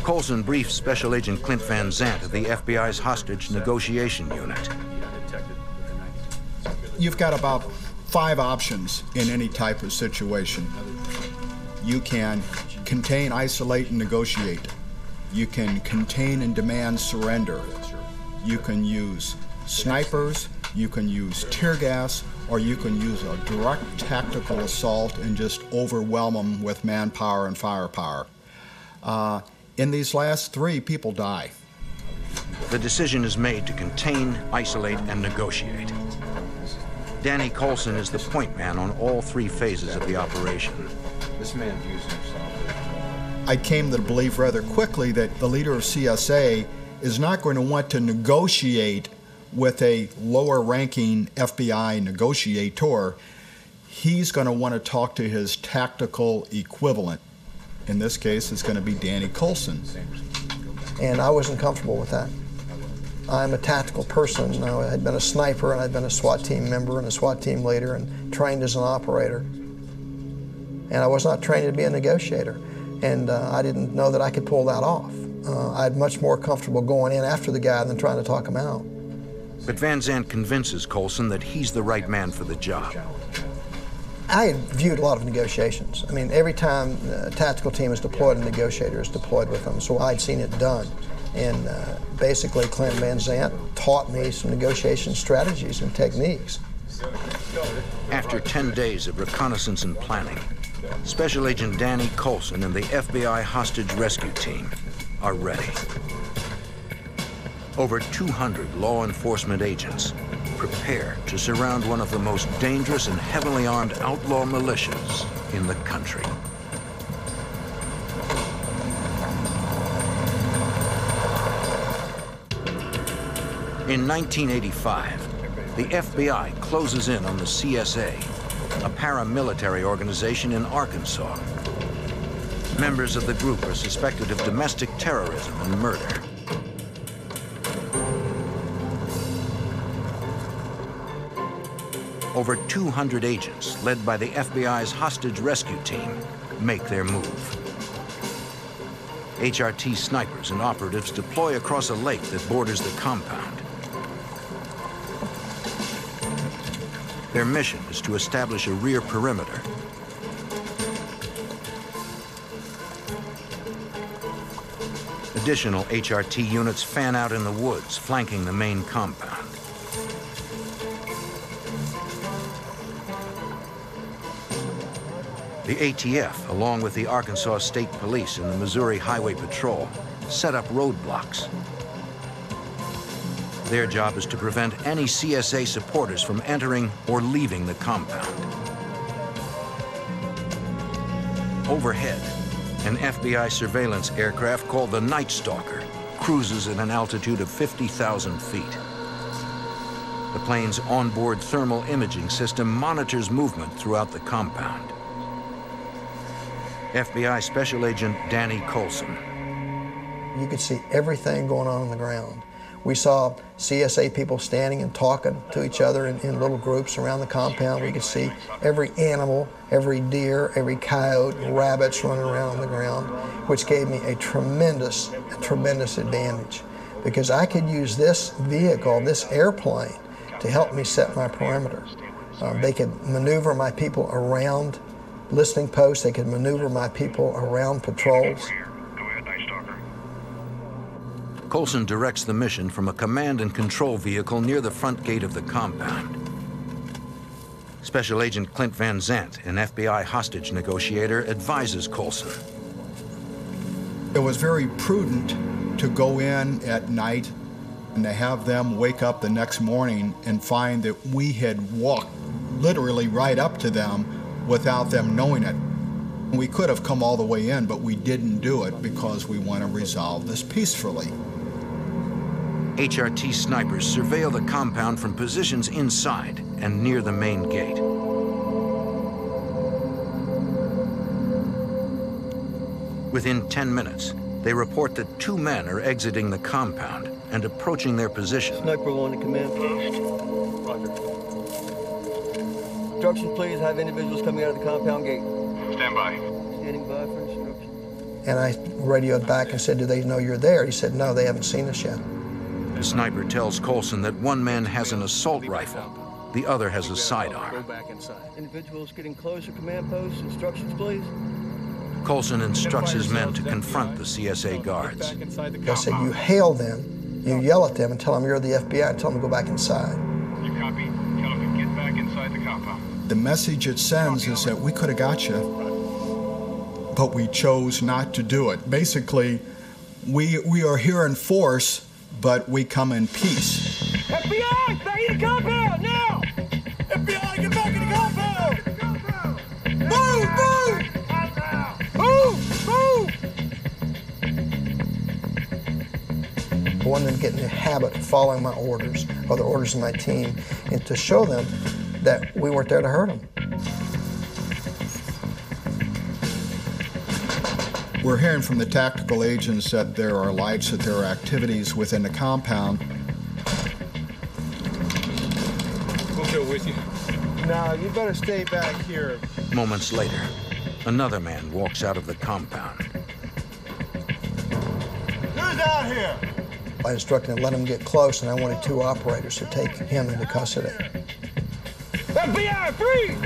Colson briefs Special Agent Clint Van Zandt of the FBI's hostage negotiation unit.
You've got about 5 options in any type of situation. You can contain, isolate, and negotiate. You can contain and demand surrender. You can use snipers, you can use tear gas, or you can use a direct tactical assault and just overwhelm them with manpower and firepower. In these last 3, people die.
The decision is made to contain, isolate, and negotiate. Danny Colson is the point man on all 3 phases of the operation.
This man views himself.
I came to believe rather quickly that the leader of CSA is not going to want to negotiate with a lower-ranking FBI negotiator. He's going to want to talk to his tactical equivalent. In this case, it's going to be Danny Colson.
And I wasn't comfortable with that. I'm a tactical person. I had been a sniper, and I'd been a SWAT team member and a SWAT team leader and trained as an operator. And I was not trained to be a negotiator. And I didn't know that I could pull that off. I'd much more comfortable going in after the guy than trying to talk him out.
But Van Zandt convinces Colson that he's the right man for the job.
I had viewed a lot of negotiations. I mean, every time a tactical team is deployed, a negotiator is deployed with them, so I'd seen it done. And basically, Clint Van Zandt taught me some negotiation strategies and techniques.
After 10 days of reconnaissance and planning, Special Agent Danny Colson and the FBI hostage rescue team are ready. Over 200 law enforcement agents prepare to surround one of the most dangerous and heavily armed outlaw militias in the country. In 1985, the FBI closes in on the CSA, a paramilitary organization in Arkansas. Members of the group are suspected of domestic terrorism and murder. Over 200 agents, led by the FBI's hostage rescue team, make their move. HRT snipers and operatives deploy across a lake that borders the compound. Their mission is to establish a rear perimeter. Additional HRT units fan out in the woods, flanking the main compound. The ATF, along with the Arkansas State Police and the Missouri Highway Patrol, set up roadblocks. Their job is to prevent any CSA supporters from entering or leaving the compound. Overhead, an FBI surveillance aircraft called the Night Stalker cruises at an altitude of 50,000 feet. The plane's onboard thermal imaging system monitors movement throughout the compound. FBI Special Agent Danny Colson.
You could see everything going on the ground. We saw CSA people standing and talking to each other in little groups around the compound. We could see every animal, every deer, every coyote, rabbits running around on the ground, which gave me a tremendous advantage because I could use this vehicle, this airplane, to help me set my perimeter. They could maneuver my people around listening posts. They could maneuver my people around patrols.
Colson directs the mission from a command and control vehicle near the front gate of the compound. Special Agent Clint Van Zandt, an FBI hostage negotiator, advises Colson.
It was very prudent to go in at night and to have them wake up the next morning and find that we had walked literally right up to them without them knowing it. We could have come all the way in, but we didn't do it because we want to resolve this peacefully.
HRT snipers surveil the compound from positions inside and near the main gate. Within 10 minutes, they report that 2 men are exiting the compound and approaching their position.
Sniper 1 to command post. Roger. Instructions, please. Have individuals coming out of the compound gate.
Stand by.
Standing by for instructions.
And I radioed back and said, do they know you're there? He said, no, they haven't seen us yet.
The sniper tells Colson that one man has an assault rifle, the other has a sidearm.
Go back inside. Individuals getting closer, command post. Instructions, please.
Colson instructs his men to confront the CSA guards.
I said, you hail them, you yell at them and tell them you're the FBI and tell them to go back inside.
You copy. Tell them to get back inside the compound.
The message it sends is that we could have got you, but we chose not to do it. Basically, we are here in force, but we come in peace.
FBI, back in the compound, now! FBI, get back in the compound! Move, move! Move, move!
I wanted them to get in the habit of following my orders or the orders of my team and to show them that we weren't there to hurt them.
We're hearing from the tactical agents that there are lights, that there are activities within the compound.
We'll go with you.
No, you better stay back here.
Moments later, another man walks out of the compound.
down here.
I instructed him to let him get close, and I wanted 2 operators to take him into custody.
FBI, freeze!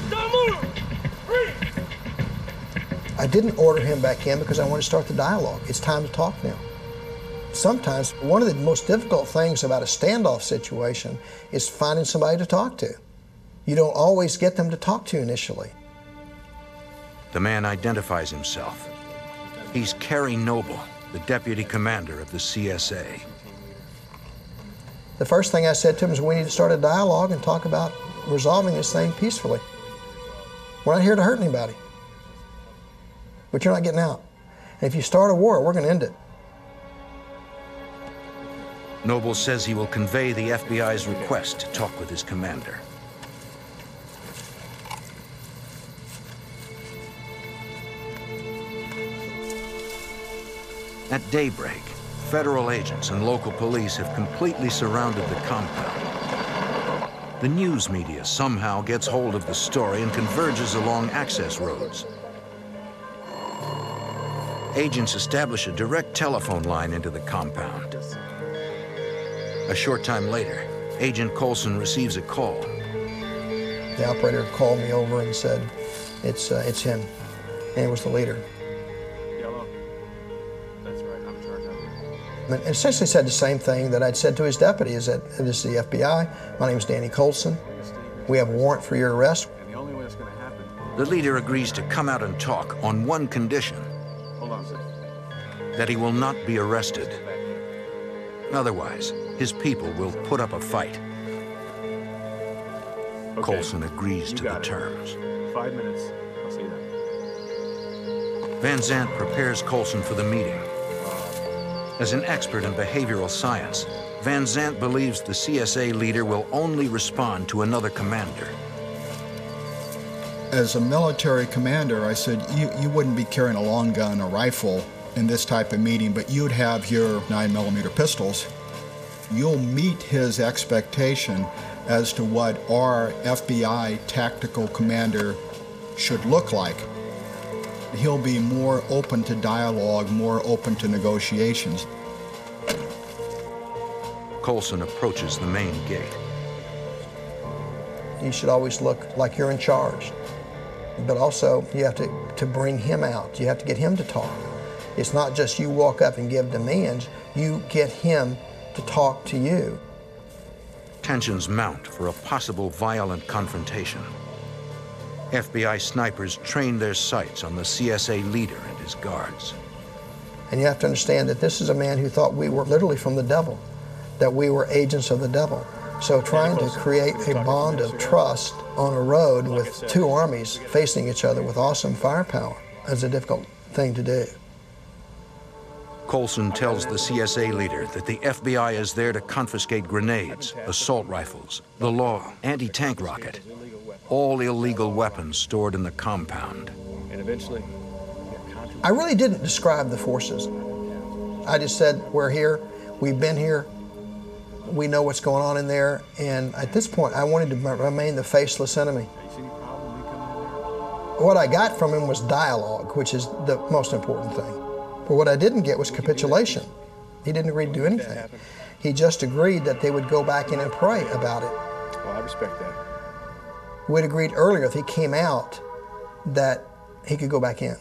Don't move! Freeze!
I didn't order him back in because I wanted to start the dialogue. It's time to talk now. Sometimes one of the most difficult things about a standoff situation is finding somebody to talk to. You don't always get them to talk to you initially.
The man identifies himself. He's Kerry Noble, the deputy commander of the CSA.
The first thing I said to him is we need to start a dialogue and talk about resolving this thing peacefully. We're not here to hurt anybody, but you're not getting out. And if you start a war, we're going to end it.
Noble says he will convey the FBI's request to talk with his commander. At daybreak, federal agents and local police have completely surrounded the compound. The news media somehow gets hold of the story and converges along access roads. Agents establish a direct telephone line into the compound. A short time later, Agent Colson receives a call.
The operator called me over and said, it's him. And it was the leader.
Yellow. That's right, I'm in charge of it.
And essentially said the same thing that I'd said to his deputy, is that this is the FBI, my name is Danny Colson, we have a warrant for your arrest.
And the only way that's going to happen...
The leader agrees to come out and talk on one condition.
Hold on a second.
That he will not be arrested. Otherwise, his people will put up a fight.
Okay.
Colson agrees to the
it.
terms.
5 minutes. I'll see that.
Van Zandt prepares Colson for the meeting. As an expert in behavioral science, Van Zandt believes the CSA leader will only respond to another commander.
As a military commander, I said, you wouldn't be carrying a long gun or rifle in this type of meeting, but you'd have your 9mm pistols. You'll meet his expectation as to what our FBI tactical commander should look like. He'll be more open to dialogue, more open to negotiations.
Colson approaches the main gate.
You should always look like you're in charge. But also, you have to bring him out. You have to get him to talk. It's not just you walk up and give demands, you get him to talk to you.
Tensions mount for a possible violent confrontation. FBI snipers train their sights on the CSA leader and his guards.
And you have to understand that this is a man who thought we were literally from the devil, that we were agents of the devil. So trying to create a bond of trust on a road with 2 armies facing each other with awesome firepower is a difficult thing to do.
Colson tells the CSA leader that the FBI is there to confiscate grenades, assault rifles, the law, anti-tank rocket, all illegal weapons stored in the compound.
And eventually...
I really didn't describe the forces. I just said, we're here, we've been here, we know what's going on in there, and at this point I wanted to remain the faceless enemy. What I got from him was dialogue, which is the most important thing. But what I didn't get was capitulation. He didn't agree to do anything. He just agreed that they would go back in and pray about it.
Well, I respect that.
We'd agreed earlier if he came out that he could go back in.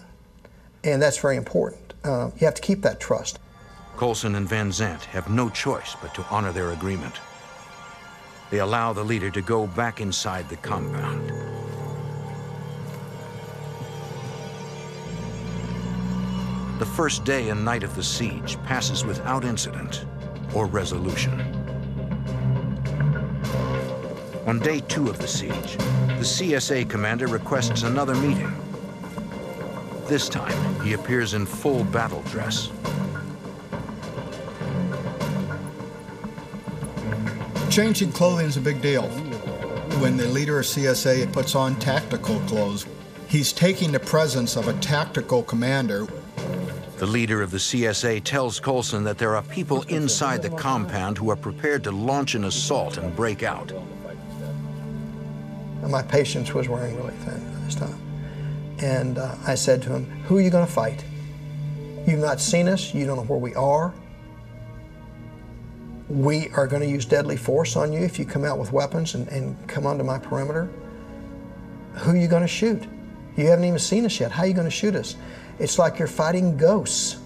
And that's very important. You have to keep that trust.
Colson and Van Zandt have no choice but to honor their agreement. They allow the leader to go back inside the compound. The first day and night of the siege passes without incident or resolution. On day 2 of the siege, the CSA commander requests another meeting. This time, he appears in full battle dress.
Changing clothing is a big deal. When the leader of CSA puts on tactical clothes, he's taking the presence of a tactical commander.
The leader of the CSA tells Colson that there are people inside the compound who are prepared to launch an assault and break out.
My patience was wearing really thin at this time. And I said to him, who are you going to fight? You've not seen us. You don't know where we are. We are going to use deadly force on you if you come out with weapons and come onto my perimeter. Who are you going to shoot? You haven't even seen us yet. How are you going to shoot us? It's like you're fighting ghosts,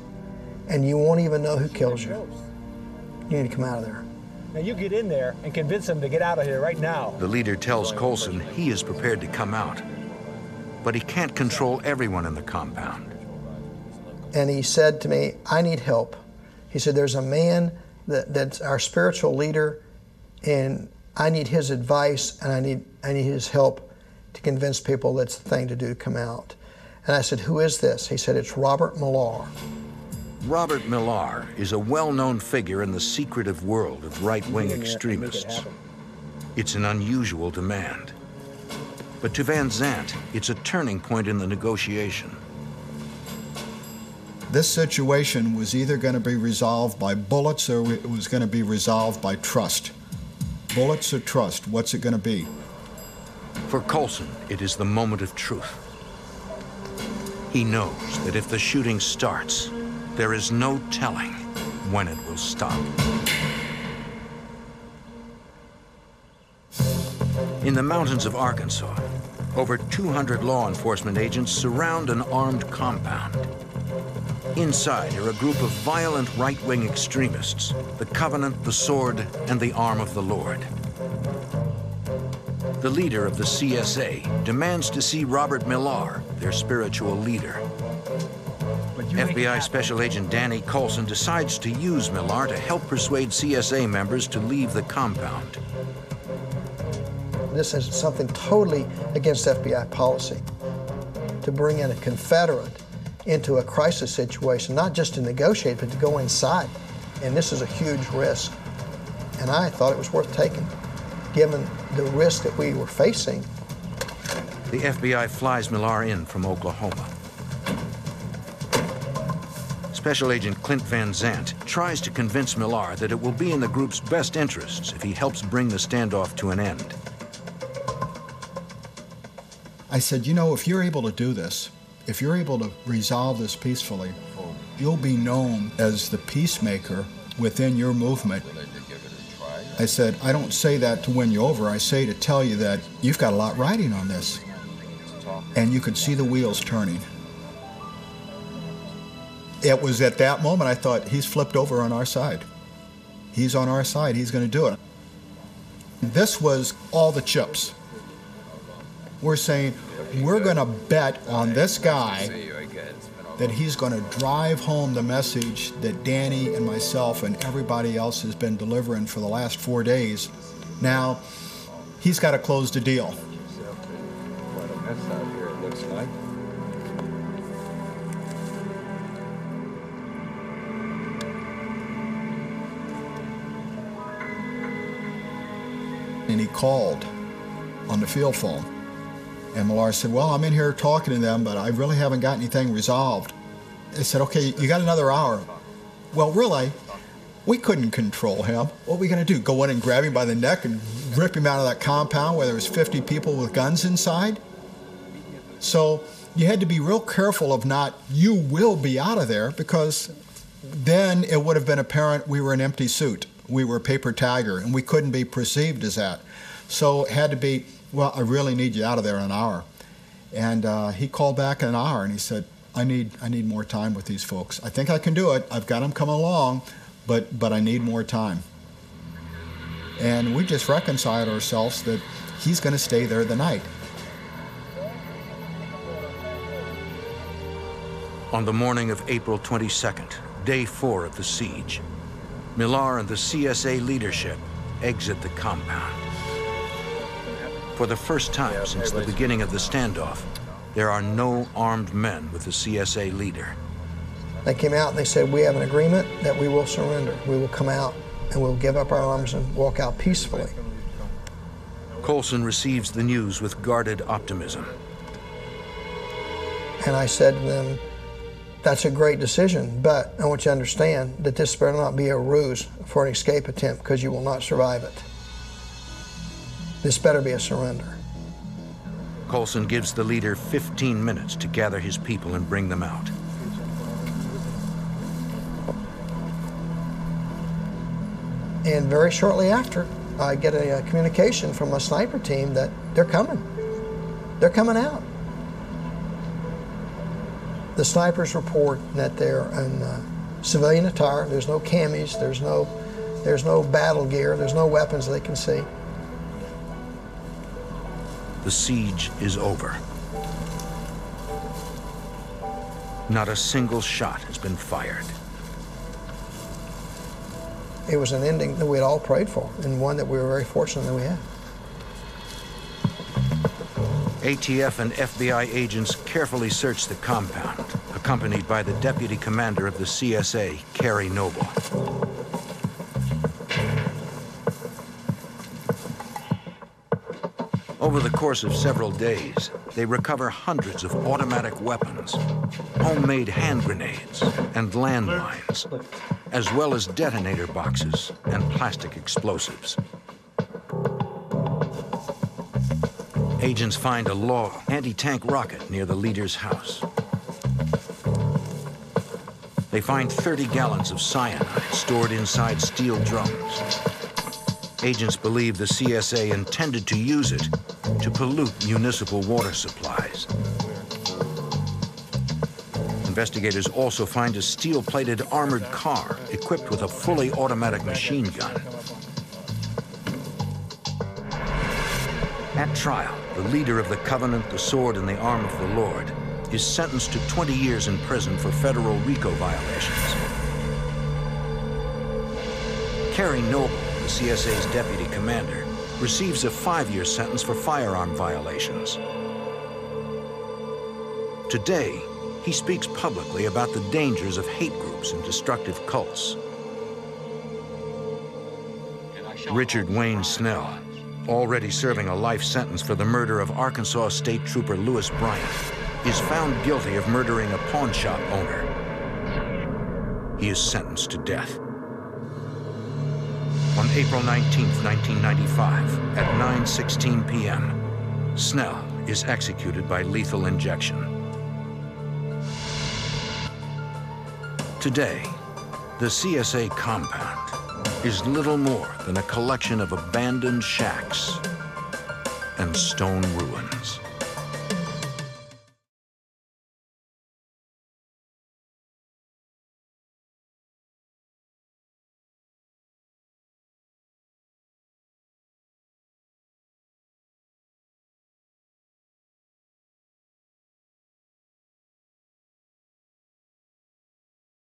and you won't even know who kills you. You need to come out of there.
Now you get in there and convince them to get out of here right now.
The leader tells Colson he is prepared to come out, but he can't control everyone in the compound.
And he said to me, I need help. He said, there's a man that's our spiritual leader, and I need his advice, and I need his help to convince people that's the thing to do to come out. And I said, who is this? He said, it's Robert Millar.
Robert Millar is a well-known figure in the secretive world of right-wing extremists. It's an unusual demand. But to Van Zandt, it's a turning point in the negotiation.
This situation was either going to be resolved by bullets or it was going to be resolved by trust. Bullets or trust, what's it going to be?
For Colson, it is the moment of truth. He knows that if the shooting starts, there is no telling when it will stop. In the mountains of Arkansas, over 200 law enforcement agents surround an armed compound. Inside are a group of violent right-wing extremists, the Covenant, the Sword, and the Arm of the Lord. The leader of the CSA demands to see Robert Millar, their spiritual leader. FBI Special Agent Danny Colson decides to use Millar to help persuade CSA members to leave the compound.
This is something totally against FBI policy, to bring in a Confederate into a crisis situation, not just to negotiate, but to go inside. And this is a huge risk. And I thought it was worth taking, given the risk that we were facing.
The FBI flies Millar in from Oklahoma. Special Agent Clint Van Zandt tries to convince Millar that it will be in the group's best interests if he helps bring the standoff to an end.
I said, you know, if you're able to do this, if you're able to resolve this peacefully, you'll be known as the peacemaker within your movement. I said, I don't say that to win you over. I say to tell you that you've got a lot riding on this. And you could see the wheels turning. It was at that moment I thought, he's flipped over on our side. He's on our side. He's going to do it. This was all the chips. We're saying, we're going to bet on this guy that he's going to drive home the message that Danny and myself and everybody else has been delivering for the last 4 days. Now, he's got to close the deal.
Quite a mess out here, it looks like.
And he called on the field phone. And Millar said, well, I'm in here talking to them, but I really haven't got anything resolved. I said, okay, you got another hour. Well, really, we couldn't control him. What were we going to do, go in and grab him by the neck and rip him out of that compound where there was 50 people with guns inside? So you had to be real careful of not, you will be out of there, because then it would have been apparent we were an empty suit. We were a paper tiger, and we couldn't be perceived as that. So it had to be, well, I really need you out of there in an hour. And he called back in an hour, and he said, I need more time with these folks. I think I can do it. I've got them coming along, but I need more time. And we just reconciled ourselves that he's going to stay there the night.
On the morning of April 22nd, day 4 of the siege, Millar and the CSA leadership exit the compound. For the first time since the beginning of the standoff, there are no armed men with the CSA leader.
They came out and they said, we have an agreement that we will surrender. We will come out and we'll give up our arms and walk out peacefully.
Colson receives the news with guarded optimism.
And I said to them, that's a great decision, but I want you to understand that this better not be a ruse for an escape attempt, because you will not survive it. This better be a surrender.
Colson gives the leader 15 minutes to gather his people and bring them out.
And very shortly after, I get a communication from a sniper team that they're coming. They're coming out. The snipers report that they're in civilian attire. There's no camis, there's no battle gear, there's no weapons they can see.
The siege is over. Not a single shot has been fired.
It was an ending that we had all prayed for, and one that we were very fortunate that we had.
ATF and FBI agents carefully searched the compound, accompanied by the deputy commander of the CSA, Kerry Noble. Over the course of several days, they recover hundreds of automatic weapons, homemade hand grenades, and landmines, as well as detonator boxes and plastic explosives. Agents find a Law anti-tank rocket near the leader's house. They find 30 gallons of cyanide stored inside steel drums. Agents believe the CSA intended to use it to pollute municipal water supplies. Investigators also find a steel-plated armored car equipped with a fully automatic machine gun. At trial, the leader of the Covenant, the Sword, and the Arm of the Lord is sentenced to 20 years in prison for federal RICO violations. Kerry Noble, the CSA's deputy commander, receives a 5-year sentence for firearm violations. Today, he speaks publicly about the dangers of hate groups and destructive cults. Richard Wayne Snell, already serving a life sentence for the murder of Arkansas State Trooper Lewis Bryant, is found guilty of murdering a pawn shop owner. He is sentenced to death. On April 19, 1995, at 9:16 p.m., Snell is executed by lethal injection. Today, the CSA compound is little more than a collection of abandoned shacks and stone ruins.